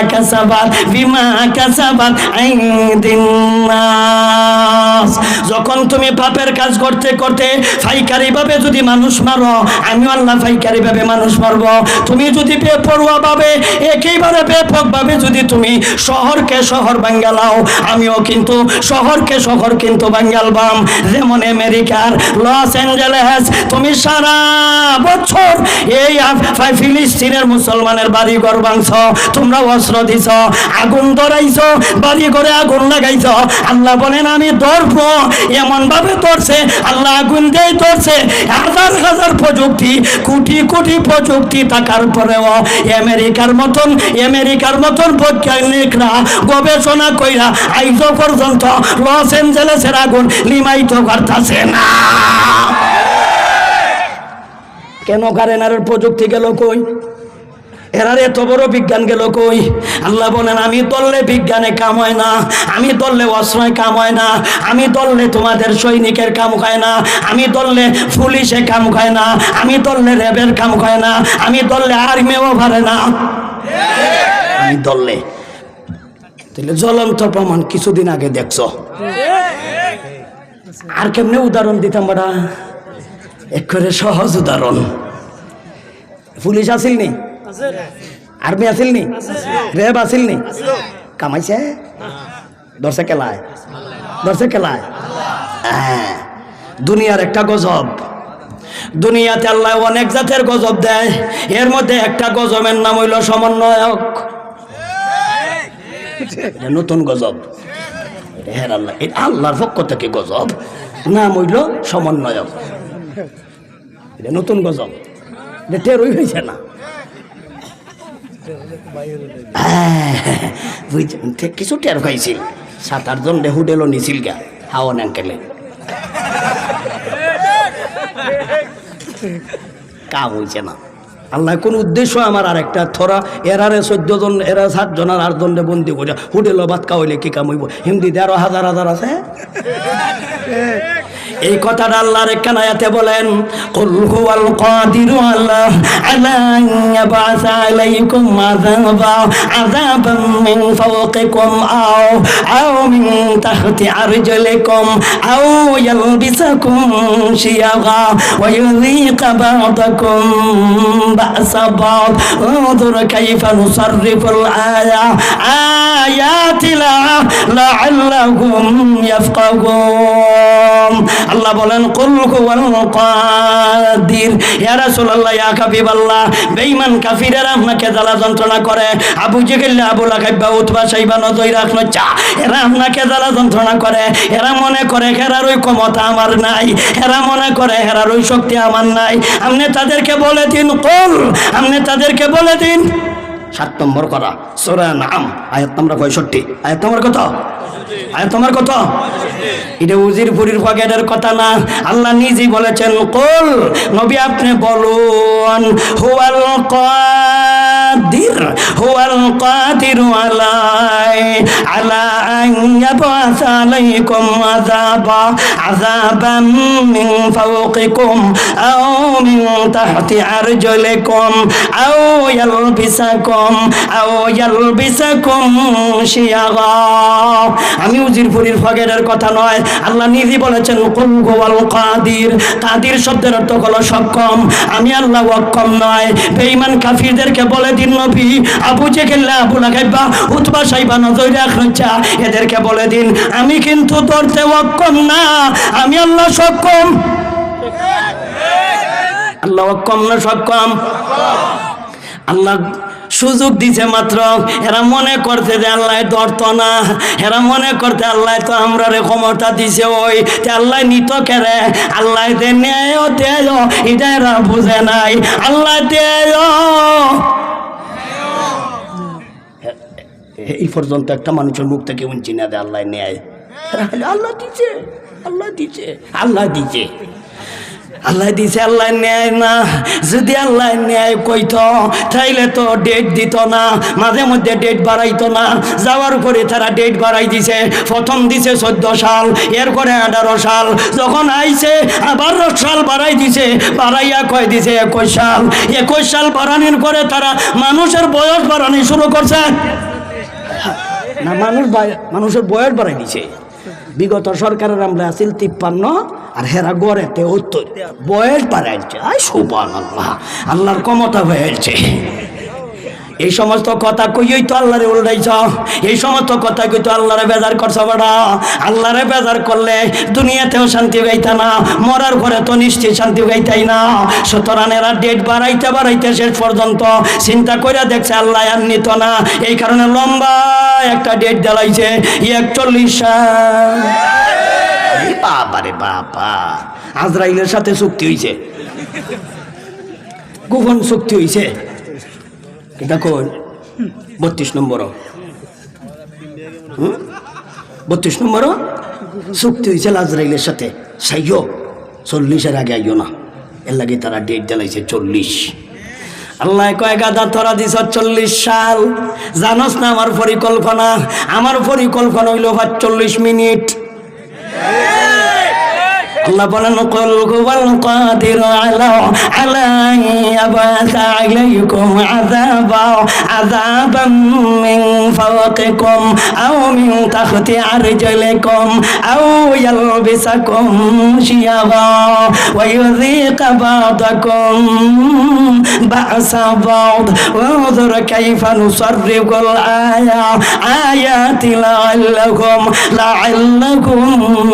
কাসাবাত আইদিন নাস। যখন তুমি পাপের কাজ করতে করতে ফাইকারি ভাবে যদি মানুষ মারো, আমি আল্লাহ ফাইকারি ভাবে মানুষ মারব। তুমি যদি বেপরোয়া ভাবে একেবারে ব্যাপক ভাবে যদি তুমি শহরকে শহর বাঙ্গালাও, আমিও কিন্তু শহরকে শহর কিন্তু বাঙ্গালবাম। যেমন আমেরিকার লস অ্যাঞ্জেলেস, তুমি সারা বছর এই ফিলিস্তিনের মুসলমানের বাড়ি ঘর ভাঙছ, তোমরা অস্ত্র দিছ, আগুন ধরাইছ, বাড়ি ঘরে আগুন লাগাইছ। আল্লাহ বলেন আমি ধরব, এমন ভাবে ধরছে আল্লাহ, আগুন দিয়ে ধরছে, হাজার হাজার প্রযুক্তি, কোটি কোটি প্রযুক্তি থাকার পরেও আমেরিকার মতন বৈজ্ঞানিকরা গবেষণা কইরা আইজ পর্যন্ত লস অ্যাঞ্জেলেসের আগুন লিমাইতে পারতাছে না। কেন? কারেন্টের প্রযুক্তি গেল কই? এরার এত বড় বিজ্ঞান গেল কই? আল্লাহ বলেন আমি ধরলে বিজ্ঞানে কাম হয় না, আমি ধরলে অস্ত্রয় কাম হয় না, আমি ধরলে তোমাদের সৈনিকের কাম হয় না, আমি ধরলে পুলিশে কাম হয় না, আমি ধরলে র্যাবের কাম হয় না, আমি ধরলে আর্মিও পারে না, আমি ধরলে। তাহলে জ্বলন্ত প্রমাণ কিছুদিন আগে দেখছো। আর কেমনে উদাহরণ দিতাম বড়া? একেবারে সহজ উদাহরণ। পুলিশ আসিল নি, আর্মি আসিল নি, র্যাব আসিল নি, কামাইছে ধরছে কেলায়, ধরছে কেলায়। দুনিয়ার একটা গজব। দুনিয়াতে আল্লাহ অনেক জাতের গজব দেয়, এর মধ্যে একটা গজবের নাম হইল সমন্বয়ক। নতুন গজব, হ্যাঁ আল্লাহ, এটা আল্লাহর পক্ষ থেকে গজব, নাম হইল সমন্বয়ক। এটা নতুন গজব, এটা টেরই হয়েছে না। কিছু টের খাইছিল, 7-8 জন হুডেলও নিছিল গা হাওয়ান আঙ্কেলে, কাম হইছে না। আল্লাহ কোন উদ্দেশ্য আমার আর একটা থরা এরারে 14 জন, এরা 7 জন আর 8 জনে বন্দি করে হোটেল ভাত খাওয়াইলে কি কাম হইব? হিন্দিতে আরো হাজার হাজার আছে। এই কথাটা আল্লাহর একখান আয়াতে বলেন, কুল হুয়াল কাদিরু আলা ইয়াবআসা আলাইকুম আযাবান মিন ফাওকিকুম আও মিন তাহতি আরজুলিকুম আও ইয়ালবিসাকুম শিয়াগা ওয়া ইউযীকা বা'দাকুম বা'সা বা'দ উনজুর কাইফা নুসাররিফুল আয়াতি লা'আল্লাহুম ইয়াফকাহুন। আল্লাহ বলেন, কুল হুয়াল কাদির, ইয়া রাসূলুল্লাহ, ইয়া হাবিবাল্লাহ, বেঈমান কাফিরেরা আপনাকে জ্বালা যন্ত্রণা করে। আবু জেহেল, আবু লাহাব, উতবা, শাইবা, নজয়রা, খনচা, এরা আপনাকে জ্বালা যন্ত্রণা করে। এরা মনে করে হেরার ওই ক্ষমতা আমার নাই, এরা মনে করে হেরার ওই শক্তি আমার নাই। আপনি তাদেরকে বলে দিন, কুল, আপনি তাদেরকে বলে দিন। 7 নম্বর করা সূরা নাম, আয়াত নম্বর 65। আয়াত নম্বর কত? আয়াত নম্বর কত? এটা উজিরপুরির পকেটের কথা না, আল্লাহ নিজেই বলেছেন, কুল, নবী আপনি বলুন, হুয়াল কাদির, হুয়াল কাদিরু আলা আন ইয়াবআসা আলাইকুম আযাবান মিন ফাওকিকুম আও মিন তাহতি আরজুলিকুম আও ইয়ালবিসাকুম শিয়াগা। আমি উজিরপুরির পকেটের কথা নয়, আল্লাহ নিজে বলেছেন, কুল হুয়াল কাদির। কাদির শব্দের অর্থ হলো সক্ষম। আমি আল্লাহ অক্ষম নয়। বেঈমান কাফিরদেরকে বলে দিন নবী, আবু জেহেল, আবু লাহাব, উতবা, শাইবা, নজয়রা, খনচা, এদেরকে বলে দিন, আমি কিন্তু ধরতে অক্ষম না, আমি আল্লাহ সক্ষম। আল্লাহ অক্ষম না সক্ষম? আল্লাহ সুযোগ দিছে মাত্র, এরা মনে করতে যে আল্লাহ ধরত না, এরা মনে করতে আল্লাহ তো আমরা রে ক্ষমতা দিছে, ওই আল্লাহ নিত কেরে, আল্লাহ দে নেয় দেয়, এটা এরা বুঝে নাই। আল্লাহ দেয়, এই পর্যন্ত একটা মানুষের মুখ থেকে উঞ্চি না দেয় আল্লাহ নেয়। আল্লাহ দিছে, আল্লাহ দিছে, আল্লাহ দিছে, আল্লাহ দিছে, আল্লাহ নেয় না। যদি আল্লাহ নেয় কইতো তাইলে তো ডেট দিত না, মাঝে মধ্যে ডেট বাড়াইতো না। যাওয়ার পরে তারা ডেট বাড়াই দিছে। প্রথম দিছে 14 সাল, এরপরে 18 সাল, যখন আইছে আবার 10 সাল বাড়াই দিছে, বাড়াইয়া কয় দিছে 21 সাল। 21 সাল বাড়ানোর পরে তারা মানুষের বয়স বাড়ানো শুরু করছে না, মানুষের বয়স বাড়াই দিছে। বিগত সরকারের আমরা আসিল 53 আর হেরা গড়েতে 70, বয়স বাড়াইছে। সুবহানাল্লাহ, আল্লাহর ক্ষমতা হয়েছে। এই সমস্ত কথা কইই তো আল্লাহরে উল্টাইছ, এই সমস্ত কথা কই তো আল্লাহরে বেজার করছ। বড়া আল্লাহরে বেজার করলে দুনিয়াতেও শান্তি পাইতা না, মরার পরে তো নিশ্চয়ই শান্তি পাইতাই না। সুতরাং এরা ডেট বাড়াইতে বাড়াইতে শেষ পর্যন্ত চিন্তা করে দেখছে আল্লাহ আর নিত না, এই কারণে লম্বা একটা ডেট দেলাইছে 41 সাল। বাবারে বাবা, আজরাইলের সাথে চুক্তি হইছে, গোপন চুক্তি হইছে। দেখো 32 নম্বর 32 নম্বর চুক্তি হয়েছে আজরাইলের সাথে। সাইও 40-এর আগে আইও না, এর লাগে তারা ডেট জ্বালাইছে 40। আল্লাহ কয় গাদা তোরা দিছ 40 সাল, জানোস না আমার পরিকল্পনা? আমার পরিকল্পনা হইল 40 মিনিট। আল্লাহ বলেন কুল হুয়াল কাদিরু আলা ইয়াবাসা আলাইকুম আযাবাম মিন ফাওকিকুম আও মিন তাহতি আরজুলিকুম আও ইয়ালবিসাকুম শিয়াবা ওয়া ইউযীকা বা'দাকুম বা'সা বা'দ ওয়ানজুর কাইফা নুসাররিফুল আয়াতি লাআল্লাকুম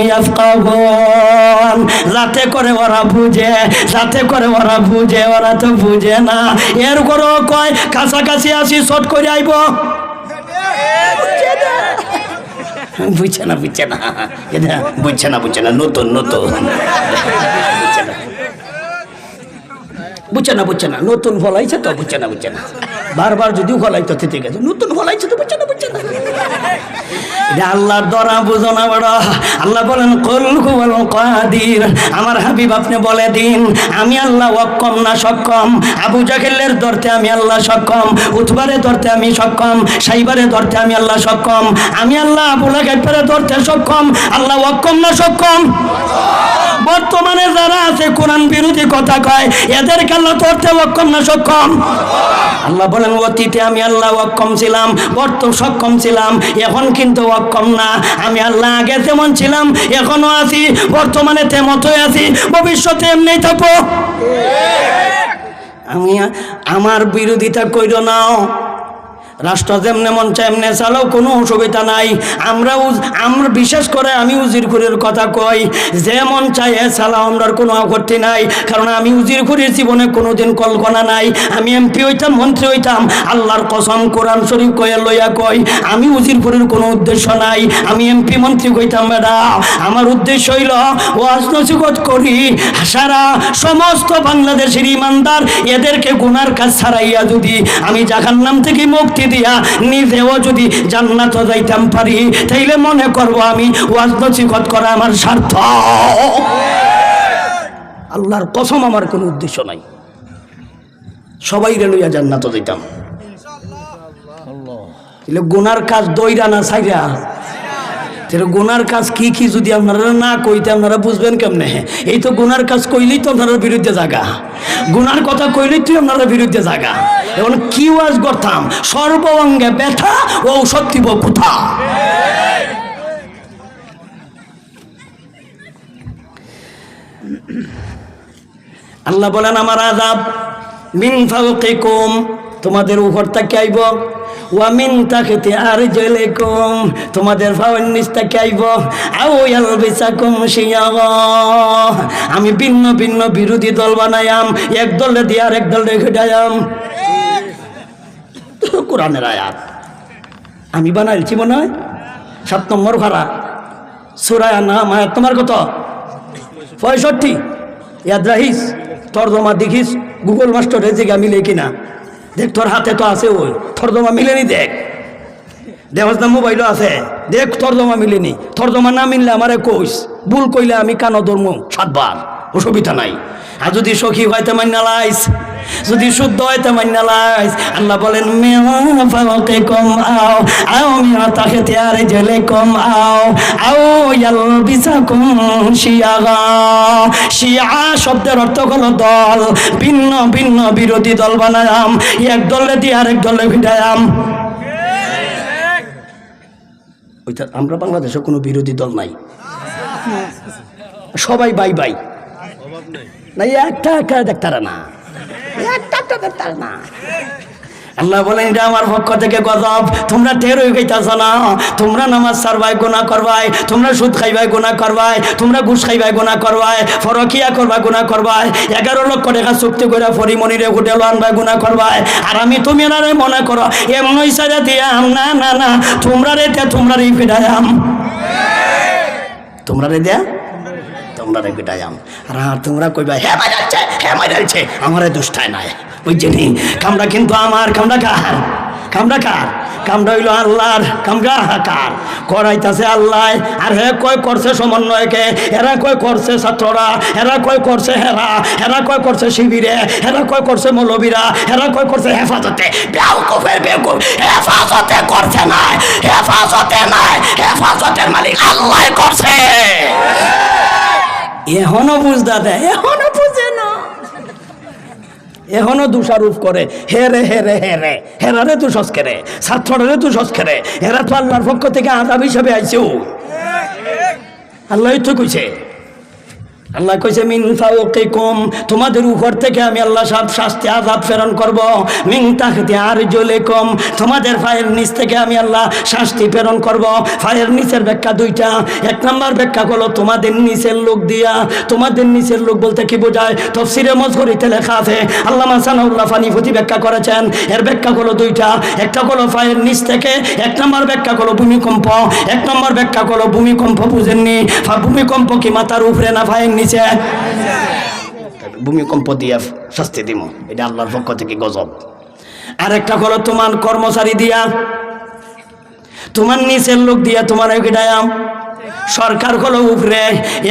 ইয়াফকাহুন। যাতে করে ওরা বুঝে, যাতে করে ওরা বুঝে, ওরা তো বুঝে না। এর করো কয় কাছাকাছি আসি শট করে আইব, বুঝছে না বুঝছে না এটা বুঝছে না বুঝছে না, নতুন নতুন বুঝছে না বুঝছে না, নতুন ফলাইছে তো বুঝছে না বুঝছে না, বারবার যদিও ফলাইতো ঠিক আছে, নতুন ফলাইছে তো বুঝছে না বুঝছে না। আল্লাহর দরা বুঝো না বড়। আল্লাহ বলেন কুল হুয়াল কাদির, আমার হাবিব আপনি বলে দিন আমি আল্লাহ অক্ষম না সক্ষম। আবু জাহেলের ধরতে আমি আল্লাহ সক্ষম, উতবারে ধরতে আমি সক্ষম, সাইবারে ধরতে আমি আল্লাহ সক্ষম। আমি আল্লাহ আবু লাহাবের ধরতে সক্ষম। আল্লাহ অক্ষম না সক্ষম? বর্তমানে যারা আছে কোরআন বিরোধী কথা কয় এদেরকে আল্লাহ ধরতে অক্ষম না সক্ষম? আল্লাহ বলেন অতীতে আমি আল্লাহ অক্ষম ছিলাম, সক্ষম ছিলাম, এখন কিন্তু অক্ষম না। আমি আল্লাহ আগে তেমন ছিলাম, এখনো আছি, বর্তমানে তেমতই আছি, ভবিষ্যতে এমনি থাকবো। আমি আমার বিরোধিতা কইরো না। রাষ্ট্র যেমনে মন চায় এমনি চালাও, কোনো অসুবিধা নাই। আমরা বিশেষ করে আমি উজিরখুরের কথা কই, যে মন চায় এ চালাও, আমরার কোনো আপত্তি নাই। কারণ আমি উজিরখুরের জীবনে কোনোদিন কল্পনা নাই আমি এমপি হইতাম, মন্ত্রী হইতাম। আল্লাহর কসম কোরআন শরীফ কয়ে লইয়া কই আমি উজিরখুরের কোনো উদ্দেশ্য নাই। আমি এমপি মন্ত্রী হইতাম বেটা, আমার উদ্দেশ্য হইল ওয়াজ নসিহত করি সারা সমস্ত বাংলাদেশের ইমানদার এদেরকে গুনার কাজ ছাড়াইয়া যদি আমি জাহান্নাম থেকে মুক্তি দিয়া নিজেও যদি জান্নাত যাইতাম পারি, তাইলে মনে করবো আমি ওয়াজ নসিহত করা আমার স্বার্থ। আল্লাহর কসম আমার কোনো উদ্দেশ্য নাই, সবাই লইয়া জান্নাত যাইতাম। গুনার কাজ দইরা না ছাইরা, গুনার কাজ কি কি যদি আপনারা না কইতে আপনারা বুঝবেন কেমনে? এই তো গুনার কাজ কইলেই তো আপনারা বিরুদ্ধে জাগা, গুনার কথা কইলেই তো আপনারা বিরুদ্ধে জাগা। এখন কি ওয়াজ করতাম? সর্ব অঙ্গে ব্যথা ও ঔষধ দিব কোথা? আল্লাহ বলেন আমার আযাব মিন ফাওকিকুম, তোমাদের উপর থেকে আইব, ওয়া মিন তাহতি আরজুলিকুম, তোমাদের পায়ের নিচ থেকে আইব, আও ইয়ালবিসাকুম শিয়াগা, আমি ভিন্ন ভিন্ন বিরোধী দল বানায়াম, এক দলে দিয়ে আরেক দলে ঘটায়াম। কোরআনের আয়াত আমি বানাইছি মনে হয় 7 নম্বর খারা সূরা নাম, আয়াত তোমার কত? 65। ইয়াদ রাখিস, তর্জমা দেখিস, গুগল মাস্টারে জায়গা মিলে কিনা দেখ, তোর হাতে তো আছে, ওই তর্জমা মিলেনি দেখ, দেওয়াজ না মোবাইলও আছে, দেখ তর্জমা মিলেনি। তর্জমা না মিললে আমারে কইস, ভুল কইলে আমি কানো ধর্ম 7 বার, অসুবিধা নাই। আর যদি সখী হয়তো মান্না লাইস, যদি শুদ্ধ হয়তো মান্না লাইস। আল্লাহ বলেন শিয়া শব্দের অর্থ হলো দল, ভিন্ন ভিন্ন বিরোধী দল বানায়াম, এক দলে দিয়ে আরেক দলে ভিড়ায়াম। ওইটা আমরা বাংলাদেশে কোনো বিরোধী দল নাই, সবাই বাই বাই না, একটা একটা দেখতারা না, একটা একটা দেখতারা না। আল্লাহ বলেন এটা আমার পক্ষ থেকে গজব। তোমরা টের হয়ে গেইতাছ না, তোমরা নামাজ ছাড়বাই, গুনাহ করবাই, তোমরা সুদ খাইবাই, গুনাহ করবাই, তোমরা ঘুষ খাইবাই, গুনাহ করবাই, ফরকিয়া করবা, গুনাহ করবাই, 11 লক্ষ টাকা চুক্তি করে ফরিমনিরে হোটেল আনবাই, গুনাহ করবাই। আর আমি তুমি এনারে মনে করো এমনই সাজা দিয়াম, না না না, তোমরা রে তোমরা রে ফিরায়াম, তোমরা রে দেয়া তোমরা রে ফিরায়াম। আর তোমরা কইবা হ্যাঁ মারাচ্ছে, হ্যাঁ মারাচ্ছে, আমারে দুষ্টায় নাই, বুঝছেনি? কামরা কিন্তু আমার, কামরা কার? কামরা কার? কামরা হইল আল্লাহর, কামরা কার? করাইতাছে আল্লাহ। আর হে কয় করছে সমন্বয়কে, এরা কয় করছে ছাত্ররা, এরা কয় করছে হেরা, এরা কয় করছে শিবিরে, এরা কয় করছে মৌলবীরা, এরা কয় করছে হেফাজতে। বেয়াকুফের বেকুফ, হেফাজতে করছে নাই, হেফাজতে নাই, হেফাজতের মালিক আল্লাহ করছে। এখনো বুঝদা দেয়, এখনো বুঝে না, এখনো দোষারোপ করে। হেরে হেরে হেরে হেরারে তু সস্কেরে, ছাত্ররে তু সস্কেরে, এরা তো আল্লাহর পক্ষ থেকে আযাব হিসাবে আইছে। আল্লাহ তো কইছে, আল্লাহ কইছে মিন ফাওকিকুম, তোমাদের উপর থেকে আমি আল্লাহ সব শাস্তি আযাব প্রেরণ করব। মিন তাহতি আরজুলিকুম, তোমাদের পায়ের নিচ থেকে আমি আল্লাহ শাস্তি প্রেরণ করব। পায়ের নিচের ব্যাখ্যা দুইটা। এক নম্বর ব্যাখ্যা হলো তোমাদের নিচের লোক দিয়া। তোমাদের নিচের লোক বলতে কি বোঝায়? তাফসীরে মজকুরিতে লেখা আছে, আল্লামা সানাউল্লাহ ফানিফুতি ব্যাখ্যা করেছেন। এর ব্যাখ্যা হলো দুইটা। একটা হলো পায়ের নিচ থেকে, এক নম্বর ব্যাখ্যা হলো ভূমিকম্প। এক নম্বর ব্যাখ্যা হলো ভূমিকম্প, বুঝেননি? ভূমিকম্প কি মাথার উপরে না পায়ের নিচে? ভূমিকম্প দিয়া শাস্তি দিব, এটা আল্লাহর পক্ষ থেকে গজব। আর একটা হলো তোমার কর্মচারী দিয়া, তোমার নিচের লোক দিয়া তোমার ডায়াম। সরকার হলো উপরে,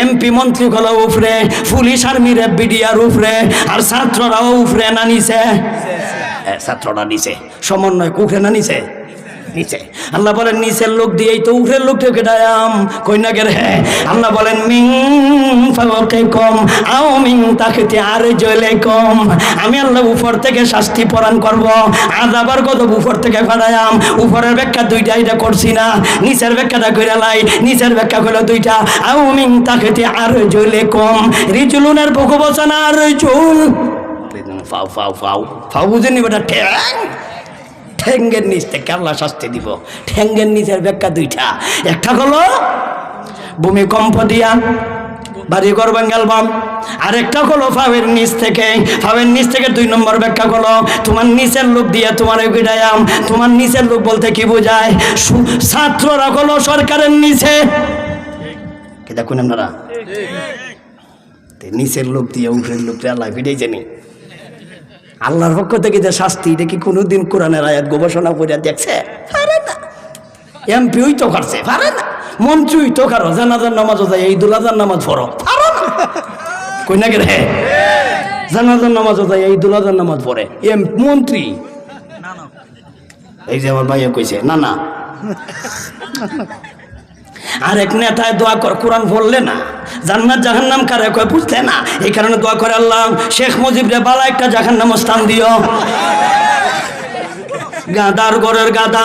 এমপি মন্ত্রী হলো উপরে, পুলিশ আর্মির বিডিআর উপরে, আর ছাত্ররাও উপরে না নিচে? ছাত্ররা নিচে, সমন্বয় উপরে না নিচে? নিচে। আল্লাহ বলেন নিচের লোক দিয়েই তো উপরের লোকটাকে ডায়াম, কই না গেরে? আল্লাহ বলেন মিন ফাওকিকুম আও মিন তাহতি আরজুলিকুম, আমি আল্লাহ উপর থেকে শাস্তি প্রদান করব, আযাবার গজব উপর থেকে ফাড়ায়াম। উপরের ব্যাখ্যা দুইটা, এটা করছি না। নিচের ব্যাখ্যাটা কইরা লাই, নিচের ব্যাখ্যা হলো দুইটা। আও মিন তাহতি আরজুলিকুম, রিজুলুনের বহুবচন আরজুল, ফাও ফাও ফাও ফাও, বুঝেননি বেটা? ঠ্যাঙ্গের নিচ থেকে আল্লাহ শাস্তি দিব। ঠ্যাঙ্গের নিচের ব্যাখ্যা দুইটা। একটা হলো ভূমিকম্প দিয়া বাড়ি ঘর ভাঙালবাম, আর একটা হলো ফাওয়ের নিচ থেকে। ফাওয়ের নিচ থেকে দুই নম্বর ব্যাখ্যা হলো তোমার নিচের লোক দিয়া তোমার বিড়ায়াম। তোমার নিচের লোক বলতে কি বোঝায়? ছাত্ররা হলো সরকারের নিচে, কি দেখুন আপনারা? নিচের লোক দিয়ে উপরের লোক আল্লাহ ভিড়াই জানি। আল্লাহর পক্ষ থেকে যে শাস্তি, এটা কি কোনোদিন কোরআনের আয়াত গবেষণা করে দেখছে? পারে না। এমপি ওই তো করছে, পারে না। মন্ত্রী ওই তো কারো জানাজার নামাজও যায়, ঈদুল আজহার নামাজ পড়ো, পারো না। কই না রে? জানাজার নামাজও যায়, ঈদুল আজহার নামাজ পড়ে মন্ত্রী। এই যে আমার ভাইয়া কইছে না না। আর এক নেতায় দোয়া কর, কোরআন বললে না জান্নাত জাহান্নাম কারে কয় বুঝলে না, এই কারণে দোয়া করে আল্লাহ শেখ মুজিব রে বালা একটা জাহান্নাম স্থান দিও। গাদার ঘরের গাদা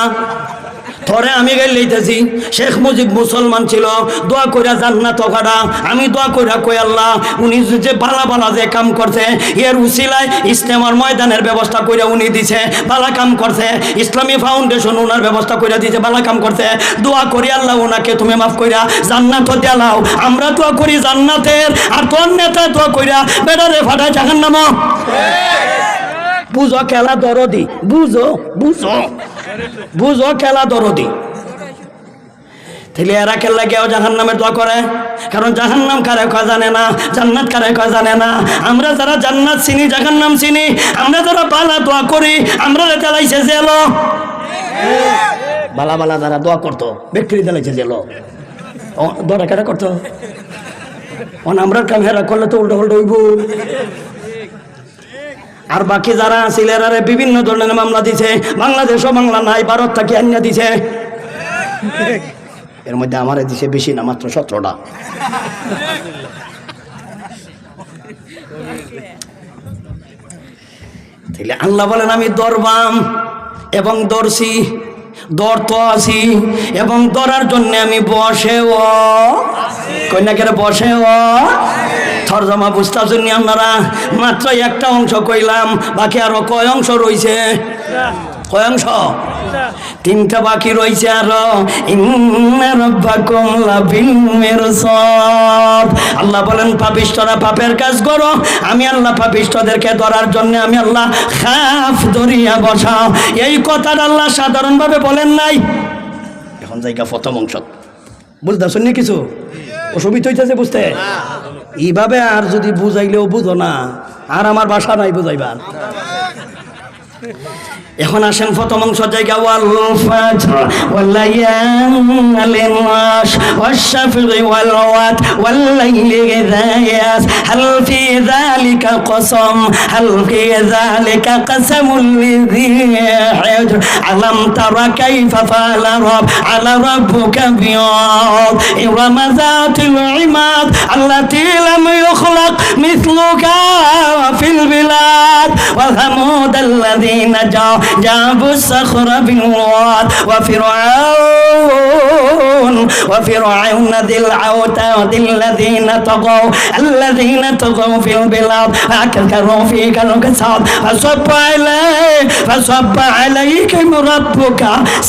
ধরে আমি গেলেইতেছি, শেখ মুজিব মুসলমান ছিল, দোয়া কইরা জান্নাত ওখানা। আমি দোয়া কইরা কই আল্লাহ উনি যে বালা বালা যে কাম করছে, এর উসিলায় ইস্তেমার ময়দানের ব্যবস্থা কইরা উনি দিছে, বালা কাম করছে। ইসলামী ফাউন্ডেশন ওনার ব্যবস্থা কইরা দিছে, বালা কাম করছে। দোয়া করি আল্লাহ ওনাকে তুমি মাফ কইরা জান্নাত দেলাও। আমরা দোয়া করি জান্নাতের, আর তোর নেতা দোয়া কইরা বেড়ারে ফাটা জাহান্নাম। বুঝো খেলা দরদি, বুঝো বুঝো বুঝো খেলা দরদি। তাহলে এরা খেলা কেউ জাহান্নামের দোয়া করে, কারণ জাহান্নাম কারে কয় জানে না, জান্নাত কারে কয় জানে না। আমরা যারা জান্নাত চিনি, জাহান্নাম চিনি, আমরা যারা বালা দোয়া করি, আমরা চালাইছে জেল। বালা বালা যারা দোয়া করতো ব্যক্তি চালাইছে জেল। দোয়া কেটা করতো, আমরা কাম হেরা করলে তো উল্টো উল্টো হইব। আর বাকি যারা ছেলেরা বিভিন্ন ধরনের মামলা দিছে, বাংলাদেশও মামলা নাই, ভারত থেকে আনিয়া দিছে। এর মধ্যে আমারে দিছে বেশি না, মাত্র 17টা। তাহলে আল্লাহ বলেন আমি দরবাম এবং দর্শি, দরতো আছি এবং দরার জন্য আমি বসেও, কন্যাকের বসেও। তরজমা বুঝতে জন্য আপনারা মাত্র একটা অংশ কইলাম, বাকি আরো কয় অংশ রয়েছে? কয় অংশ? 3টা বাকি রয়েছে আরো। ইন্না রাব্বাকুম লাবিল মিরসাদ। আল্লাহ বলেন পাপিষ্ঠরা পাপের কাজ করো, আমি আল্লাহ পাপিষ্ঠদেরকে ধরার জন্য আমি আল্লাহ খাফ ধরিয়া বসাও। এই কথাটা আল্লাহ সাধারণভাবে বলেন নাই। এখন জায়গা প্রথম অংশ বুঝতে শুনি কিছু অসুবিধা হইতেছে বুঝতে? এইভাবে আর যদি বুঝাইলেও বুঝো না, আর আমার বাসা নাই বুঝাইবার। এখন আসেন প্রথম অংশ জায়গা। ওয়াল ফাজর ওয়াল লায়ালিন ওয়াশ ওয়াশ-শাফঈ ওয়াল ওয়াত ওয়াল লাইলি ইযা ইয়াস হাল ফি যালিকা কসম হাল ফি যালিকা কসমুল লিযী আলাম তারা কাইফা ফাআলা রাব্বুকা বিআদ ইরমা যাতিল ইমাদ আল্লাতী লাম ইখলাক মিসলুহা ফিল বিলাদ ওয়া সামুদ আল্লাযীনা জাবুস সাখরা বিল ওয়াদ ওয়া ফিরআউন যিল আওতাদ আল্লাযীনা তাগাও ফিল বিলাদ ফাকারু ফীকা الكساد فصب عليهم ربك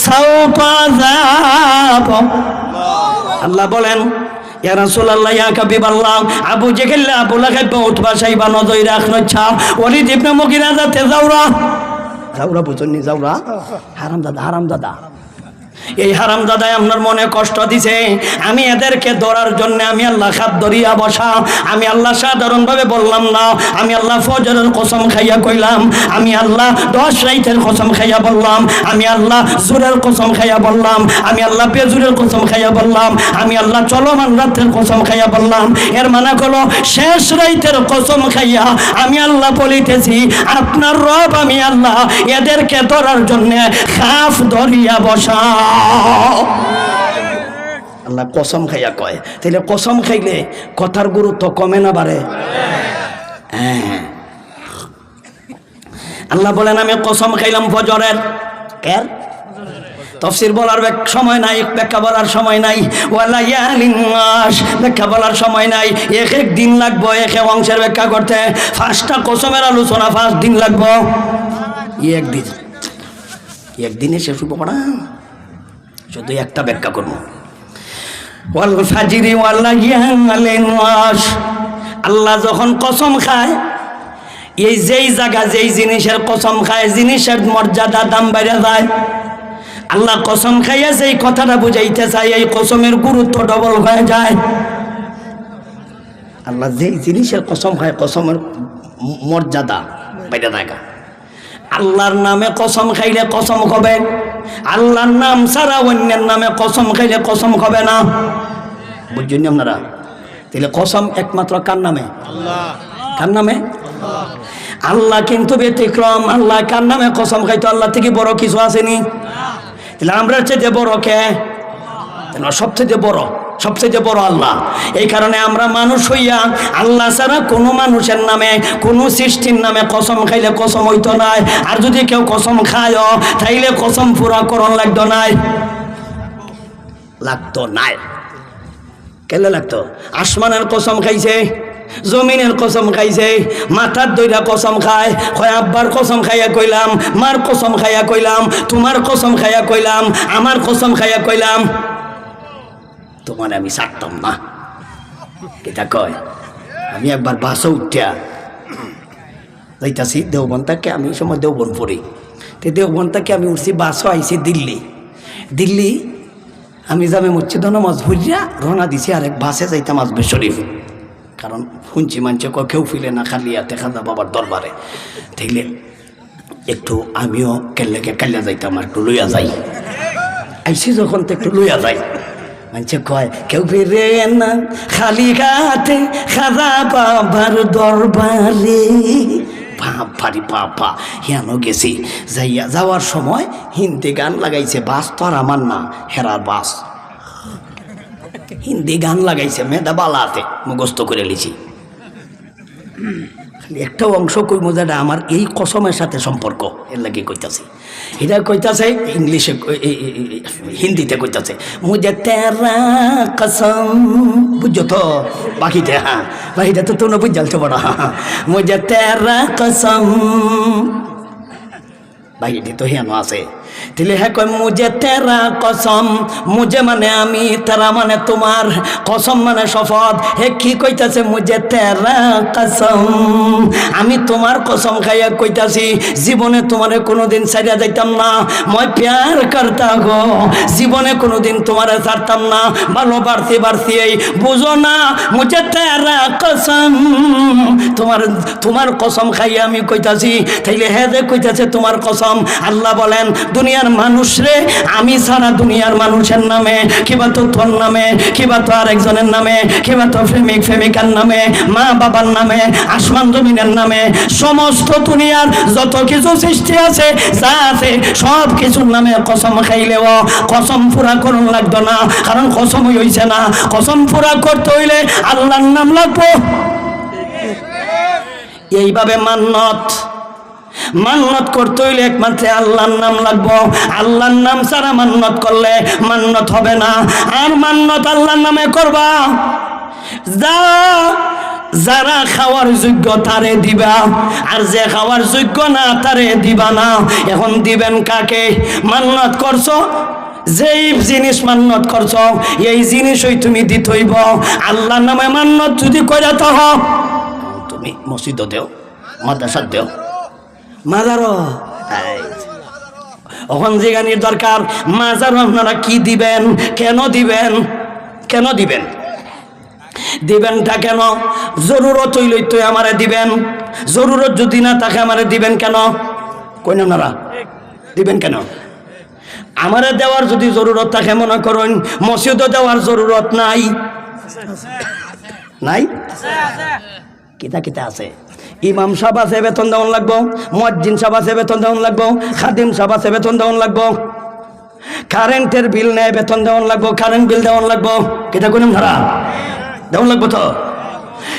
سوط عذاب আল্লাহ বলেন ইয়া রাসূলুল্লাহ ইয়া হাবিবাল্লাহ আবু জেহেল আবু লাহাব উতবা সাইবা নজর রাখনো ছা ওয়ালিদ ইবনে মুগিরা যাতে জাওরা বুঝুননি জাওরা হারামজাদা এই হারামজাদায় আপনার মনে কষ্ট দিছে আমি এদেরকে ধরার জন্য আমি আল্লাহ খাদ ধরিয়া বসা আমি আল্লাহ সাধারণভাবে বললাম না আমি আল্লাহ ফজরের কসম খাইয়া কইলাম আমি আল্লাহ 10 রাইতের কসম খাইয়া বললাম আমি আল্লাহ জোরের কসম খাইয়া বললাম আমি আল্লাহ বেজুরের কসম খাইয়া বললাম আমি আল্লাহ চলমান রাতের কসম খাইয়া বললাম এর মানে হলো শেষ রাইতের কসম খাইয়া আমি আল্লাহ বলিতেছি আপনার রব আমি আল্লাহ এদেরকে ধরার জন্য খাফ ধরিয়া বসা আল্লাহ কসম খাইয়া কয় তাহলে কসম খাইলে কথার গুরুত্ব কমে না বাড়ে আল্লাহ বলেন আমি কসম খাইলাম ফজরের এর তাফসীর বলার সময় নাই ব্যাখ্যা বলার সময় নাই ওয়ালায়ালিন মাস ব্যাখ্যা বলার সময় নাই এক দিন লাগবে এক অংশের ব্যাখ্যা করতে 5টা কসমের আলোচনা 5 দিন লাগবে একদিনে শেষ হইব না শুধু একটা ব্যাখ্যা করবো ওয়াল ফাজরি ওয়াল লায়ালিন মাস আল্লাহ যখন কসম খায় এই যেই জায়গা যেই জিনিসের কসম খায় জিনিসের মর্যাদা দাম বেড়ে যায় আল্লাহ কসম খাইয়া যেই কথাটা বুঝাইতে চায় এই কসমের গুরুত্ব ডবল হয়ে যায় আল্লাহ যেই জিনিসের কসম খায় কসমের মর্যাদা বেড়ে যায় আল্লাহর নামে কসম খাইলে কসম হবে আল্লাহর নাম ছাড়া অন্যের নামে কসম খাইলে কসম হবে না বুঝছেন আপনারা তাহলে কসম একমাত্র কার নামে আল্লাহ কার নামে আল্লাহ কিন্তু ব্যতিক্রম আল্লাহ কার নামে কসম খাইতো আল্লাহ থেকে বড় কিছু আসেনি তাহলে আমরা চেয়ে বড় কে সবচেয়ে বড় আল্লাহ এই কারণে আমরা মানুষ হইয়া আল্লাহ ছাড়া কোনো মানুষের নামে কোনো সৃষ্টির নামে কসম খাইলে কসম হইতো নাই আর যদি কেউ কসম খায় তাইলে কসম পুরা করণ লাগতো নাই কেলে লাগতো আসমানের কসম খাইছে জমিনের কসম খাইছে মাথার দইরা কসম খায় হয় আব্বার কসম খাইয়া কইলাম মার কসম খাইয়া কইলাম তোমার কসম খাইয়া কইলাম আমার কসম খাইয়া কইলাম তোমার আমি ছাড়তাম না এটা কয় আমি একবার বাসে উঠিয়া যাইতাছি দেওবন থেকে আমি সময় দেওবন পড়ি তো দেওবন থেকে আমি উঠছি বাসও আইছি দিল্লি আমি জামে মসজিদ নামাজ পড়িয়া রওনা দিছি আরেক বাসে যাইতাম আজবে শরীফ কারণ শুনছি মানছে কেউ ফিলে না খালি হাতে খাজা বাবার দরবারে দেখলে একটু আমিও কাল্লা যাইতাম একটু লইয়া যাই আইসি যখন তো একটু লইয়া যাই মানছে কয় কেউ ফিরে না খালি হাতে খাজা বাবার দরবারে বাবা হিয়ানো গেছি যাওয়ার সময় হিন্দি গান লাগাইছে বাস তো আর আমার না হেরার বাস হিন্দি গান লাগাইছে মেধা বালাতে মুখস্থ করে লিছি খালি একটা অংশ কই মজাটা আমার এই কসমের সাথে সম্পর্ক এর লাগে কইতাছে এটা কইতাছে ইংলিশে হিন্দিতে কইতাছে মুঝে তেরা কসম বুঝছো তো বাকিতে বাকিটা তো তোমরা বুঝ জ্বালতে পারো মুঝে তেরা কসম বাকিটি তো হিয়ানো আছে তাহলে হ্যাঁ কয় মুঝে তেরা কসম মুঝে মানে আমি তেরা মানে তোমার কসম মানে শপথ হে কি কইতাছে মুঝে তেরা কসম আমি তোমার কসম খাইয়া কইতাছি জীবনে তোমারে কোনোদিন ছাড়িয়া যাইতাম না মই প্যার করতা গো জীবনে কোনোদিন তোমারে ছাড়তাম না ভালো বাড়তি এই বুঝো না মুঝে তেরা কসম তোমার কসম খাইয়া আমি কইতাছি তাইলে হ্যাঁ যে কইতাছে তোমার কসম কসম। আল্লাহ বলেন দুনিয়ার মানুষ রে আমি ছাড়া দুনিয়ার মানুষের নামে কিবা তো তোর নামে কিবা তো আরেকজনের নামে কিবা তো প্রেমিকার নামে মা বাবার নামে আসমান জমিনের নামে সমস্ত দুনিয়ার যত কিছু সৃষ্টি আছে যা আছে সব কিছুর নামে কসম খাইলেও কসম পুরা করুন লাগতো না, কারণ কসমই হইছে না। কসম পুরা করতে হইলে আল্লাহর নাম লাগবো। এইভাবে মান্নত করতে হইলে একমাত্র আল্লাহর নাম লাগবো। আল্লাহর নাম ছাড়া মান্নত করলে মান্নত হবে না। আর মান্নত আল্লাহর নামে করবা, যারা খাওয়ার যোগ্য তারে দিবা, আর যে খাওয়ার যোগ্য না তারে দিবা না। এখন দিবেন কাকে? মান্নত করছো, যেই জিনিস মান্নত করছো এই জিনিসই তুমি দিতে হইব। আল্লাহর নামে মান্নত যদি করে তো তুমি মসজিদ দেও, মাদ্রাসা দেও, মাজারও এখন জিগানির দরকার। মাজারও আপনারা কি দিবেন, কেন দিবেন, কেন দিবেন, দিবেনটা কেন? জরুরত হইলেই তো আমারে দিবেন, জরুরত যদি না থাকে আমারে দিবেন কেন? কই না আপনারা দিবেন কেন? আমারে দেওয়ার যদি জরুরত থাকে মনে করুন মসজিদও দেওয়ার জরুরত নাই, নাই কিতা কিতা আছে। ইমাম সাহেব আছে বেতন দেওয়ান লাগবো, মুয়াজ্জিন সাহেব আছে বেতন দেওয়ান লাগবো, খাদিম সাহেব আছে বেতন দেওয়ান লাগবো, কারেন্টের বিল নেয় বেতন দেওয়ান লাগবো, কারেন্ট বিল দেওয়ান লাগবো, কিতা কোন ধারা দেওয়ান লাগবো তো।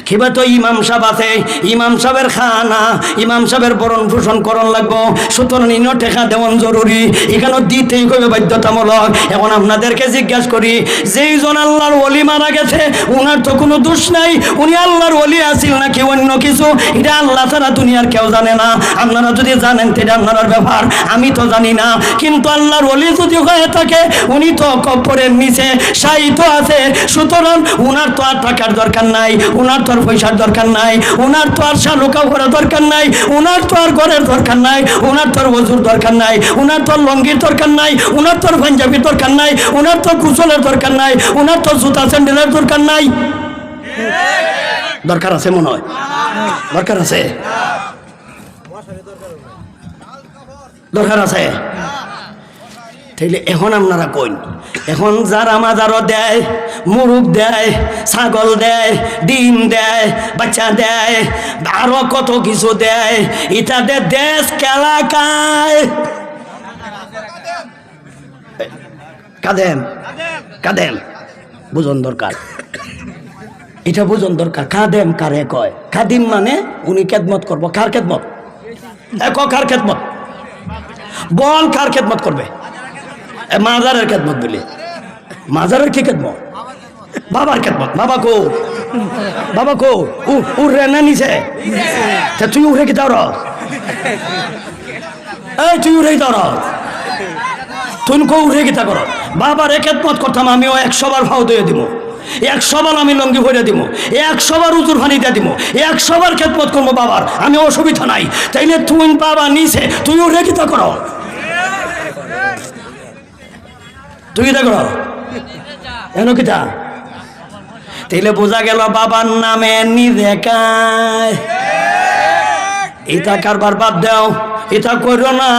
কিবা তো ইমাম সাহেব আছে, ইমাম সাহেবের খানা, ইমাম সাহেবের বরণ পোষণ করণ লাগবো, সুতরাং ইনো টেকা দেওয়ান জরুরি, এখানে দিতেই হবে বাধ্যতামূলক। এখন আপনাদেরকে জিজ্ঞাসা করি, যেই জন আল্লাহর ওলি মারা গেছে উনার তো কোনো দোষ নাই, উনি আল্লাহর ওলি আসিল নাকি অন্য কিছু এটা আল্লাহ ছাড়া দুনিয়ার কেউ জানে না। আপনারা যদি জানেন সেটা আপনার ব্যাপার, আমি তো জানি না। কিন্তু আল্লাহর ওলি যদি হয়ে থাকে উনি তো কবরের নিচে শায়িত আছে, সুতরাং উনার তো আর টাকার দরকার নাই, উনার তো আর পয়সার দরকার নাই, উনার তো আর শালুকা করার দরকার নাই, উনার তো আর ঘরের দরকার নাই, উনার তো আর ওযুর দরকার নাই, উনার তো আর লঙ্গির দরকার নাই, উনার তো আর পাঞ্জাবির দরকার নাই, উনার তো কুশলের দরকার নাই, উনার তো জুতা স্যান্ডেলের দরকার নাই। দরকার আছে মনে হয়, দরকার আছে, দরকার আছে। তাইলে এখন আপনারা কইন, এখন যারা মাজারও দেয়, মুরুগ দেয়, ছাগল দেয়, ডিম দেয়, বাচ্চা দেয়, আরো কত কিছু দেয়, ইটাদের দেশ কেলাকায় কাদেম কাদেম বুঝন দরকার, এটা বুঝন দরকার। কাদেম কারে কয়? খাদিম মানে উনি খেদমত করবো। কার খেদমত? কার খেদমত বল, কার খেদমত করবে? মাজারের খেদমত বলি। মাজারের কি খেদমত? বাবার খেদমত। বাবা কো, বাবা কো, উড়ে না নিছে, তুই উড়ে কি তার? এই তুই উড়ে তার, তুই কো উড়ে কি তা কর? বাবার খেদমত করতাম আমিও 100 বার ভাও দিয়ে দিব, 100 বার আমি লঙ্গি ভরে দিব, 100 বার উজুর পানি দিয়ে দিব, 100 বার খেদমত করবো বাবার, আমি অসুবিধা নাই। তাইলে তুই বাবা নিছে, তুই উড়ে কি তা কর? তুই কিতা কর? এন কিতা? তাইলে বোঝা গেল বাবার নামে নিজে কায়। এটা কারবার বাদ দাও, এটা করো না।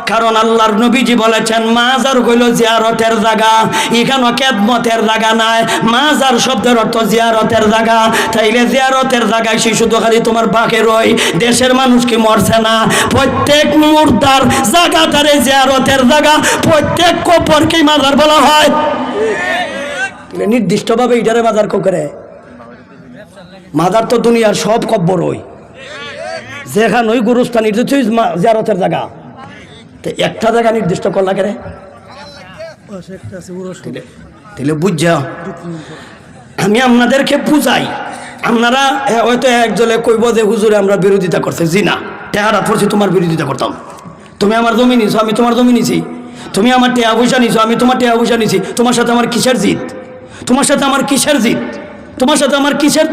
কারণ আল্লাহর নবীজি বলেছেন মাজার হইল জিয়ারতের জায়গা, এখানে খেদমতের জায়গা নাই। মাজার শব্দের অর্থ জিয়ারতের জায়গা। তাইলে জিয়ারতের জায়গায় সে শুধু খালি তোমার বাকে রই, দেশের মানুষ কি মরছে না? প্রত্যেক মুর্দার জায়গাটারে জিয়ারতের জায়গা, প্রত্যেক কবরকেই মাজার বলা হয়। নির্দিষ্টভাবে এটারে মাজার করে। মাজার তো দুনিয়ার সব কব্বর ওই, যেখানে ওই গুরুস্থান জিয়ারতের জায়গা, একটা জায়গা নির্দিষ্ট করলা কেন? তাহলে বুঝা আমি আপনাদেরকে বুঝাই, আপনারা হয়তো একজনে কইব যে হুজুরে আমরা বিরোধিতা করছে। জি না, টেহারা পড়ছি তোমার বিরোধিতা করতাম। তুমি আমার জমি নিছো, আমি তোমার জমি নিছি। তুমি আমার টেহা পয়সা নিছো, আমি তোমার টেহা পয়সা নিছি। তোমার সাথে আমার কিসের জিত? তোমার সাথে আমার কিসের জিত? তোমার সাথে আমার কিসের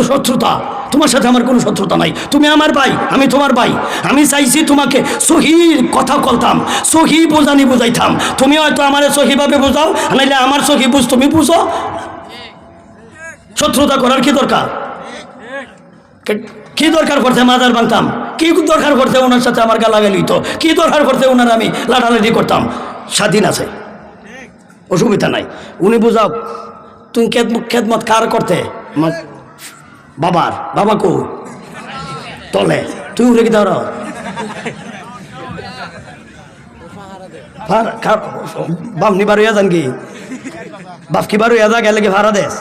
শত্রুতা? তোমার সাথে আমার কোনো শত্রুতা নাই। তুমি আমার ভাই, আমি তোমার ভাই। আমি চাইছি তোমাকে সহি কথা বলতাম, সহি বোঝানি বুঝাইতাম। তুমি হয়তো আমার সহিভাবে বোঝাও, নাইলে আমার সহি বুঝ তুমি বুঝো। শত্রুতা করার কি দরকার? কি দরকার পড়ছে? মাজার ভাঙতাম, কি দরকার করতে ওনার সাথে আমার গালাগালি হইতো, কি দরকার করতে ওনার আমি লাঠালাঠি করতাম? স্বাধীন আছে, অসুবিধা নাই। উনি বুঝাও তুমি খেদমত কার করতে? বাবার। বাবা কো তলে, তুই উঠে কি দাঁড়াও? বাপ নি বারো যান কি বাপ কি বারো যা গেলে কি ভাড়া দেশ?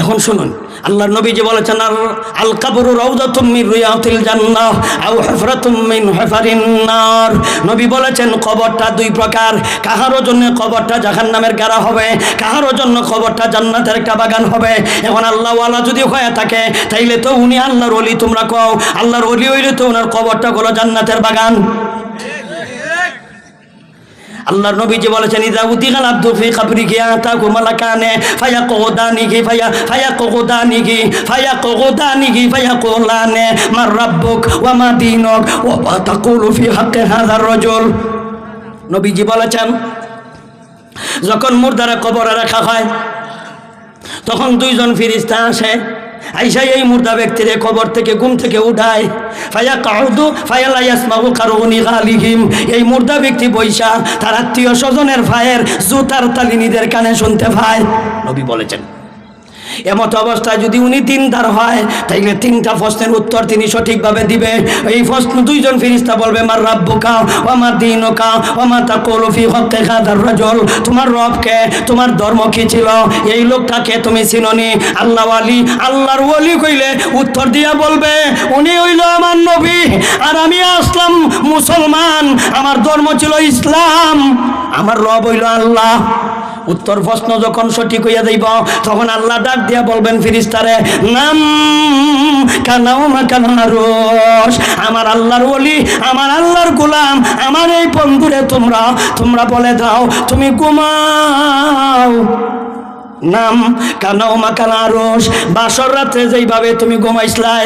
এখন শুনুন, আল্লাহর নবী যে বলেছেন আল কবরু রাউযাতুম মিন রিয়াদিল জান্নাহ আও হুফরাতুম মিন হুফারিন নার। নবী বলেছেন কবরটা দুই প্রকার, কাহারও জন্য কবরটা জাহান্নামের গাড়া হবে, কাহারও জন্য কবরটা জান্নাতের একটা বাগান হবে। এখন আল্লাহ ওয়ালা যদি হয়ে থাকে তাইলে তো উনি আল্লাহর ওলি, তোমরা কও আল্লাহর ওলি হইলে তো ওনার কবরটা হলো জান্নাতের বাগান। আল্লাহর নবী যে বলেছেন ইযা উদিগাল আব্দু ফি কবরিহি আতাকু মালাকানে ফায়াকুদানিহি ফায়াকুলানে মার রাব্বুক ওয়া মা দীনুক ওয়া তাকুলু ফি হাক্কি হাযার রাজুল। নবীজি বলেছেন যখন মুর্দারা কবরে রাখা হয় তখন দুইজন ফেরেশতা আসে, আইসা এই মুর্দা ব্যক্তিরে কবর থেকে ঘুম থেকে উঠায়। এই মুর্দা ব্যক্তি বৈশা তার আত্মীয় স্বজনের ভাইয়ের জুতার তালি নিজের কানে শুনতে পায়। নবী বলেছেন এমত অবস্থায় যদি উনি দিনদার হয় তাইলে তিনটা প্রশ্নের উত্তর তিনি সঠিকভাবে দিবে। এই প্রশ্ন দুইজন ফেরেশতা বলবে মার রাব্বুকা ওয়া মা দীনুকা ওয়া মা তাকুলু ফি হাক্কি হাযার রাজুল। তোমার রবকে, তোমার ধর্ম কি ছিল, এই লোকটাকে তুমি চিনোনি? আল্লাহ ওয়ালি, আল্লাহর ওয়ালি কইলে উত্তর দিয়া বলবে উনি হইল আমার নবী আর আমি আসলাম মুসলমান, আমার ধর্ম ছিল ইসলাম, আমার রব হইল আল্লাহ। উত্তর প্রশ্ন যখন সঠিক হইয়া যাইব তখন আল্লাহ ডাক দিয়া বলবেন ফেরেশতারে নাম কানাউমা কানারুস, আমার আল্লাহর ওলি, আমার আল্লাহর গোলাম, আমার এই বন্ধুরে তোমরা বলে দাও তুমি ঘুমাও। নাম কানাউমা কানারুস, বাসর রাতে যেইভাবে তুমি ঘুমাইছলাই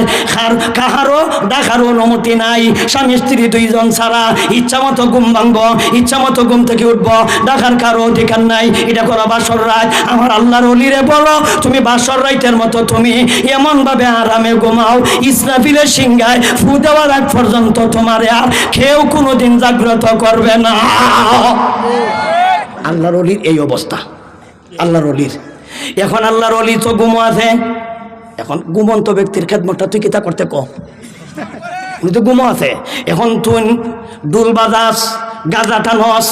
কাহারও ডাকার অনুমতি নাই, স্বামী স্ত্রী দুইজন ছাড়া ইচ্ছা মতো ঘুম ভাঙবো, ইচ্ছা মতো ঘুম থেকে উঠবো, ডাকার কারো অধিকার নাই। এটা করো বাসর রাত। আমার আল্লাহর ওলিরে বলো তুমি বাসর রাইতের মতো তুমি এমন ভাবে আরামে ঘুমাও, ইসরাফিলের সিংহায় ফু দেওয়ার আগ পর্যন্ত তোমার আর কেউ কোনোদিন জাগ্রত করবে না। আল্লাহর ওলির এই অবস্থা, আল্লাহর ওলির। এখন আল্লাহর ওলি তো ঘুমো আছে, এখন ঘুমন্ত ব্যক্তির খেদমতটা তুই কিতা করতে ক? উনি তো ঘুমো আছে। এখন তুই ডুল বাজাস, গাজা টানস,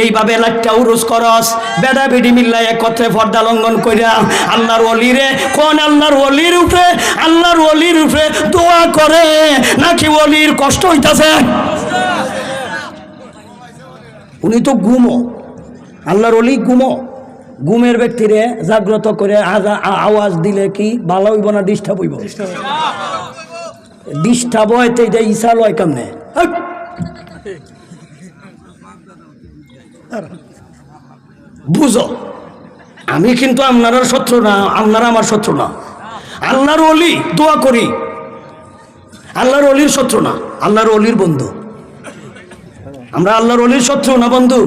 এইভাবে লাইটটা উরুস করস, বেড়া বেড়ি মিল্লাই একত্রে পর্দা লঙ্ঘন কইরা আল্লাহর ওলিরে কোন আল্লাহর ওলির উপরে, আল্লাহর ওলির উপরে দোয়া করে নাকি ওলির কষ্ট হইতাছে? উনি তো ঘুমো, আল্লাহর ওলি ঘুমো। ঘুমের ব্যক্তিরে জাগ্রত করে আওয়াজ দিলে কি ভালো হইব না ডিস্টার্ব হইব? ডিস্টার্ব হয় তো এটা ইসা লয় কেমনে? বুঝো, আমি কিন্তু আপনার শত্রু না, আপনারা আমার শত্রু না। আল্লাহর ওলি দোয়া করি, আল্লাহর ওলির শত্রু না, আল্লাহর ওলির বন্ধু। আমরা আল্লাহর ওলির শত্রু না বন্ধু?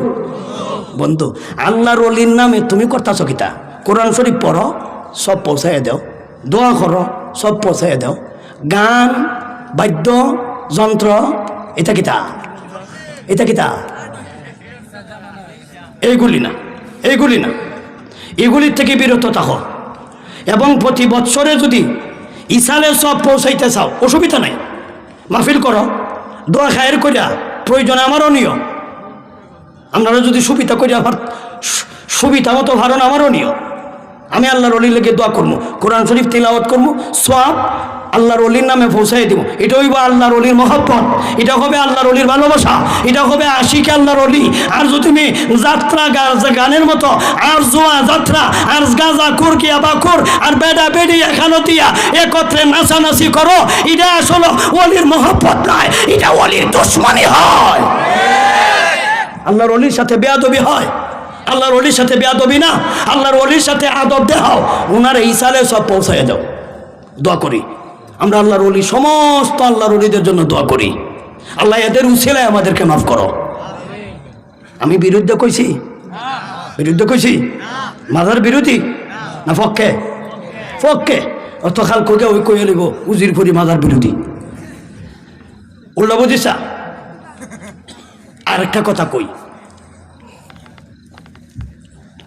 বন্ধু। আল্লাহর ওলির নামে তুমি করতাছ কিতা? কোরআন শরীফ পড়ো, সব পৌঁছাইয়া দাও, দোয়া করো, সব পৌঁছাইয়া দাও। গান বাদ্য যন্ত্র এটা কিতা? এটা কিতা? এইগুলি না, এইগুলি না, এগুলির থেকে বিরত থাকো। এবং প্রতি বৎসরে যদি ইসালে সব পৌঁছাইতে চাও অসুবিধা নাই, মাহফিল করো, দোয়া খায়ের করিয়া প্রয়োজনে আমারও নিও। আপনারা যদি সুবিধা করি আমার সুবিধা মতো ভারণ আমারও নিও। আমি আল্লাহর ওলির লেগে দোয়া করবো, কোরআন শরীফ তিলাওয়াত করবো, সওয়াব আল্লাহর ওলির নামে পৌঁছাই দিব। এটা হইব আল্লাহর ওলির মহব্বত, এটা হবে আল্লাহর ওলির ভালোবাসা, এটা হবে আশিক আল্লাহর ওলি। আর যদি তুমি যাত্রা গানের মতো আর জোয়া যাত্রা আর গাজা কুরকিয়া বাকুর আর বেডা বেডি এখানতিয়া একত্রে নাচানাচি করো, এটা আসলে ওলির মহব্বত নয়, এটা ওলির দুশমনি হয়। আল্লাহর ওলির সাথে বেয়াদবি হয়, আল্লাহর ওলির সাথে বেয়াদবি না, আল্লাহর ওলির সাথে আদব দেখাও। ওনার ইসালে সব পৌঁছায় দাও। দোয়া করি আমরা আল্লাহর ওলি, সমস্ত আল্লাহর ওলিদের জন্য দোয়া করি, আল্লাহ এদের উসিলায় আমাদেরকে মাফ করো। আমি বিরুদ্ধে কইছি? বিরুদ্ধে কইছি? মাজার বিরোধী না পক্ষে? পক্ষে। অত খাল কোকে ওই কইয়া লিব উজির ফুরি মাজার বিরোধী উল্লা বুঝিসা। আর একটা কথা কই,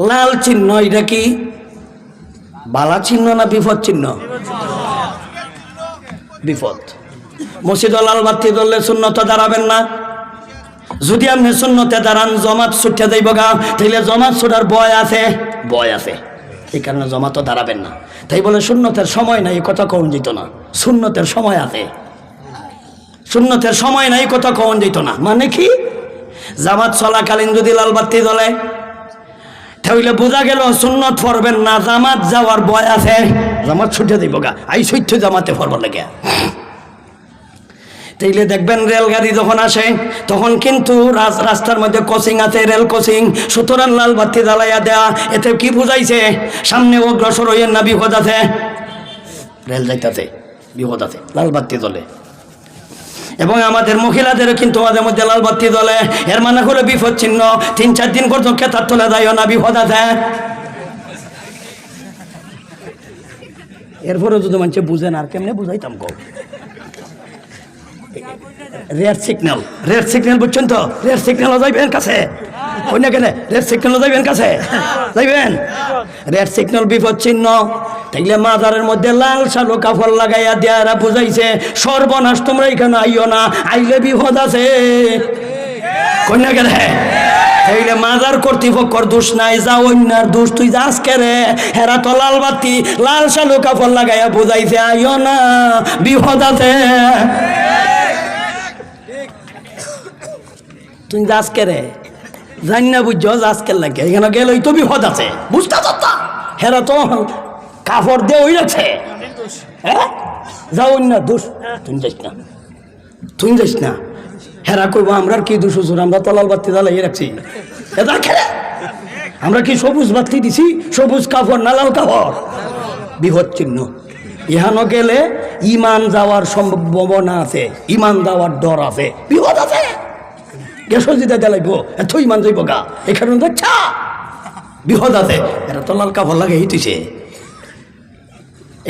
লাল চিহ্ন এটা কি বালা চিহ্ন না বিপদ চিহ্ন? বিপদ। মসজিদ লাল বাতি ধরলে সুন্নতে দাঁড়াবেন না। যদি আপনি সুন্নতে দাঁড়ান জমাত ছুটে যাইব গা, তাইলে জমাত ছুটার ভয় আছে, ভয় আছে, এই কারণে জমাতও দাঁড়াবেন না। তাই বলে সুন্নতের সময় নাই কথা কখন যেত না, সুন্নতের সময় আছে, সুন্নতের সময় নাই কথা কখন যেত না। মানে কি, জামাত চলাকালীন যদি লাল বাতি জ্বলে তাহলে বোঝা গেল সুন্নত পড়বেন না, জামাত যাওয়ার ভয় আছে, জামাত ছুটে দিব গা, আই সৈত্য জামাতে পড়ব লাগে। তাইলে দেখবেন রেলগাড়ি যখন আসে তখন কিন্তু রাস্তার মধ্যে কোচিং আছে, রেল কোচিং, সুতরাং লাল বাতি জ্বালাইয়া দেয়া। এতে কি বুঝাইছে, সামনে অগ্রসর হইয়েন না, বিপদ আছে, রেল যাইতেছে, বিপদ আছে, লাল বাতি জ্বলে। এবং আমাদের মহিলাদেরও কিন্তু মাঝে মধ্যে লাল বাতি জ্বলে, এর মানে হলো বিপদ চিহ্ন। 3-4 দিন পর্যন্ত কেতার তোলা যাইও না, বিপদ আছে। এরপরে যদি মানুষ বুঝেন আর কেমনে বুঝাইতাম গো। রেড সিগন্যাল, রেড সিগন্যাল বুঝছেন তো, রেড সিগন্যালও যাইবেন কাছে, ওই না কেন রেড সিগন্যালও যাইবেন কাছে, যাইবেন। রেড সিগন্যাল বিপদ চিহ্ন। তাইলে মাজারের মধ্যে লাল শালো কাপড় লাগাইয়া দেয়ারা বুঝাইছে সর্বনাশ, তোমরা এখানে আইও না, আইলে বিপদ আছে, কই না কেন? তাইলে মাজার কর্তৃপক্ষর দোষ নাই, যা অন্যার দোষ। তুই যাস কেরে, হেরা তো লাল বাতি লাল শালো কাপড় লাগাইয়া বুঝাইছে আইও না, বিপদ আছে। তুই যাস কেরে, জানি না বুঝছো যাসকে লাগে, এখানে গেলেই তো বিপদ আছে, বুঝতে চাচ্ছা। হেরা তো কাপড় দিয়ে ওই আছে, হ্যাঁ যাও না দোষ, তুই যাস না, তুই যাস না। হেরা কইবো আমরা কি দোষ হুজুর, আমরা তো লাল বাতি জ্বালাইয়ে রাখছি, এটা খেলে আমরা কি সবুজ বাতি দিছি, সবুজ কাপড় না লাল কাপড়, বিপদ চিহ্ন। ইহানো গেলে ইমান যাওয়ার সম্ভাবনা আছে, ইমান যাওয়ার ডর আছে, বিপদ আছে। গ্যাসও যেটা জ্বালাইবো এত ইমান যাইব গা, এই কারণে দেখছা বিপদ আছে। এটা তো লাল কাপড় লাগে হিটিছে,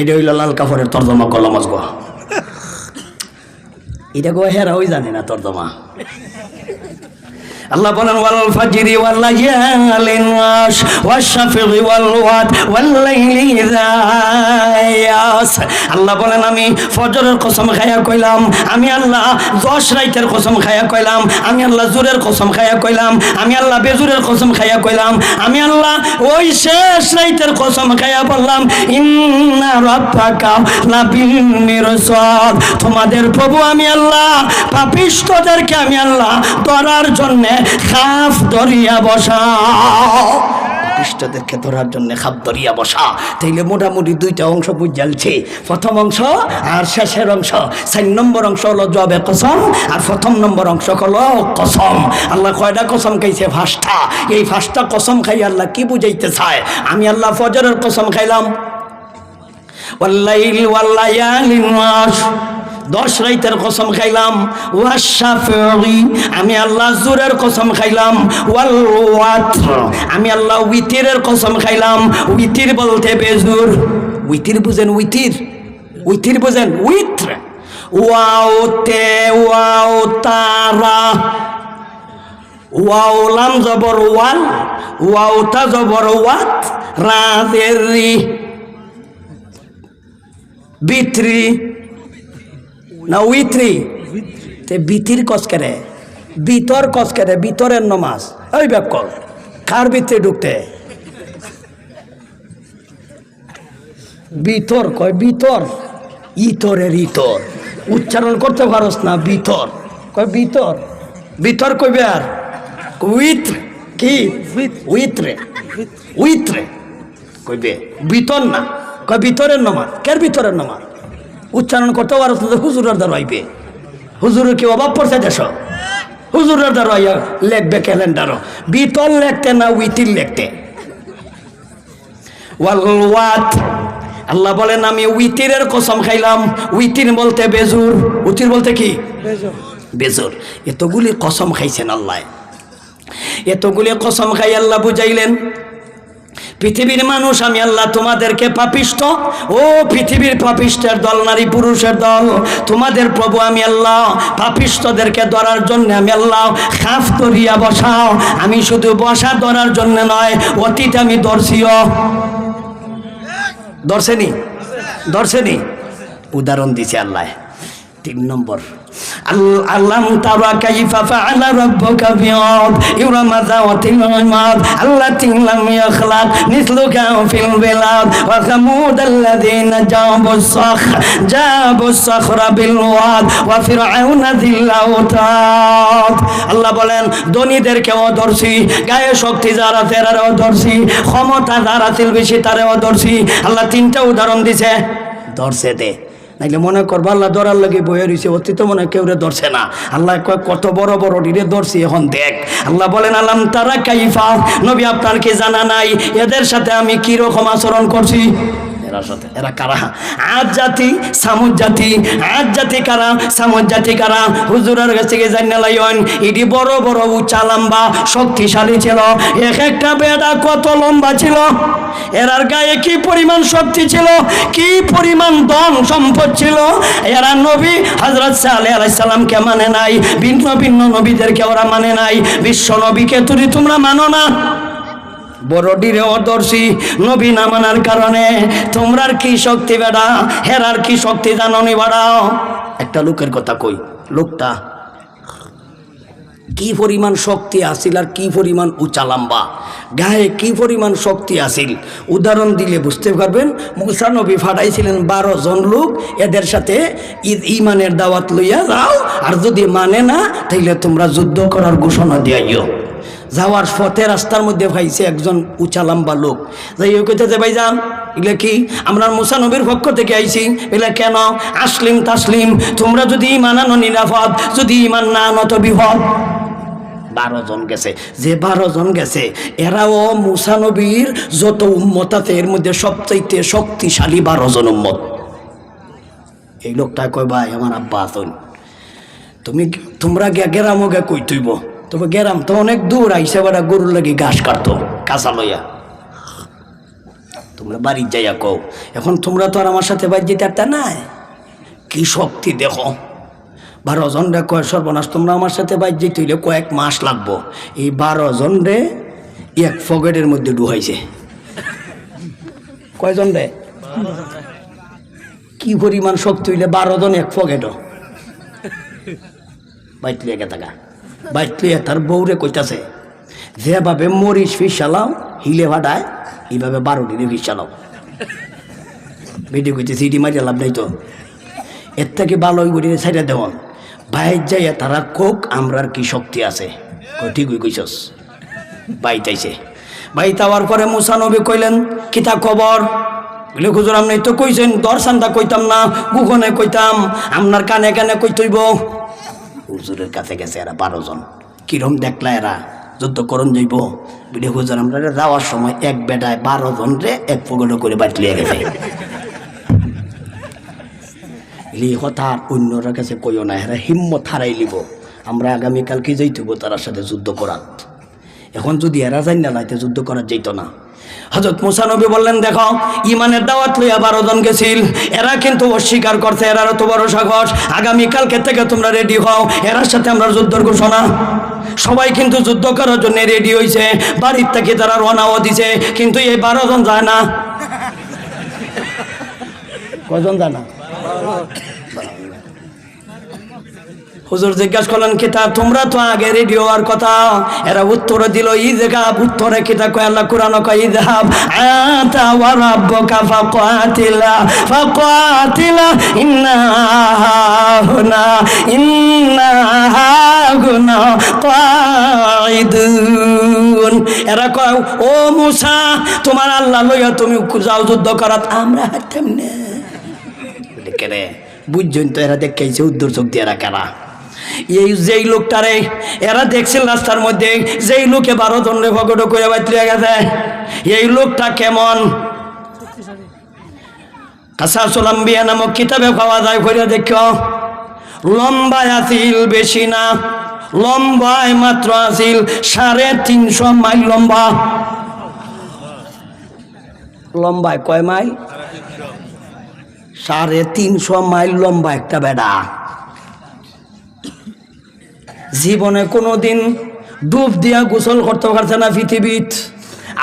এটা হইল লাল কাপড়ের তর্জমা করলাম আজগো, এটা গো হেরা ওই জানে না তর্জমা। আল্লাহ বলেন ওয়াল ফাজরি ওয়াল লায়ালিন ওয়াশ ওয়াশ-শাফি ওয়াল ওয়াত ওয়াল লাইলি ইযা ইয়াস। আল্লাহ বলেন আমি ফজরের কসম খায়া কইলাম, আমি আল্লাহ 10 রাতের কসম খায়া কইলাম, আমি আল্লাহ জোরের কসম খায়া কইলাম, আমি আল্লাহ বেজুরের কসম খায়া কইলাম, আমি আল্লাহ ওই শেষ রাতের কসম খায়া বললাম ইন্না রাব্বাকা লাবিল মিরসাদ। তোমাদের প্রভু আমি আল্লাহ পাপিষ্ঠদেরকে আমি আল্লাহ ধরার জন্য খাফ দরিয়া বসা, পাপিষ্ঠদেরকে ধরার জন্য খাপ দরিয়া বসা। তাইলে মোটামুটি 2টা অংশ বুঝালছে, প্রথম অংশ আর শেষের অংশ। 4 নম্বর অংশ হলো জবে কসম, আর প্রথম নম্বর অংশ হলো কসম। আল্লাহ কয়টা কসম খাইছে? 5টা। এই 5টা কসম খাই আল্লাহ কি বুঝাইতে চায়? আমি আল্লাহ ফজরের কসম খাইলাম, ওয়াল্লাইল ওয়াল্লায়ালিন ওয়াশ 10 রাতের কসম খাইলাম, ওয়াশ-শাফি আমি আল্লাহ জোরের কসম খাইলাম, ওয়াল ওয়াতর আমি আল্লাহ উইতিরের কসম খাইলাম। উইতির বলতে বেজুর, উইতির বুঝেন? উইতির, উইতির বুঝেন? উইত্র ওয়াও তে ওয়াও তারা, ওয়াও লাম জবর ওয়াল, ওয়াও তা জবর ওয়াত, রা জের রি, বিত্রি না উইত্রি, তে বিতির কস করে, বিতর কস করে, বিতরের নমাজ। ওই ব্যাকল কার ভিতরে ঢুকতে বিতর কয়, বিতর ইতরের ইতর উচ্চারণ করতে পারস না, বিতর কয়, বিতর বিতর কইবে আর উইত্র কি উইত্রে, উইত্রে কইবে, বিতর না কয়, বিতরের নমাজ। কের বিতরের নমাজ উচ্চারণ করতে পারো তো হুজুরের দ্বারা হইবে। হুজুরের কি অভাব পড়ছে দেশ? হুজুরের দ্বারা লেখবে ক্যালেন্ডারও, বিতর লেখতে না উইতির লেখতে। ওয়াল ওয়াত আল্লাহ বলেন আমি উইতিরের কসম খাইলাম। উইতির বলতে বেজুর, উতির বলতে কি বেজুর। এতগুলি কসম খাইছেন আল্লাহ, এতগুলি কসম খাই আল্লাহ বুঝাইলেন পৃথিবীর মানুষ আমি আল্লাহ তোমাদেরকে পাপিষ্ঠ, ও পৃথিবীর পাপিষ্টের দল, নারী পুরুষের দল, তোমাদের প্রভু আমি আল্লাহ পাপিষ্ঠদেরকে ধরার জন্য আমি আল্লাহ খাফ করিয়া বসাও। আমি শুধু বসা ধরার জন্য নয়, অতীত আমি ধরছিও। ধরছেনি উদাহরণ দিছে আল্লাহ। 3 নম্বর, আল্লাম তারা কাইফা ফাআলা রাব্বুকা বিআদ ইরমা যাওয়াতিল ইমাদ আল্লাতী লাম ইয়াখলাক মিসলুহা ফিল বিলাদ ওয়া সামুদ আল্লাযীনা জাবুস সাখরা বিল ওয়াদ ওয়া ফিরআউনা যিল আওতাদ। আল্লাহ বলেন ধনীদেরকেও ধরছি, গায়ে শক্তি যারা তেরারও ধরছি, ক্ষমতা যারা ছিল বেশি তারেও ধরছি। আল্লাহ 3টা উদাহরণ দিছে, ধরছে দে, নাইলে মনে করবো আল্লাহ ধরার লাগে বয়ে রয়েছে, অতীত মনে কেউ ধরছে না। আল্লাহ কয় কত বড় বড় ডিরে ধরছি, এখন দেখ। আল্লাহ বলেন আলাম তারা কাইফা, নবী আপনার কি জানা নাই এদের সাথে আমি কি রকম আচরণ করছি? এরা কারা? আদ জাতি সামুদ জাতি। আদ জাতি কারা, সামুদ জাতি কারা? হুজুরের কাছ থেকে জানিয়ে লাইন, এটি বড় বড় উঁচা লম্বা শক্তিশালী ছিল। এক একটা বেড়া কত লম্বা ছিল, এরার গায়ে কি পরিমাণ শক্তি ছিল, কি পরিমাণ ধন সম্পদ ছিল। এরা নবী হযরত সালেহ আলাইহিস সালামকে মানে নাই, ভিন্ন ভিন্ন নবীদেরকে ওরা মানে নাই, বিশ্ব নবীকে তোমরা মানো না। বড়ডিরে অদর্শী নবী না মানার কারণে তোমরার কি শক্তি বেড়া, হেরার কি শক্তি জাননি বাড়াও। একটা লোকের কথা কই, লোকটা কি পরিমাণ শক্তি আসিল আর কি পরিমাণ উঁচা লম্বা, গায়ে কি পরিমাণ শক্তি আসিল, উদাহরণ দিলে বুঝতে পারবেন। মুসা নবী ফাটাইছিলেন 12 জন লোক, এদের সাথে ইমানের দাওয়াত লইয়া যাও, আর যদি মানে না তাইলে তোমরা যুদ্ধ করার ঘোষণা দিয়াইও। যাওয়ার পথে রাস্তার মধ্যে ভাইছে একজন উঁচা লম্বা লোক, যাই হোক কইতেছে ভাইজান এগুলো কি? আমরা মুসা নবীর পক্ষ থেকে আইছি। এগুলো কেন? আসলিম তাসলিম, তোমরা যদি ইমান আনো নিরাপদ, যদি ইমান না আনো তো বিপদ। 12 জন গেছে, যে 12 জন গেছে এরাও মুসা নবীর যত উম্মত আছে এর মধ্যে সবচাইতে শক্তিশালী 12 জন উম্মত। এই লোকটা কয় ভাই আমার আব্বা আসুন, তোমরা গেরামো গে কই তুইব, তবে গেরাম তো অনেক দূর, আইসে বেড়া গরুর লাগি ঘাস কাটতো কাঁচা লইয়া, তোমরা বাড়ি যাইয়া কও। এখন তোমরা তো আর আমার সাথে বাড়ি যেতে একটা নাই, কি শক্তি দেখো। 12 জন রে কয় সর্বনাশ, তোমরা আমার সাথে বাড়ি যেতে হইলে কয়েক মাস লাগবো। এই 12 জন রে এক পকেটের মধ্যে ডুহাইছে। কয়জন রে? কি পরিমাণ শক্তি হইলে 12 জন এক পকেটও বাইট লিয়ে থাকা। বাইট লিয়ে তার বউরে কইতাছে যেভাবে মরিচ ফিস চালাও হিলে ভাটায় এইভাবে 12 দিনে ফিস চালাও। বেটি কইতেছে ইডি মারিয়া লাভ নাই তো, এর থেকে ভালো ওই গড়িয়ে ছাইড়া দেওয়ান বাইর যাইয়া তারা কোক আমরার কি শক্তি আছে। ঠিকই কইছস। বাইতাইছে, বাইতে আওয়ার পরে মুসা নবী কইলেন কিতা খবর? বলে হুজুর আপনি তো কইছেন দর্শনটা কইতাম না, গুগনে কইতাম, আপনার কানে কানে কইতইব। হুজুরের কাছে গেছে এরা 12 জন, কিরম দেখলা এরা যুদ্ধ করণ যাইব। বলে হুজুর আমরা যাওয়ার সময় এক বেটায় 12 জন রে এক পকেট করে বাইট লিয়ে গেছে। এই কথা অন্যরা কাছে কইও না, এরা হিম্মত হারাই লিব। আমরা আগামীকাল কি যাইতব তার সাথে যুদ্ধ করার। এখন যদি এরা যাই না লাইতে যুদ্ধ করা যেত না। হযরত মুসা নবী বললেন দেখো ইমানের দাওয়াত লইয়া 12 জন গেছিল, এরা কিন্তু অস্বীকার করছে, এরারও তো বড় সাহস। আগামীকালকে থেকে তোমরা রেডি হও, এরার সাথে আমরা যুদ্ধের ঘোষণা। সবাই কিন্তু যুদ্ধ করার জন্য রেডি হয়েছে, বাড়ির থেকে তারা রওনাও দিছে, কিন্তু এই 12 জন যায় না। কয়জন যায় না? হুজুর জিজ্ঞাসা করলেন কিতা তোমরা তো আগে রেডি হওয়ার কথা। এরা উত্তর দিল ইযহাব, উত্তরে কিতা কয় আল্লাহ কোরআন কয় ইযহাব আতা ওয়া রাব্বুকা ফাকাতিলা ইন্না হুনা কাঈদুন। এরা কয় ও মুসা তোমার আল্লাহ লইয়া তুমি যাও যুদ্ধ করাত, আমরা হাঁটতাম না। কেরে বুঝছেন তো এরা দেখাইছে উদ্দর চোখ দিয়ে এরা কারা। এই যেই লোকটারে এরা দেখছিল রাস্তার মধ্যে, যেই লোকে 12 জনরে ভগট করে বাইতে গেছে, এই লোকটা কেমন? কাসাসুল আম্বিয়া নামক কিতাবে পাওয়া যায়, করে দেখো লম্বায় আছিল, বেশি না, লম্বায় মাত্র আছিল 350 মাইল লম্বা। লম্বায় কয় মাইল? 350 মাইল লম্বা একটা বেড়া। জীবনে কোনোদিন ডুব দিয়া গোসল করতে পারছে না পৃথিবীত।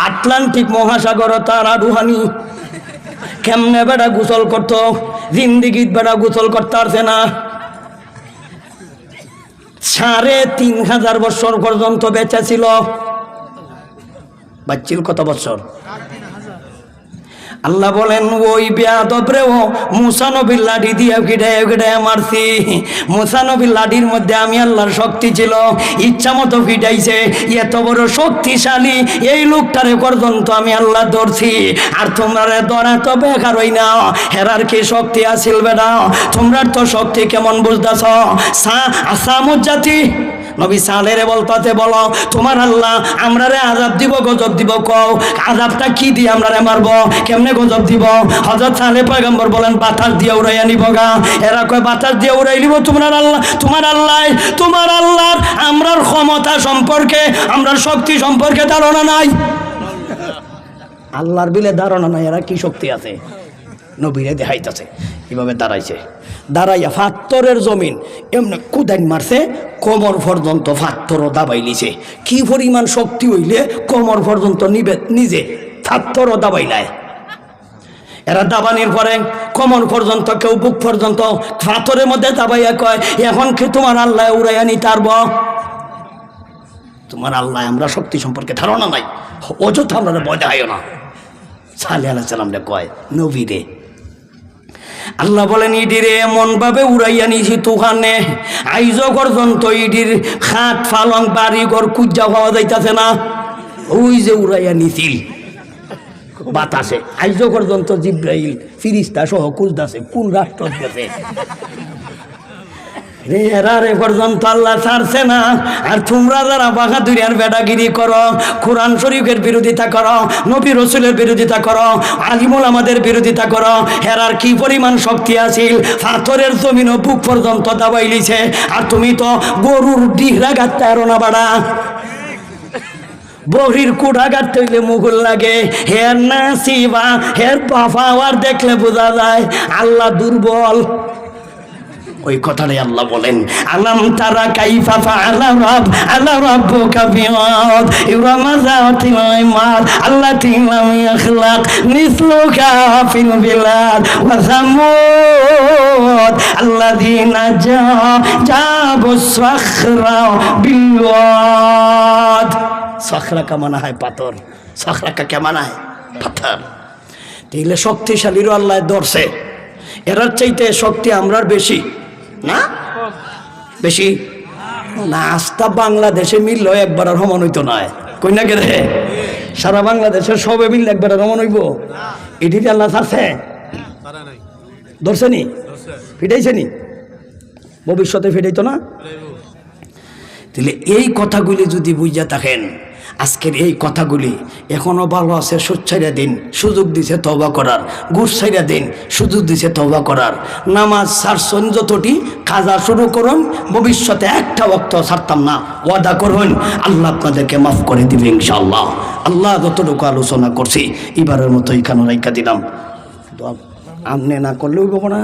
আটলান্টিক মহাসাগর তার আরুহানি কেমনে বেড়া গোসল করতো, জিন্দিগিত বেড়া গোসল করতে পারছে না। 3500 বছর পর্যন্ত বেঁচে ছিল। বাচ্চিল কত বছর? আল্লাহ বলেন ওই বেয়াদবরেও মুসা নবীর লাঠি দিয়ে গিডায় গিডায় মারছি। মুসা নবীর লাঠির মধ্যে আমি আল্লাহর শক্তি ছিল, ইচ্ছা মতো ফিটাইছে। এত বড় শক্তিশালী এই লোকটারে পর্যন্ত আমি আল্লাহ ধরছি। আর তোমরা ধরা তো বেকার হই না, হেরার কি শক্তি আছিল বেটা? তোমরা তো শক্তি কেমন বুঝতেছ? সামুদ জাতি নবী সালেরে বলতে বলো তোমার আল্লাহ আমরারে আযাব দিব গজব দিব, কও আযাবটা কি দিয়ে আমরারে মারবো, কেমনে গজব দিব? হযরত সালেহ পয়গম্বর বলেন বাতাস দিয়ে উড়াইয়া নিব গা। এরা কয় বাতাস দিয়ে উড়াই নিব তোমার আল্লাহ? তোমার আল্লাহর আমরার ক্ষমতা সম্পর্কে, আমরার শক্তি সম্পর্কে ধারণা নাই। আল্লাহর বিলে ধারণা নাই, এরা কি শক্তি আছে? নবীরে দেখাইতেছে এভাবে দাঁড়াইয়া ফাত্তরের জমিন এমনি কুদাইন মারছে, কোমর পর্যন্ত ফাত্তরও দাবাই লিছে। কি পরিমাণ শক্তি হইলে কোমর পর্যন্ত নিজে ফাত্তরও দাবাই নেয়। এরা দাবানির পরে কোমর পর্যন্ত, কেউ বুক পর্যন্ত ফাত্তরের মধ্যে দাবাইয়া কয় এখন কি তোমার আল্লাহ উড়াইয়া নিতে পারব? তোমার আল্লাহ আমরা শক্তি সম্পর্কে ধারণা নাই, অযথা আমরা ভয় দেখাইও না। সালেহ আলাইহিস সালাম রে কয় নবীরে আল্লাহ বলেন ইডিরে এমন ভাবে উড়াইয়া নিছি তুফানে, আইজ পর্যন্ত ইডির খাট ফালং বাড়ি ঘর কুজ্জা পাওয়া যাইতাছে না। ওই যে উড়াইয়া নিছিল বাতাসে, আইজ পর্যন্ত জিব্রাইল ফিরিস্তা সহ খুঁজতেছে কোন রাষ্ট্র গেছে রে। এরারে পর্যন্ত আল্লাহ ছাড়ছে না। আর তোমরা যারা বাহাদুরি আর বেডাগিরি করো, কোরআন শরীফের বিরোধিতা করো, নবী রসুলের বিরোধিতা করো, আলিমুল আমাদের বিরোধিতা করো, এরার কি পরিমাণ শক্তি আছিল? পাথরের জমিনও বুক পর্যন্ত দাবাই লিছে। আর তুমি তো গরুর ডিহরা গাঁটতে আরো না বাড়া, বহির কুড়া গাঁটতে হইলে মুগুল লাগে। হের নাসিবা হের পাফাওয়ার দেখলে বোঝা যায় আল্লাহ দুর্বল। ওই কথাটাই আল্লাহ বলেন আলাম তারা কাইফা ফাআলা রাব্বুকা বিআদ ইরমা যাতিল ইমাদ আল্লাতী লাম ইয়াখলাক মিসলুহা ফিল বিলাদ ওয়া সামুদ আল্লাযীনা জাবুস সাখরা বিল ওয়াদ। সাখরা কা মানা হয় পাথর, সাখরা কা কে মানা হয় পাথর। তাইলে শক্তিশালীরও আল্লাহ ধরছে, এরার চাইতে শক্তি আমরার বেশি না? বেশি না। আস্থা বাংলাদেশে মিললেও একবার আর সমান হইতো নয়, কই না রে? সারা বাংলাদেশে সবে মিললে একবার আর সমান হইব? এটি আল্লাহ ছাড়ছে, ধরছে নি, ফিটাইছে নি, ভবিষ্যতে ফিটাইতো না। তাহলে এই কথাগুলি যদি বুঝা থাকেন, আজকের এই কথাগুলি এখনো ভালো আছে, সোচ্ছাইরা দিন, সুযোগ দিছে তওবা করার, ঘুষ ছাইরা দিন, সুযোগ দিছে তওবা করার। নামাজ ছাড়ছেন যতটি, কাজা শুরু করুন, ভবিষ্যতে একটা ওয়াক্ত ছাড়তাম না ওয়াদা করুন, আল্লাহ আপনাদেরকে মাফ করে দিবে ইনশাআল্লাহ। আল্লাহ যতটুকু আলোচনা করছি এবারের মতো এখানে রাইখা দিলাম, আমনে না করলেও না।